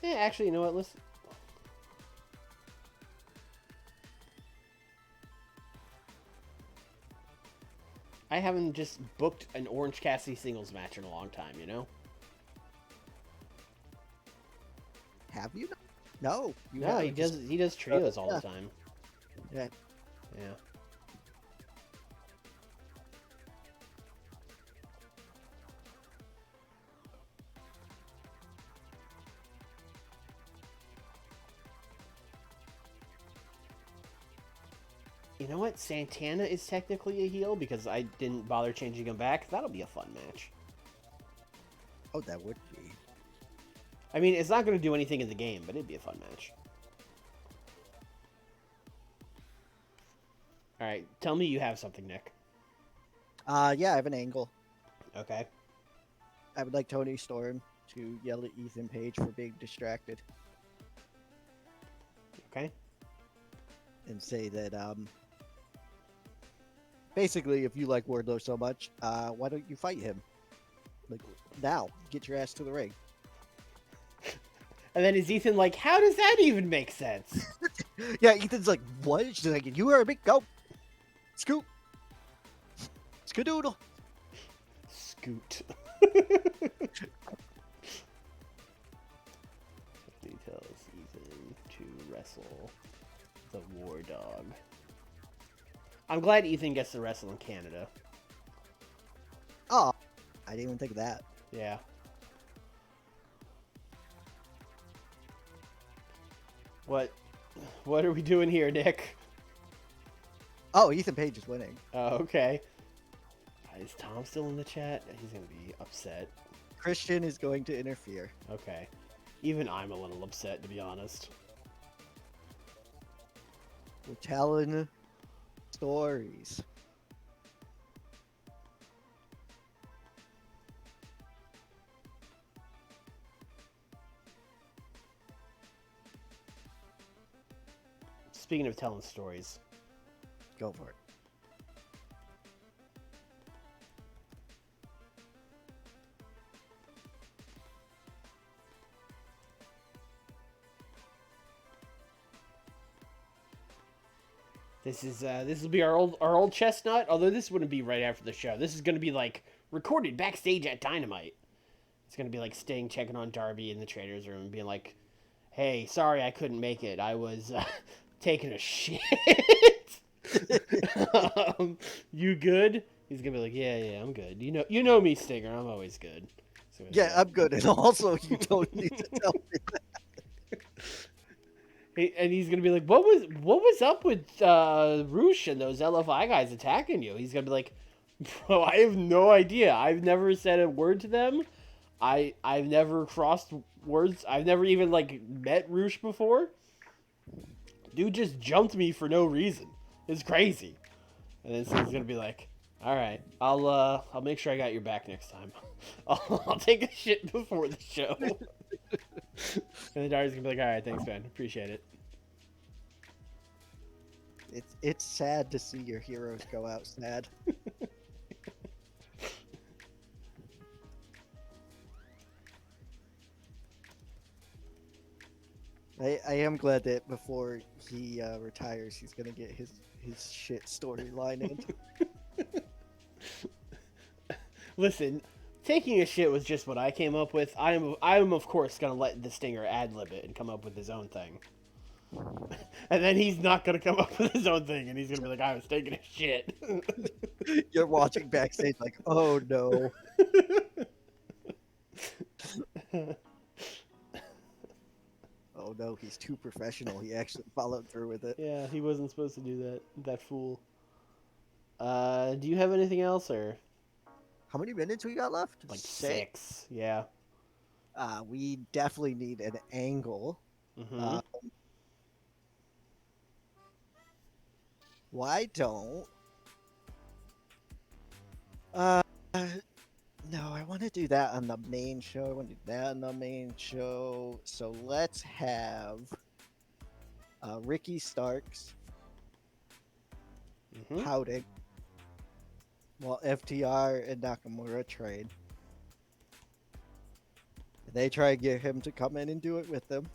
Yeah, actually, you know what? Listen. I haven't just booked an Orange Cassidy singles match in a long time, you know? Have you? No. You No, haven't. he does trios all the time. Yeah. Yeah. You know what? Santana is technically a heel because I didn't bother changing him back. That'll be a fun match. Oh, that would be. I mean, it's not going to do anything in the game, but it'd be a fun match. All right, tell me you have something, Nick. Yeah, I have an angle. Okay. I would like Tony Storm to yell at Ethan Page for being distracted Okay. and say that, basically, if you like Wardlow so much, why don't you fight him? Like, now, get your ass to the ring. And then is Ethan like, how does that even make sense? Yeah, Ethan's like, what? She's like, you heard me, go. Scoot. Skadoodle. Scoot. Details Ethan to wrestle the War Dog. I'm glad Ethan gets to wrestle in Canada. Oh, I didn't even think of that. Yeah. What are we doing here, Nick? Oh, Ethan Page is winning. Oh, okay. Is Tom still in the chat? He's gonna be upset. Christian is going to interfere. Okay. Even I'm a little upset, to be honest. We're telling stories. Speaking of telling stories, Go for it. this will be our old chestnut. Although this wouldn't be right after the show. This is gonna be like recorded backstage at Dynamite. It's gonna be like Sting checking on Darby in the trader's room and being like, "Hey, sorry I couldn't make it. I was taking a shit." You good? He's gonna be like, "Yeah, I'm good. You know me, Stinger. I'm always good." So Yeah, I'm good. And also, you don't need to tell me that. And he's gonna be like, what was up with Roosh and those LFI guys attacking you?" He's gonna be like, "Bro, I have no idea. I've never said a word to them. I've never crossed words. I've never even like met Roosh before. Dude just jumped me for no reason. It's crazy." And then Sting's gonna be like, "All right, I'll make sure I got your back next time. I'll take a shit before the show." And then Darby's gonna be like, "All right, thanks, man. Appreciate it." It's sad to see your heroes go out sad. I am glad that before he retires, he's gonna get his shit storyline in. Listen, taking a shit was just what I came up with. I'm of course gonna let the Stinger ad-lib it and come up with his own thing. And then he's not gonna come up with his own thing, and he's gonna be like, "I was taking a shit." You're watching backstage like, oh no. Oh no, he's too professional. He actually followed through with it. Yeah, he wasn't supposed to do that. That fool. Do you have anything else, or How many minutes we got left? like 6? Yeah. We definitely need an angle. Mm-hmm. Why don't? No, I want to do that on the main show. I want to do that on the main show. So let's have Ricky Starks pouting while FTR and Nakamura trade. They try to get him to come in and do it with them.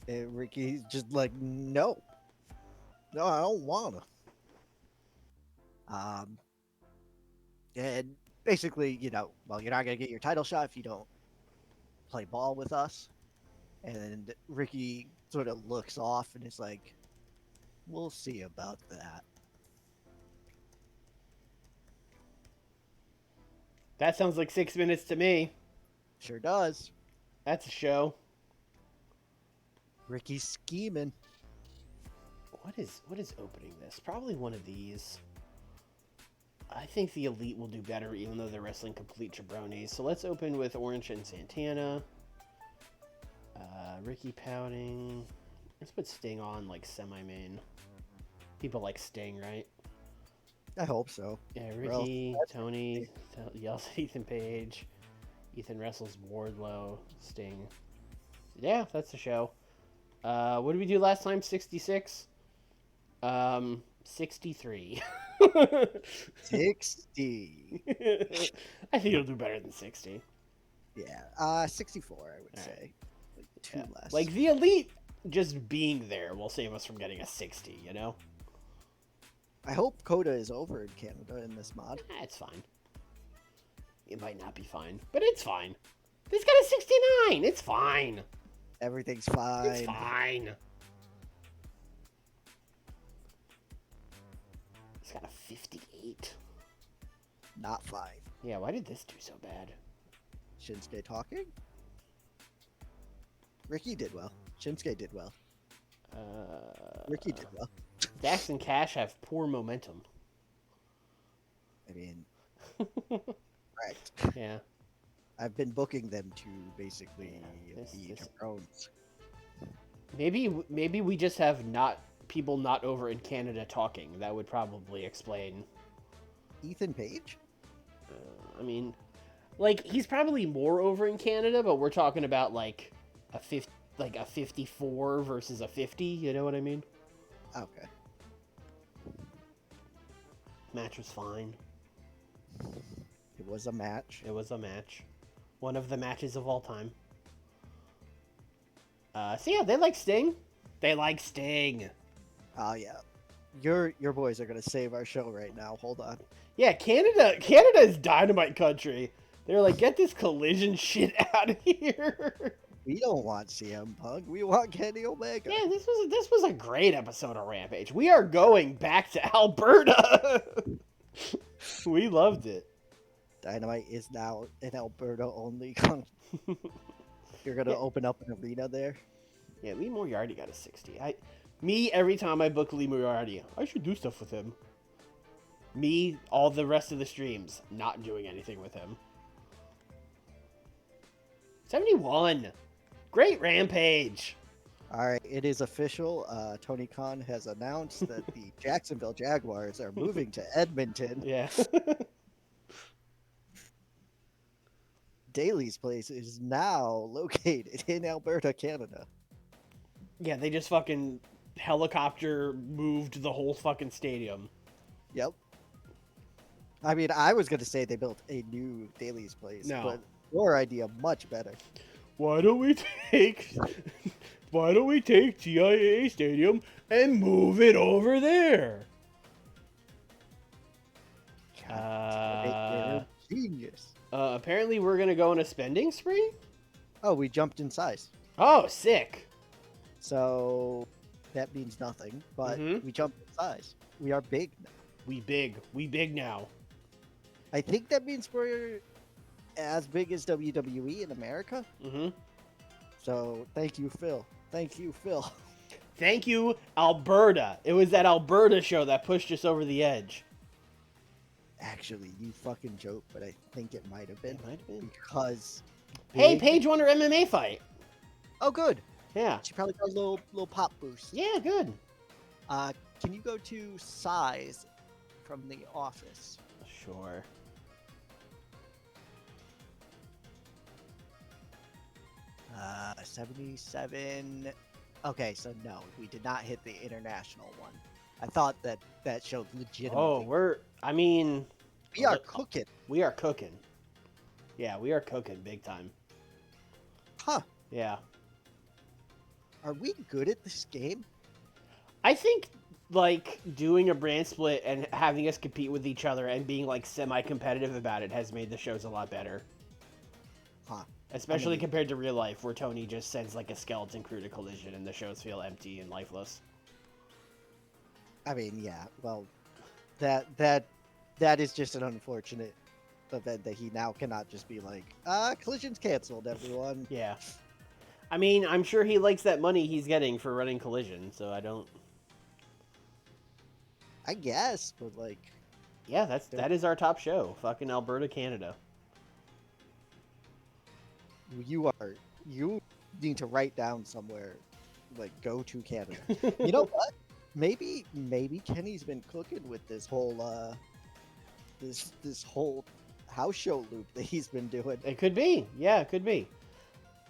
And Ricky's just like, no, I don't wanna. And basically, well, you're not gonna get your title shot if you don't play ball with us. And Ricky sort of looks off and is like, we'll see about that. That sounds like 6 minutes to me. Sure does. That's a show. Ricky's scheming. What is opening this? Probably one of these. I think the Elite will do better, even though they're wrestling complete jabronis. So let's open with Orange and Santana. Ricky pouting. Let's put Sting on like semi-main. People like Sting, right? I hope so. Yeah, Ricky, Tony, yells at Ethan Page. Ethan wrestles Wardlow, Sting. Yeah, that's the show. What did we do last time? 66? 63. 60. I think it'll do better than 60. Yeah, 64, I would say. Like, two less. Like, the Elite just being there will save us from getting a 60, you know? I hope Coda is over in Canada in this mod. It's fine. It might not be fine, but it's fine. This got a 69! It's fine. Everything's fine. It's fine. It's got a 58. Not fine. Yeah, why did this do so bad? Shinsuke talking? Ricky did well. Shinsuke did well. Ricky did well. Dax and Cash have poor momentum. I mean, right. Yeah. I've been booking them to basically be drones. Maybe we just have people not over in Canada talking. That would probably explain. Ethan Page? I mean, like, he's probably more over in Canada, but we're talking about like a 54 versus a 50. You know what I mean? Okay. Match was fine. It was a match. It was a match. One of the matches of all time. So yeah, they like Sting. They like Sting. Oh yeah. Your boys are gonna save our show right now. Hold on. Yeah, Canada is Dynamite country. They're like, get this Collision shit out of here. We don't want CM Punk. We want Kenny Omega. Yeah, this was a great episode of Rampage. We are going back to Alberta. We loved it. Dynamite is now an Alberta only. You're gonna open up an arena there. Yeah, Lee Moriarty got a 60. Every time I book Lee Moriarty, I should do stuff with him. Me, all the rest of the streams, not doing anything with him. 71. Great Rampage. All right, it is official. Tony Khan has announced that the Jacksonville Jaguars are moving to Edmonton. Yeah. Daly's place is now located in Alberta, Canada. Yeah, they just fucking helicopter moved the whole fucking stadium. Yep. I mean, I was going to say they built a new Daly's place, but your idea much better. Why don't we take TIAA Stadium and move it over there? God, genius. Apparently we're gonna go on a spending spree. Oh, we jumped in size. Oh, sick. So that means nothing, but we jumped in size. We are big now. We big now. I think that means we're as big as WWE in America. So thank you, Phil. Thank you, Phil. Thank you, Alberta. It was that Alberta show that pushed us over the edge. Actually, you fucking joke, but I think it might have been. It might have been. Because... Hey, Paige won her MMA fight. Oh, good. Yeah. She probably got a little pop boost. Yeah, good. Can you go to size from the office? Sure. Uh, 77. Okay, so no, we did not hit the international one. I thought that showed legitimately. Oh, we are cooking. We are cooking. Yeah, we are cooking big time. Huh. Yeah. Are we good at this game? I think, like, doing a brand split and having us compete with each other and being, like, semi-competitive about it has made the shows a lot better. Huh. Especially compared to real life, where Tony just sends, like, a skeleton crew to Collision and the shows feel empty and lifeless. I mean, yeah, well, that is just an unfortunate event that he now cannot just be like, Collision's canceled, everyone. Yeah. I mean, I'm sure he likes that money he's getting for running Collision, so I don't... I guess, but like... Yeah, that is our top show. Fucking Alberta, Canada. You need to write down somewhere, like, go to Canada. You know what? Maybe Kenny's been cooking with this whole this whole house show loop that he's been doing. It could be. Yeah, it could be.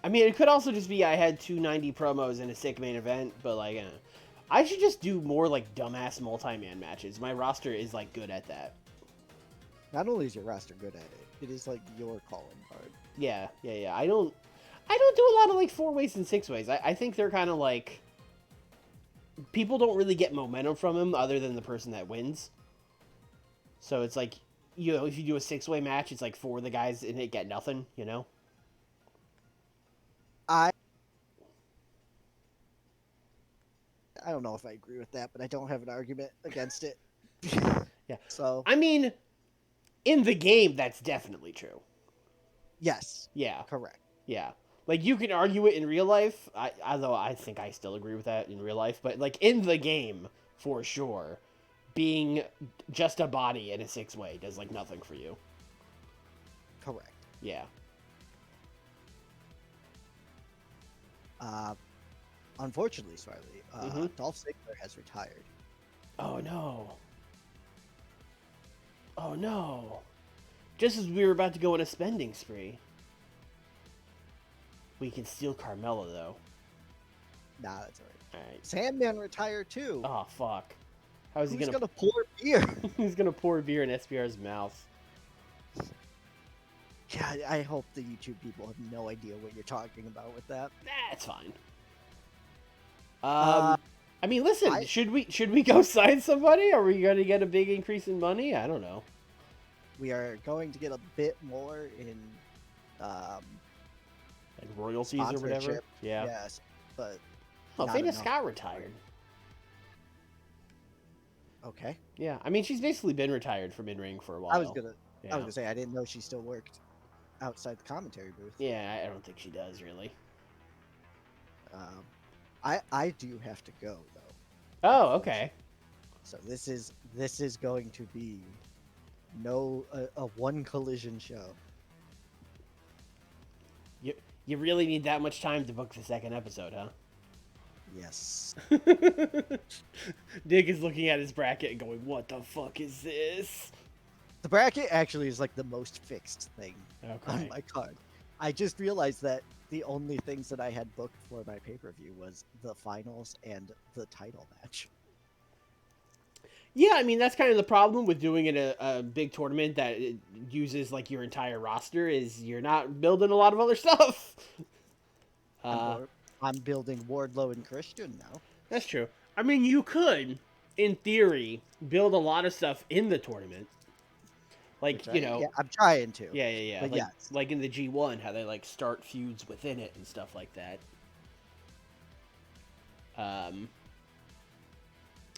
I mean, it could also just be I had 290 promos in a sick main event, but, like, I should just do more, like, dumbass multi-man matches. My roster is, like, good at that. Not only is your roster good at it, it is, like, your calling card. Yeah. I don't do a lot of, like, 4-ways and 6-ways. I think they're kind of, like... People don't really get momentum from them other than the person that wins. So it's like, you know, if you do a 6-way match, it's like 4 of the guys in it get nothing, you know? I don't know if I agree with that, but I don't have an argument against it. Yeah. So I mean, in the game, that's definitely true. yes. Yeah. Correct. Yeah. Like, you can argue it in real life, although I think I still agree with that in real life, but, like, in the game, for sure, being just a body in a 6-way does, like, nothing for you. Correct. Yeah. Unfortunately, Swiley, Dolph Ziggler has retired. Oh, no. Oh, no. Just as we were about to go on a spending spree. We can steal Carmella, though. Nah, that's alright. Alright. Sandman retired, too. Oh, fuck. How is he Who's gonna... gonna pour beer? He's gonna pour beer in SPR's mouth. Yeah, I hope the YouTube people have no idea what you're talking about with that. That's fine. I mean, listen, should we go sign somebody? Are we gonna get a big increase in money? I don't know. we are going to get a bit more in um, And royalties or whatever. sponsorship. Yeah. Yes, but Oh, not Theta enough. Scott retired. Okay. Yeah, I mean, she's basically been retired from in-ring for a while. I was gonna Yeah. say I didn't know she still worked outside the commentary booth. Yeah, I don't think she does, really. I do have to go though. Oh, okay. So this is going to be a one collision show. You really need that much time to book the second episode, huh? Yes. Dick is looking at his bracket and going, "What the fuck is this?" The bracket actually is like the most fixed thing Okay. on my card. I just realized that the only things that I had booked for my pay-per-view was the finals and the title match. Yeah, I mean that's kind of the problem with doing it a big tournament that it uses like your entire roster is you're not building a lot of other stuff. I'm building Wardlow and Christian now. That's true. I mean, you could, in theory, build a lot of stuff in the tournament. Like, Yeah, I'm trying to. Yeah. But Like, yes. like in the G1, how they like start feuds within it and stuff like that.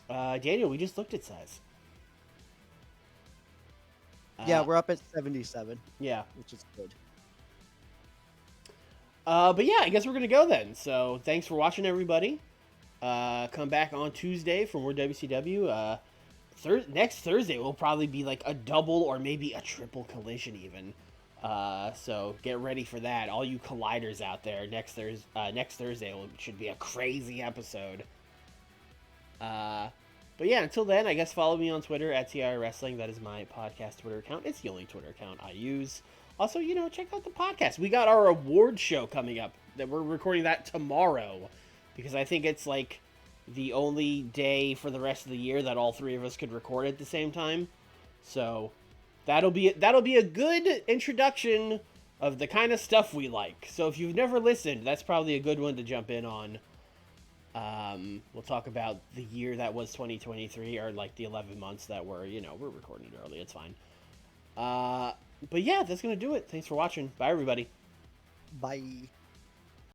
Daniel, we just looked at size. Yeah, we're up at 77. Yeah. Which is good. But yeah, I guess we're gonna go then. So thanks for watching, everybody. Come back on Tuesday for more WCW. Next Thursday will probably be like a double or maybe a triple collision even. So get ready for that, all you colliders out there. Next Thursday should be a crazy episode. But yeah, until then, I guess follow me on Twitter at TR Wrestling. That is my podcast Twitter account. It's the only Twitter account I use. Also, check out the podcast. We got our award show coming up that we're recording that tomorrow because I think it's like the only day for the rest of the year that all three of us could record at the same time. So that'll be a good introduction of the kind of stuff we like. So if you've never listened, that's probably a good one to jump in on. We'll talk about the year that was 2023, or like the 11 months that we're recording it early. It's fine. But yeah, that's gonna do it. Thanks for watching. Bye, everybody. Bye.